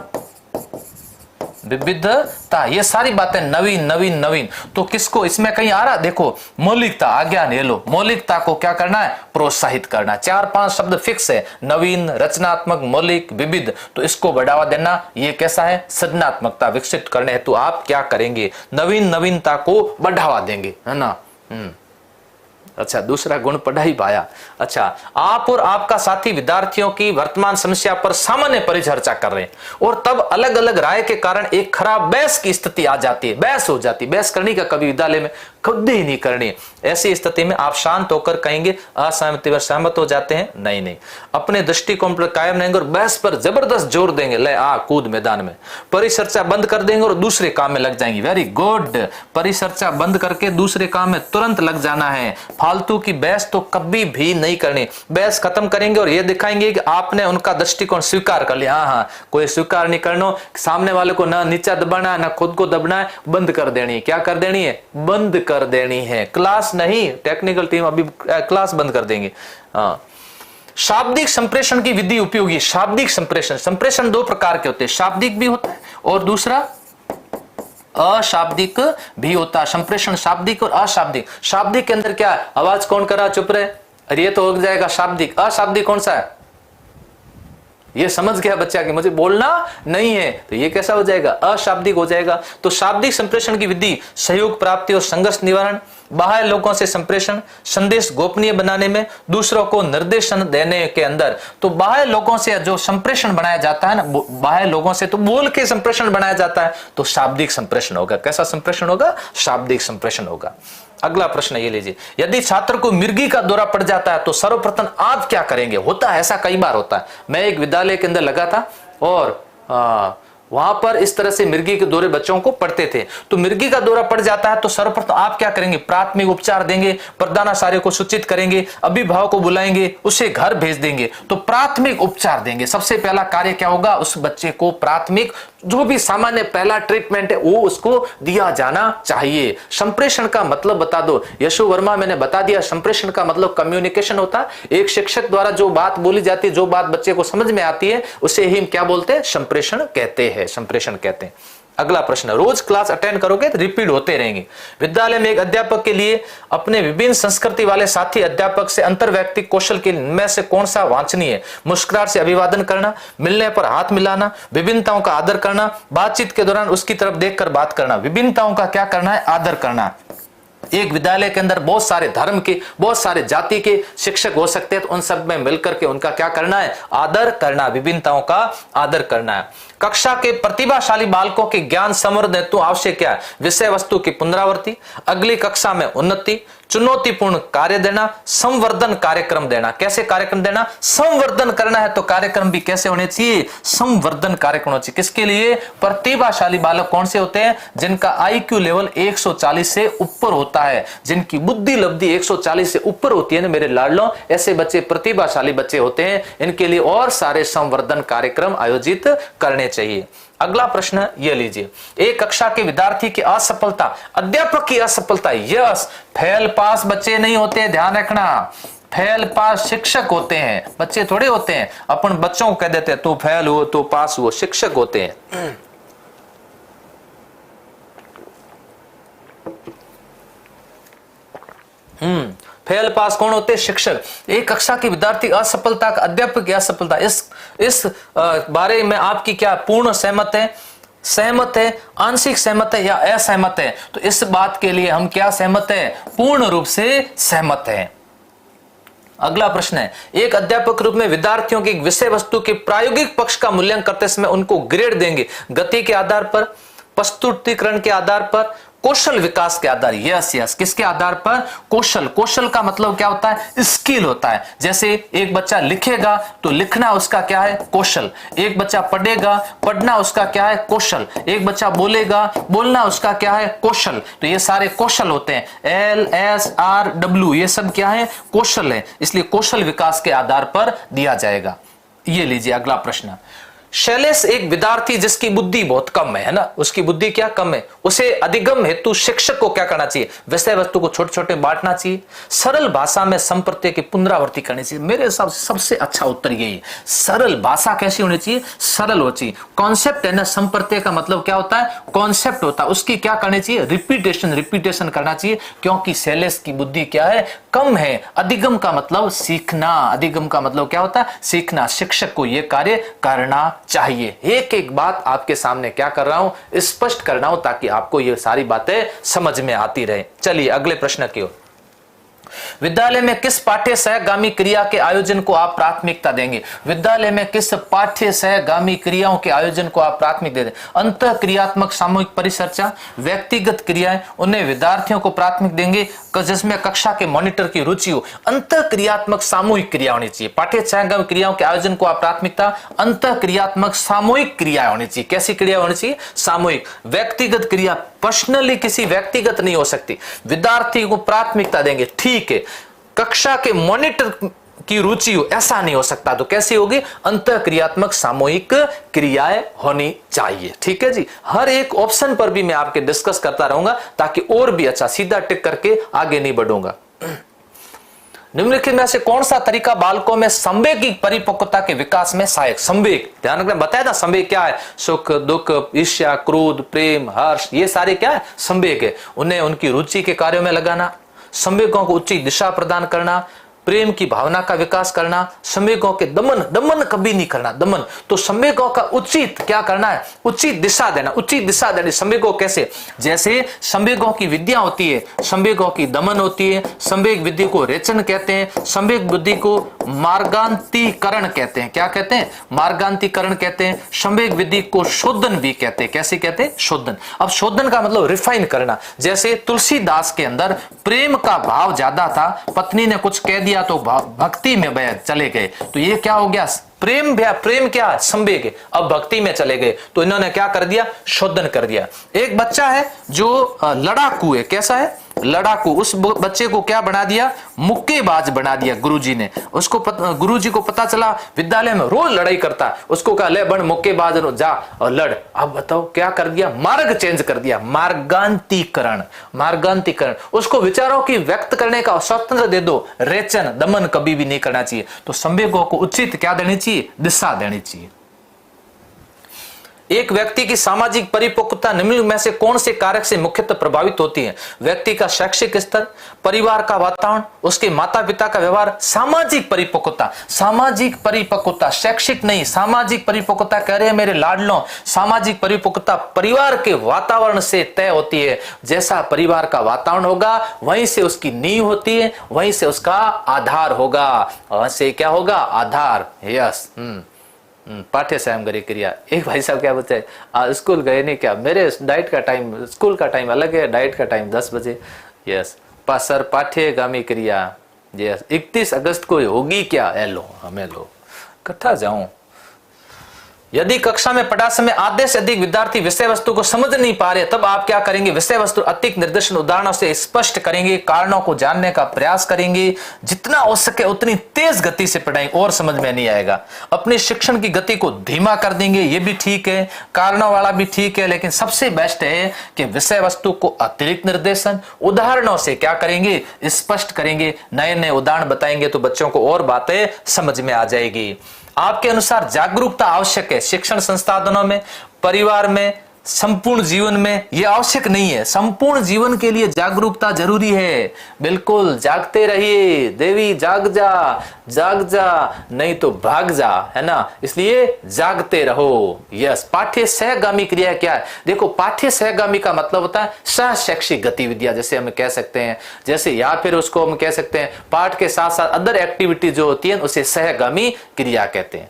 विविधता, ये सारी बातें नवीन नवीन नवीन। तो किसको इसमें कहीं आ रहा, देखो मौलिकता आ गया, ले लो, मौलिकता को क्या करना है, प्रोत्साहित करना। 4-5 शब्द फिक्स है, नवीन, रचनात्मक, मौलिक, विविध, तो इसको बढ़ावा देना। ये कैसा है, सृजनात्मकता विकसित करने हेतु आप क्या करेंगे, नवीन नवीनता को बढ़ावा देंगे, है ना। अच्छा, दूसरा गुण पढ़ाई पाया। अच्छा, आप और आपका साथी विद्यार्थियों की वर्तमान समस्या पर सामान्य परिचर्चा कर रहे हैं और तब अलग अलग राय के कारण एक खराब बहस की स्थिति आ जाती है, बहस हो जाती है। बहस करनी का कभी विद्यालय में कभी ही नहीं करनी। ऐसी स्थिति में आप शांत होकर कहेंगे असहमति पर सहमत हो जाते हैं, नहीं नहीं, अपने दृष्टिकोण पर कायम रहेंगे और बहस पर जबरदस्त जोर देंगे, ले आ कूद मैदान में। परिचर्चा बंद कर देंगे और दूसरे काम में लग जाएंगे। वेरी गुड, परिचर्चा बंद करके दूसरे काम में तुरंत लग जाना है। फालतू की बहस तो कभी भी नहीं करनी। बहस खत्म करेंगे और ये दिखाएंगे कि आपने उनका दृष्टिकोण स्वीकार कर लिया। हाँ, कोई स्वीकार नहीं करना, सामने वाले को ना नीचा दबाना है ना खुद को दबना है, बंद कर देनी है। क्या कर देनी है, बंद कर देनी है। क्लास नहीं, टेक्निकल टीम अभी क्लास बंद कर देंगे। हाँ, शाब्दिक संप्रेषण की विधि उपयोगी। शाब्दिक संप्रेषण, संप्रेषण 2 प्रकार के होते हैं, शाब्दिक भी होता है और दूसरा अशाब्दिक भी होता है। संप्रेषण शाब्दिक और अशाब्दिक। शाब्दिक के अंदर क्या है, आवाज कौन कर रहा, चुप रहे, अरे ये तो हो जाएगा शाब्दिक। अशाब्दिक कौन सा है, ये समझ गया बच्चा कि मुझे बोलना नहीं है, तो ये कैसा हो जाएगा, अशाब्दिक हो जाएगा। तो शाब्दिक संप्रेषण की विधि सहयोग प्राप्ति और संघर्ष निवारण, बाह्य लोगों से संप्रेषण, संदेश गोपनीय बनाने में, दूसरों को निर्देशन देने के अंदर। तो बाह्य लोगों से जो संप्रेषण बनाया जाता है ना, बाह्य लोगों से तो बोल के संप्रेषण बनाया जाता है, तो शाब्दिक संप्रेषण होगा। कैसा संप्रेषण होगा, शाब्दिक संप्रेषण होगा। अगला प्रश्न ये लीजिए, यदि छात्र को मिर्गी का दौरा पड़ जाता है तो सर्वप्रथम आप क्या करेंगे। होता है ऐसा, कई बार होता है। मैं एक विद्यालय के अंदर लगा था और वहां पर इस तरह से मिर्गी के दौरे बच्चों को पड़ते थे। तो मिर्गी का दौरा पड़ जाता है तो सर्वप्रथम आप क्या करेंगे, प्राथमिक उपचार देंगे, प्रधानाचार्य को सूचित करेंगे, अभिभावक को बुलाएंगे, उसे घर भेज देंगे। तो प्राथमिक उपचार देंगे। सबसे पहला कार्य क्या होगा, उस बच्चे को प्राथमिक जो भी सामान्य पहला ट्रीटमेंट है वो उसको दिया जाना चाहिए। संप्रेषण का मतलब बता दो, यशु वर्मा मैंने बता दिया। संप्रेषण का मतलब कम्युनिकेशन होता है। एक शिक्षक द्वारा जो बात बोली जाती है, जो बात बच्चे को समझ में आती है, उसे ही हम क्या बोलते हैं, संप्रेषण कहते हैं, संप्रेषण कहते हैं। अगला प्रश्न, रोज क्लास अटेंड करोगे तो रिपीट होते रहेंगे। विद्यालय में एक अध्यापक के लिए अपने विभिन्न संस्कृति वाले साथी अध्यापक से अंतर्वैयक्तिक कौशल के में से कौन सा वांछनीय है। मुस्कुराहट से अभिवादन करना, मिलने पर हाथ मिलाना, विभिन्नताओं का आदर करना, बातचीत के दौरान उसकी तरफ देखकर बात करना। विभिन्नताओं का क्या करना है, आदर करना। एक विद्यालय के अंदर बहुत सारे धर्म के, बहुत सारे जाति के शिक्षक हो सकते हैं, तो उन सब में मिलकर के उनका क्या करना है, आदर करना, विभिन्नताओं का आदर करना है। कक्षा के प्रतिभाशाली बालकों के ज्ञान संवर्धन हेतु आवश्यक क्या है, विषय वस्तु की पुनरावृत्ति, अगली कक्षा में उन्नति, चुनौतीपूर्ण कार्य देना, संवर्धन कार्यक्रम देना। कैसे कार्यक्रम देना, संवर्धन करना है तो कार्यक्रम भी कैसे होने चाहिए, संवर्धन कार्यक्रम होना चाहिए। किसके लिए, प्रतिभाशाली बालक कौन से होते हैं, जिनका आईक्यू लेवल 140 से ऊपर होता है, जिनकी बुद्धि लब्धि 140 से ऊपर होती है ना मेरे लाडलों, ऐसे बच्चे प्रतिभाशाली बच्चे होते हैं। इनके लिए और सारे संवर्धन कार्यक्रम आयोजित करने चाहिए। अगला प्रश्न ये लीजिए, एक कक्षा के विद्यार्थी की असफलता, अध्यापक की असफलता। यस, फेल पास बच्चे नहीं होते, ध्यान रखना। फेल पास शिक्षक होते हैं, बच्चे थोड़े होते हैं। अपन बच्चों को कह देते हैं तू फेल हो तो पास हुआ, शिक्षक होते हैं। फेल पास कौन होते हैं, शिक्षक। एक कक्षा के विद्यार्थी असफलता का, अध्यापक की असफलता, इस बारे में आपकी क्या पूर्ण सहमत है, सहमत है, आंशिक सहमत है या असहमत है। तो इस बात के लिए हम क्या सहमत है, पूर्ण रूप से सहमत है। अगला प्रश्न है, एक अध्यापक रूप में विद्यार्थियों की विषय वस्तु के प्रायोगिक पक्ष का मूल्यांकन करते समय उनको ग्रेड देंगे, गति के आधार पर, प्रस्तुतिकरण के आधार पर, कौशल विकास के आधार। यस यस, किसके आधार पर, कौशल। कौशल का मतलब क्या होता है, स्किल होता है। जैसे एक बच्चा लिखेगा तो लिखना उसका क्या है, कौशल। एक बच्चा पढ़ेगा, पढ़ना उसका क्या है, कौशल। एक बच्चा बोलेगा, बोलना उसका क्या है, कौशल। तो ये सारे कौशल होते हैं, LSRW, ये सब क्या है, कौशल है। इसलिए कौशल विकास के आधार पर दिया जाएगा। ये लीजिए अगला प्रश्न, शैलेश एक विद्यार्थी जिसकी बुद्धि बहुत कम है ना, उसकी बुद्धि क्या कम है, उसे अधिगम हेतु शिक्षक को क्या करना चाहिए, विषय वस्तु को छोटे छोटे बांटना चाहिए, सरल भाषा में संप्रत्यय की पुनरावृत्ति करनी चाहिए। मेरे हिसाब से सबसे अच्छा उत्तर यही है। सरल भाषा कैसी होनी चाहिए, सरल होनी चाहिए। कॉन्सेप्ट है ना, संप्रत्यय का मतलब क्या होता है, कॉन्सेप्ट होता है, उसकी क्या करनी चाहिए, रिपीटेशन करना चाहिए, क्योंकि शैलेश की बुद्धि क्या है, कम है। अधिगम का मतलब सीखना, अधिगम का मतलब क्या होता है, सीखना। शिक्षक को यह कार्य करना चाहिए। एक एक बात आपके सामने क्या कर रहा हूं, स्पष्ट कर रहा हूं, ताकि आपको ये सारी बातें समझ में आती रहे। चलिए अगले प्रश्न की ओर। विद्यालय में किस पाठ्य सहगामी क्रिया के आयोजन को आप प्राथमिकता देंगे। विद्यालय में किस पाठ्य सहगामी क्रियाओं के आयोजन को आप प्राथमिकता देंगे। अंत क्रियात्मक सामूहिक परिचर्चा, व्यक्तिगत क्रियाएं, उन्हें विद्यार्थियों को प्राथमिक देंगे जिसमें कक्षा के मॉनिटर की रुचि हो। अंत क्रियात्मक सामूहिक क्रिया होनी चाहिए। पाठ्य सहगामी क्रियाओं के आयोजन को आप प्राथमिकता, अंत क्रियात्मक सामूहिक क्रिया होनी चाहिए। कैसी क्रिया होनी चाहिए, सामूहिक। व्यक्तिगत क्रिया पर्सनली किसी व्यक्तिगत नहीं हो सकती, विद्यार्थी को प्राथमिकता देंगे, ठीक है। कक्षा के मॉनिटर की रुचि हो, ऐसा नहीं हो सकता, तो कैसी होगी, अंतः क्रियात्मक सामूहिक क्रियाएं होनी चाहिए। ठीक है जी। हर एक ऑप्शन पर भी मैं आपके डिस्कस करता रहूंगा, ताकि और भी अच्छा सीधा टिक करके आगे नहीं बढ़ूंगा। निम्नलिखित में से कौन सा तरीका बालकों में संवेग की परिपक्वता के विकास में सहायक। संवेग, ध्यान रखना, बताया था संवेग क्या है, सुख दुख ईर्ष्या क्रोध प्रेम हर्ष, ये सारे क्या है, संवेग है। उन्हें उनकी रुचि के कार्यों में लगाना, संवेगों को उचित दिशा प्रदान करना, प्रेम की भावना का विकास करना, संवेगों के दमन कभी नहीं करना, दमन। तो संवेगों का उचित क्या करना है, उचित दिशा देना, उचित दिशा देनी। संवेगों कैसे, जैसे संवेगों की विद्या होती है, संवेगों की दमन होती है। संवेग विधि को रेचन कहते हैं, संवेग बुद्धि को मार्गांतीकरण कहते हैं। क्या कहते हैं, मार्गांतीकरण कहते हैं। संवेग विधि को शोधन भी कहते हैं। कैसे कहते हैं, शोधन। अब शोधन का मतलब रिफाइन करना। जैसे तुलसीदास के अंदर प्रेम का भाव ज्यादा था, पत्नी ने कुछ कह दिया तो भक्ति में चले गए, तो ये क्या हो गया, प्रेम क्या संवेग है, अब भक्ति में चले गए, तो इन्होंने क्या कर दिया, शोधन कर दिया। एक बच्चा है जो लड़ाकू है, कैसा है, लड़ाकू। उस बच्चे को क्या बना दिया, मुक्केबाज बना दिया गुरुजी ने। उसको गुरुजी को पता चला विद्यालय में रोज लड़ाई करता है, उसको कहा ले बन मुक्केबाज, जा और लड़। अब बताओ क्या कर दिया, मार्ग चेंज कर दिया, मार्गांतीकरण। उसको विचारों की व्यक्त करने का स्वतंत्र दे दो, रेचन दमन कभी भी नहीं करना चाहिए। तो संवेगों को उचित क्या देनी चाहिए, दिशा देनी चाहिए। एक व्यक्ति की सामाजिक परिपक्वता निम्न में से कौन से कारक से मुख्यतः प्रभावित होती है। व्यक्ति का शैक्षिक स्तर, परिवार का वातावरण, उसके माता पिता का व्यवहार। सामाजिक परिपक्वता शैक्षिक नहीं, सामाजिक परिपक्वता कह रहे हैं मेरे लाडलों। सामाजिक परिपक्वता परिवार के वातावरण से तय होती है। जैसा परिवार का वातावरण होगा वहीं से उसकी नींव होती है, वहीं से उसका आधार होगा। वहां से क्या होगा, आधार। यस, पाठ्य सामग्री क्रिया। एक भाई साहब क्या बोलते हैं, स्कूल गए नहीं क्या, मेरे डाइट का टाइम, स्कूल का टाइम अलग है, डाइट का टाइम 10 बजे। यस सर, पाठ्यगामी क्रिया यस 31 अगस्त को होगी क्या, एलो हमें लो कथा जाऊं। यदि कक्षा में पढ़ा समय आधे से अधिक विद्यार्थी विषय वस्तु को समझ नहीं पा रहे, तब आप क्या करेंगे, विषय वस्तु अधिक निर्देशन उदाहरणों से स्पष्ट करेंगे, कारणों को जानने का प्रयास करेंगे। जितना हो सके उतनी तेज गति से पढ़ाएं, और समझ में नहीं आएगा। अपनी शिक्षण की गति को धीमा कर देंगे, ये भी ठीक है, कारणों वाला भी ठीक है, लेकिन सबसे बेस्ट है कि विषय वस्तु को अतिरिक्त निर्देशन उदाहरणों से क्या करेंगे, स्पष्ट करेंगे। नए नए उदाहरण बताएंगे तो बच्चों को और बातें समझ में आ जाएगी। आपके अनुसार जागरूकता आवश्यक है शिक्षण संसाधनों में, परिवार में, संपूर्ण जीवन में? यह आवश्यक नहीं है। संपूर्ण जीवन के लिए जागरूकता जरूरी है। बिल्कुल जागते रहिए, देवी जाग जा नहीं तो भाग जा, है ना, इसलिए जागते रहो। यस, पाठ्य सहगामी क्रिया क्या है, देखो पाठ्य सहगामी का मतलब होता है सह शैक्षिक गतिविधियां, जैसे हम कह सकते हैं, जैसे या फिर उसको हम कह सकते हैं पाठ के साथ साथ अदर एक्टिविटी जो होती है उसे सहगामी क्रिया कहते हैं।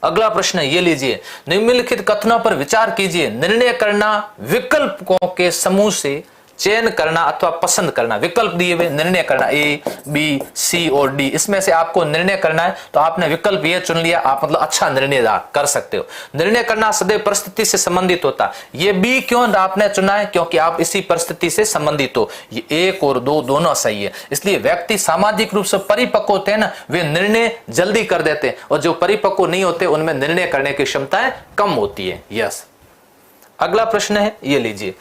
अगला प्रश्न ये लीजिए, निम्नलिखित कथनों पर विचार कीजिए। निर्णय करना विकल्पों के समूह से चयन करना अथवा पसंद करना, विकल्प दिए हुए निर्णय करना, ए बी सी और डी, इसमें से आपको निर्णय करना है तो आपने विकल्प ये चुन लिया, आप मतलब अच्छा निर्णय कर सकते हो। निर्णय करना सदैव परिस्थिति से संबंधित होता है। ये बी क्यों आपने चुना है? क्योंकि आप इसी परिस्थिति से संबंधित हो। ये एक और दो दोनों सही है। इसलिए व्यक्ति सामाजिक रूप से परिपक्व होते हैं ना, वे निर्णय जल्दी कर देते हैं, और जो परिपक्व नहीं होते उनमें निर्णय करने की क्षमताएं कम होती है। यस। अगला प्रश्न है, ये लीजिए।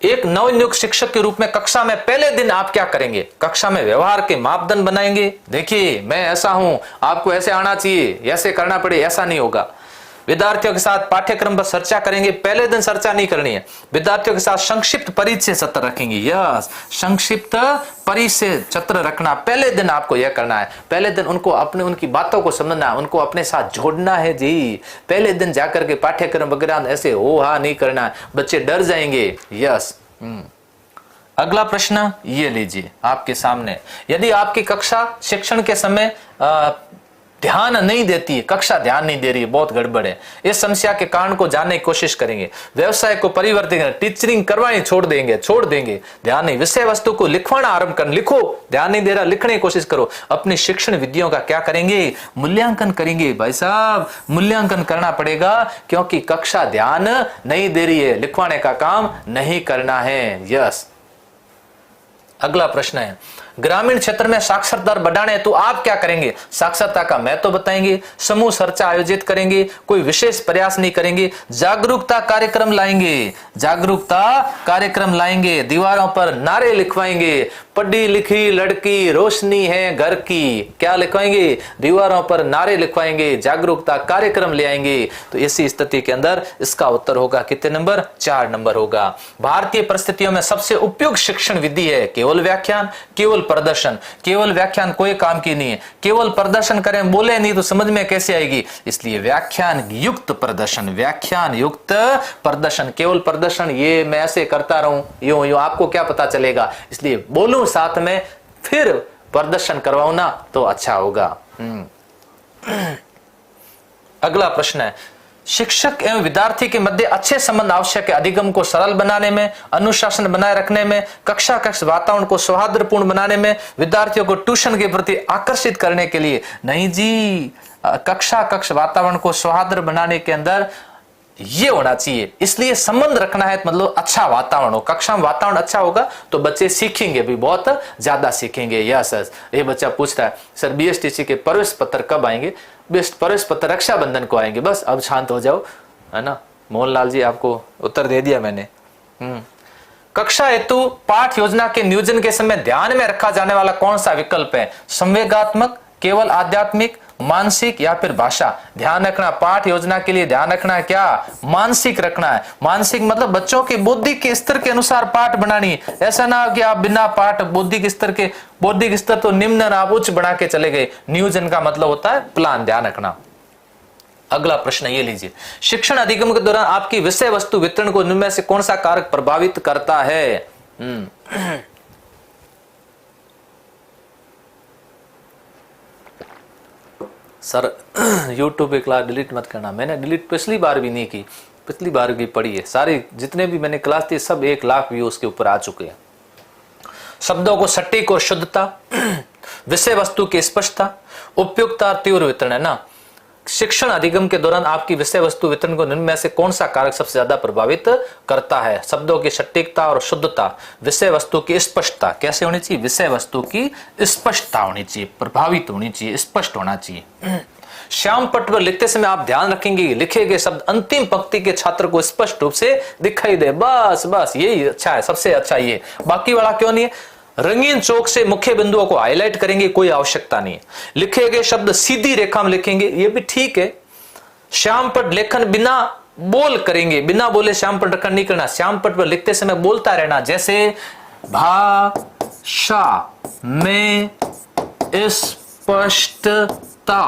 एक नवनियुक्त शिक्षक के रूप में कक्षा में पहले दिन आप क्या करेंगे? कक्षा में व्यवहार के मापदंड बनाएंगे। देखिए मैं ऐसा हूं, आपको ऐसे आना चाहिए, ऐसे करना पड़े, ऐसा नहीं होगा। विद्यार्थियों के साथ पाठ्यक्रम पर चर्चा करेंगे। पहले दिन चर्चा नहीं करनी है। विद्यार्थियों के साथ संक्षिप्त परिचय सत्र रखेंगे। यस, संक्षिप्त परिचय सत्र रखना पहले दिन आपको यह करना है। पहले दिन उनको उनकी बातों को समझना है, उनको अपने साथ जोड़ना है जी। पहले दिन जाकर के पाठ्यक्रम वगैरह ऐसे हो हा नहीं करना है, बच्चे डर जाएंगे। यस। अगला प्रश्न ये लीजिए आपके सामने। यदि आपकी कक्षा शिक्षण के समय ध्यान नहीं देती है, कक्षा ध्यान नहीं दे रही है, बहुत गड़बड़ है, इस समस्या के कारण को जानने की कोशिश करेंगे। व्यवसाय को परिवर्तित करें, टीचिंग करवानी छोड़ देंगे, ध्यान नहीं। विषय वस्तु को लिखवाना आरंभ कर, लिखो, ध्यान नहीं दे रहा, लिखने की कोशिश करो। अपनी शिक्षण विधियों का क्या करेंगे? मूल्यांकन करेंगे। भाई साहब मूल्यांकन करना पड़ेगा, क्योंकि कक्षा ध्यान नहीं दे रही है, लिखवाने का काम नहीं करना है। यस। अगला प्रश्न है, ग्रामीण क्षेत्र में साक्षरता बढ़ाने तो आप क्या करेंगे? साक्षरता का महत्व बताएंगे, समूह चर्चा आयोजित करेंगे, कोई विशेष प्रयास नहीं करेंगे, जागरूकता कार्यक्रम लाएंगे, दीवारों पर नारे लिखवाएंगे, पढ़ी लिखी लड़की रोशनी है घर की। क्या लिखवाएंगे? दीवारों पर नारे लिखवाएंगे, जागरूकता कार्यक्रम ले आएंगे। तो इसी स्थिति के अंदर इसका उत्तर होगा कितने नंबर? 4 नंबर होगा। भारतीय परिस्थितियों में सबसे उपयुक्त शिक्षण विधि है केवल व्याख्यान, केवल प्रदर्शन। केवल व्याख्यान कोई काम की नहीं है। केवल प्रदर्शन करें, बोले नहीं तो समझ में कैसे आएगी? इसलिए व्याख्यान युक्त प्रदर्शन, केवल प्रदर्शन ये मैं ऐसे करता रहूं यूं आपको क्या पता चलेगा? इसलिए बोलूं साथ में फिर प्रदर्शन करवाऊं ना तो अच्छा होगा। अगला प्रश्न है, शिक्षक एवं विद्यार्थी के मध्य अच्छे संबंध आवश्यक है अधिगम को सरल बनाने में, अनुशासन बनाए रखने में, कक्षा वातावरण को सौहार्दपूर्ण बनाने में, विद्यार्थियों को ट्यूशन के प्रति आकर्षित करने के लिए नहीं जी। कक्षा वातावरण को सौहार्द बनाने के अंदर ये होना चाहिए। इसलिए संबंध रखना है, मतलब अच्छा वातावरण हो। कक्षा में वातावरण अच्छा होगा तो बच्चे सीखेंगे भी, बहुत ज्यादा सीखेंगे। यस सर, ये बच्चा पूछ रहा है सर बीएसटीसी के प्रवेश पत्र कब आएंगे? प्रवेश पत्र रक्षाबंधन को आएंगे। बस अब शांत हो जाओ, है ना मोहनलाल जी, आपको उत्तर दे दिया मैंने। कक्षा हेतु पाठ योजना के नियोजन के समय ध्यान में रखा जाने वाला कौन सा विकल्प है? संवेगात्मक, केवल आध्यात्मिक, मानसिक या फिर भाषा? ध्यान रखना, पाठ योजना के लिए ध्यान रखना है क्या? मानसिक रखना है। मानसिक मतलब बच्चों के बौद्धिक स्तर के अनुसार पाठ बनानी। ऐसा ना हो कि आप बिना पाठ बौद्धिक स्तर तो निम्न आप उच्च बना के चले गए। नियोजन का मतलब होता है प्लान, ध्यान रखना। अगला प्रश्न ये लीजिए, शिक्षण अधिगम के दौरान आपकी विषय वस्तु वितरण को निम्न में से कौन सा कारक प्रभावित करता है? सर YouTube पे क्लास डिलीट मत करना। मैंने डिलीट पिछली बार भी नहीं की, पिछली बार भी पढ़ी है। सारे जितने भी मैंने क्लास दी सब 1 लाख व्यूज के ऊपर आ चुके हैं। शब्दों को सटीक और शुद्धता, विषय वस्तु की स्पष्टता, उपयुक्तता और तीव्र वितरण, है ना। शिक्षण अधिगम के दौरान आपकी विषय वस्तु वितरण को निम्न में से कौन सा कारक सबसे ज्यादा प्रभावित करता है? शब्दों की सटीकता और शुद्धता, विषय वस्तु की स्पष्टता। कैसे होनी चाहिए? विषय वस्तु की स्पष्टता होनी चाहिए, प्रभावित होनी चाहिए, स्पष्ट होना चाहिए। श्याम पट पर लिखते समय आप ध्यान रखेंगे लिखे गए शब्द अंतिम पंक्ति के छात्र को स्पष्ट रूप से दिखाई दे। बस यही अच्छा है, सबसे अच्छा ये। बाकी वाला क्यों नहीं है? रंगीन चौक से मुख्य बिंदुओं को हाईलाइट करेंगे, कोई आवश्यकता नहीं है। लिखे गए शब्द सीधी रेखा में लिखेंगे, ये भी ठीक है। श्याम पट लेखन बिना बोल करेंगे, बिना बोले श्याम पट लेखन नहीं करना। श्याम पट पर लिखते समय बोलता रहना, जैसे भाषा में स्पष्टता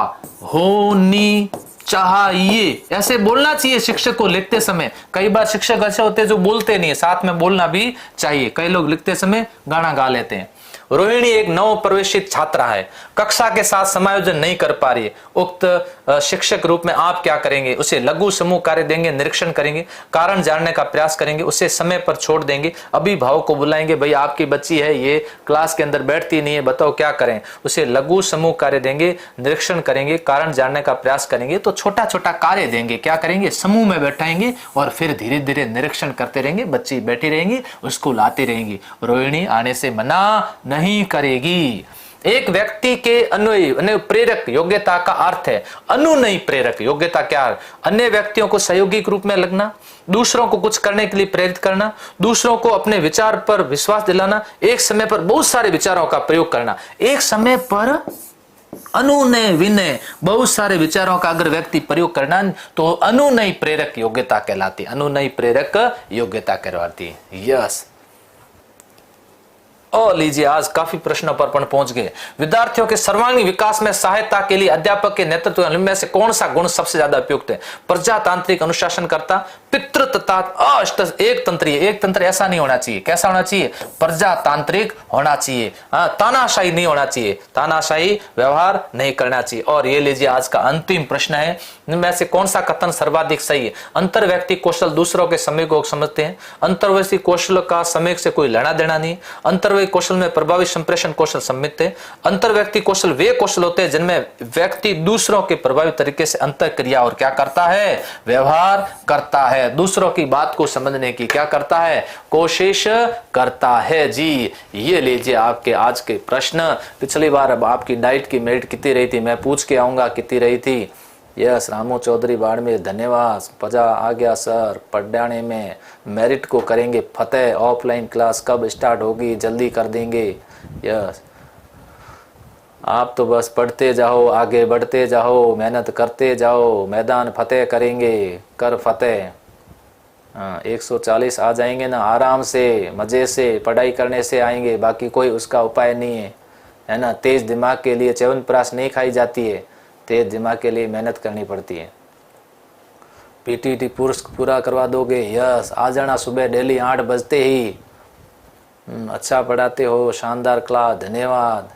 होनी चाहिए, ऐसे बोलना चाहिए शिक्षक को लिखते समय। कई बार शिक्षक ऐसे होते हैं जो बोलते नहीं है, साथ में बोलना भी चाहिए। कई लोग लिखते समय गाना गा लेते हैं। रोहिणी एक नव प्रवेशित छात्रा है, कक्षा के साथ समायोजन नहीं कर पा रही है। उक्त शिक्षक रूप में आप क्या करेंगे, उसे लघु समूह कार्य देंगे, निरीक्षण करेंगे, कारण जानने का प्रयास करेंगे, उसे समय पर छोड़ देंगे, अभिभावक को बुलाएंगे, भाई आपकी बच्ची है ये क्लास के अंदर बैठती नहीं है, बताओ क्या करें, उसे लघु समूह कार्य देंगे, निरीक्षण करेंगे, कारण जानने का प्रयास करेंगे। तो छोटा छोटा कार्य देंगे, क्या करेंगे, समूह में बैठाएंगे और फिर धीरे धीरे निरीक्षण करते रहेंगे, बच्ची बैठी रहेंगी, उसको लाती रहेंगी, रोहिणी आने से मना नहीं करेगी। एक व्यक्ति के अन्वयी प्रेरक योग्यता का अर्थ है अनुनयी प्रेरक योग्यता। क्या अन्य व्यक्तियों को सहयोगी रूप में लगना, दूसरों को कुछ करने के लिए प्रेरित करना, दूसरों को अपने विचार पर विश्वास दिलाना, एक समय पर बहुत सारे विचारों का प्रयोग करना, एक समय पर अनुनय विनय बहुत सारे विचारों का अगर व्यक्ति प्रयोग करना तो अनुनयी प्रेरक योग्यता कहलाती, अनुनयी प्रेरक योग्यता कहलाती। यस, और लीजिए आज काफी प्रश्नों पर पहुंच गए। विद्यार्थियों के सर्वांगीण विकास में सहायता के लिए अध्यापक के नेतृत्व में से कौन सा गुण सबसे ज्यादा उपयुक्त है? प्रजातांत्रिक अनुशासनकर्ता, पितृ तथा एक तंत्र ऐसा नहीं होना चाहिए। कैसा होना चाहिए? प्रजातांत्रिक होना चाहिए। तानाशाही नहीं होना चाहिए, तानाशाही व्यवहार नहीं करना चाहिए। और ये लीजिए आज का अंतिम प्रश्न है, इनमें से कौन सा कथन सर्वाधिक सही है? अंतर व्यक्ति कौशल दूसरों के समय को समझते हैं, अंतर्वैयक्तिक कौशल का समय से कोई लेना देना नहीं, अंतर्वैयक्तिक कौशल में प्रभावी संप्रेषण कौशल सम्मिलित है। अंतर्व्यक्ति कौशल वे कौशल होते हैं जिनमें व्यक्ति दूसरों के प्रभावी तरीके से अंतर क्रिया और क्या करता है? व्यवहार करता है, दूसरों की बात को समझने की क्या करता है? कोशिश करता है। जी ये लीजिए आपके आज के प्रश्न। पिछली बार अब आपकी डाइट की मेरिट कितनी रही थी मैं पूछ के आऊंगा, कितनी रही थी? यस, रामू चौधरी बाड़मेर धन्यवाद। मजा आ गया सर, पढ़ाने में मेरिट को करेंगे फतेह। ऑफलाइन क्लास कब स्टार्ट होगी? जल्दी कर देंगे। यस, आप तो बस पढ़ते जाओ, आगे बढ़ते जाओ, मेहनत करते जाओ, मैदान फतेह करेंगे, कर फतेह। 140 आ जाएंगे ना आराम से, मजे से पढ़ाई करने से आएंगे, बाकी कोई उसका उपाय नहीं है ना। तेज दिमाग के लिए च्यवनप्राश नहीं खाई जाती है, तेज दिमाग के लिए मेहनत करनी पड़ती है। पीटीटी पूरा करवा दोगे? यस, आ जाना सुबह डेली 8 बजते ही। अच्छा पढ़ाते हो, शानदार क्लास, धन्यवाद।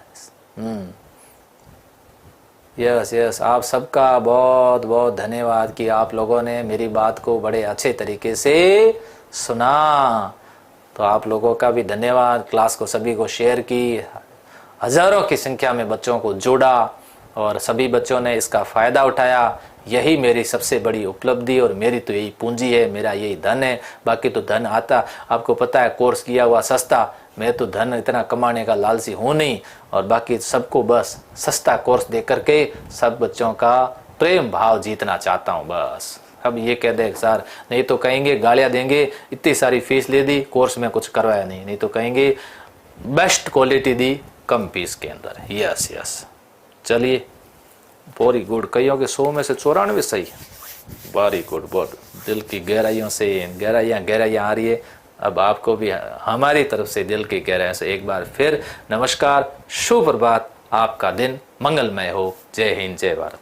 यस यस, आप सबका बहुत बहुत धन्यवाद कि आप लोगों ने मेरी बात को बड़े अच्छे तरीके से सुना। तो आप लोगों का भी धन्यवाद। क्लास को सभी को शेयर की, हजारों की संख्या में बच्चों को जोड़ा और सभी बच्चों ने इसका फायदा उठाया। यही मेरी सबसे बड़ी उपलब्धि और मेरी तो यही पूंजी है, मेरा यही धन है। बाकी तो धन आता, आपको पता है कोर्स किया हुआ सस्ता, मैं तो धन इतना कमाने का लालची हूँ नहीं। और बाकी सबको बस सस्ता कोर्स दे करके सब बच्चों का प्रेम भाव जीतना चाहता हूँ बस। अब ये कह दे सर, नहीं तो कहेंगे गालियाँ देंगे, इतनी सारी फीस ले दी, कोर्स में कुछ करवाया नहीं। नहीं तो कहेंगे बेस्ट क्वालिटी दी कम फीस के अंदर। यस यस, चलिए वेरी गुड। कईयों के 100 में से 94 सही। वेरी गुड, बहुत दिल की गहराइयों से गहराइयाँ आ रही है। अब आपको भी हमारी तरफ से दिल की गहराइयों से एक बार फिर नमस्कार, शुभ प्रभात, आपका दिन मंगलमय हो। जय हिंद, जय भारत।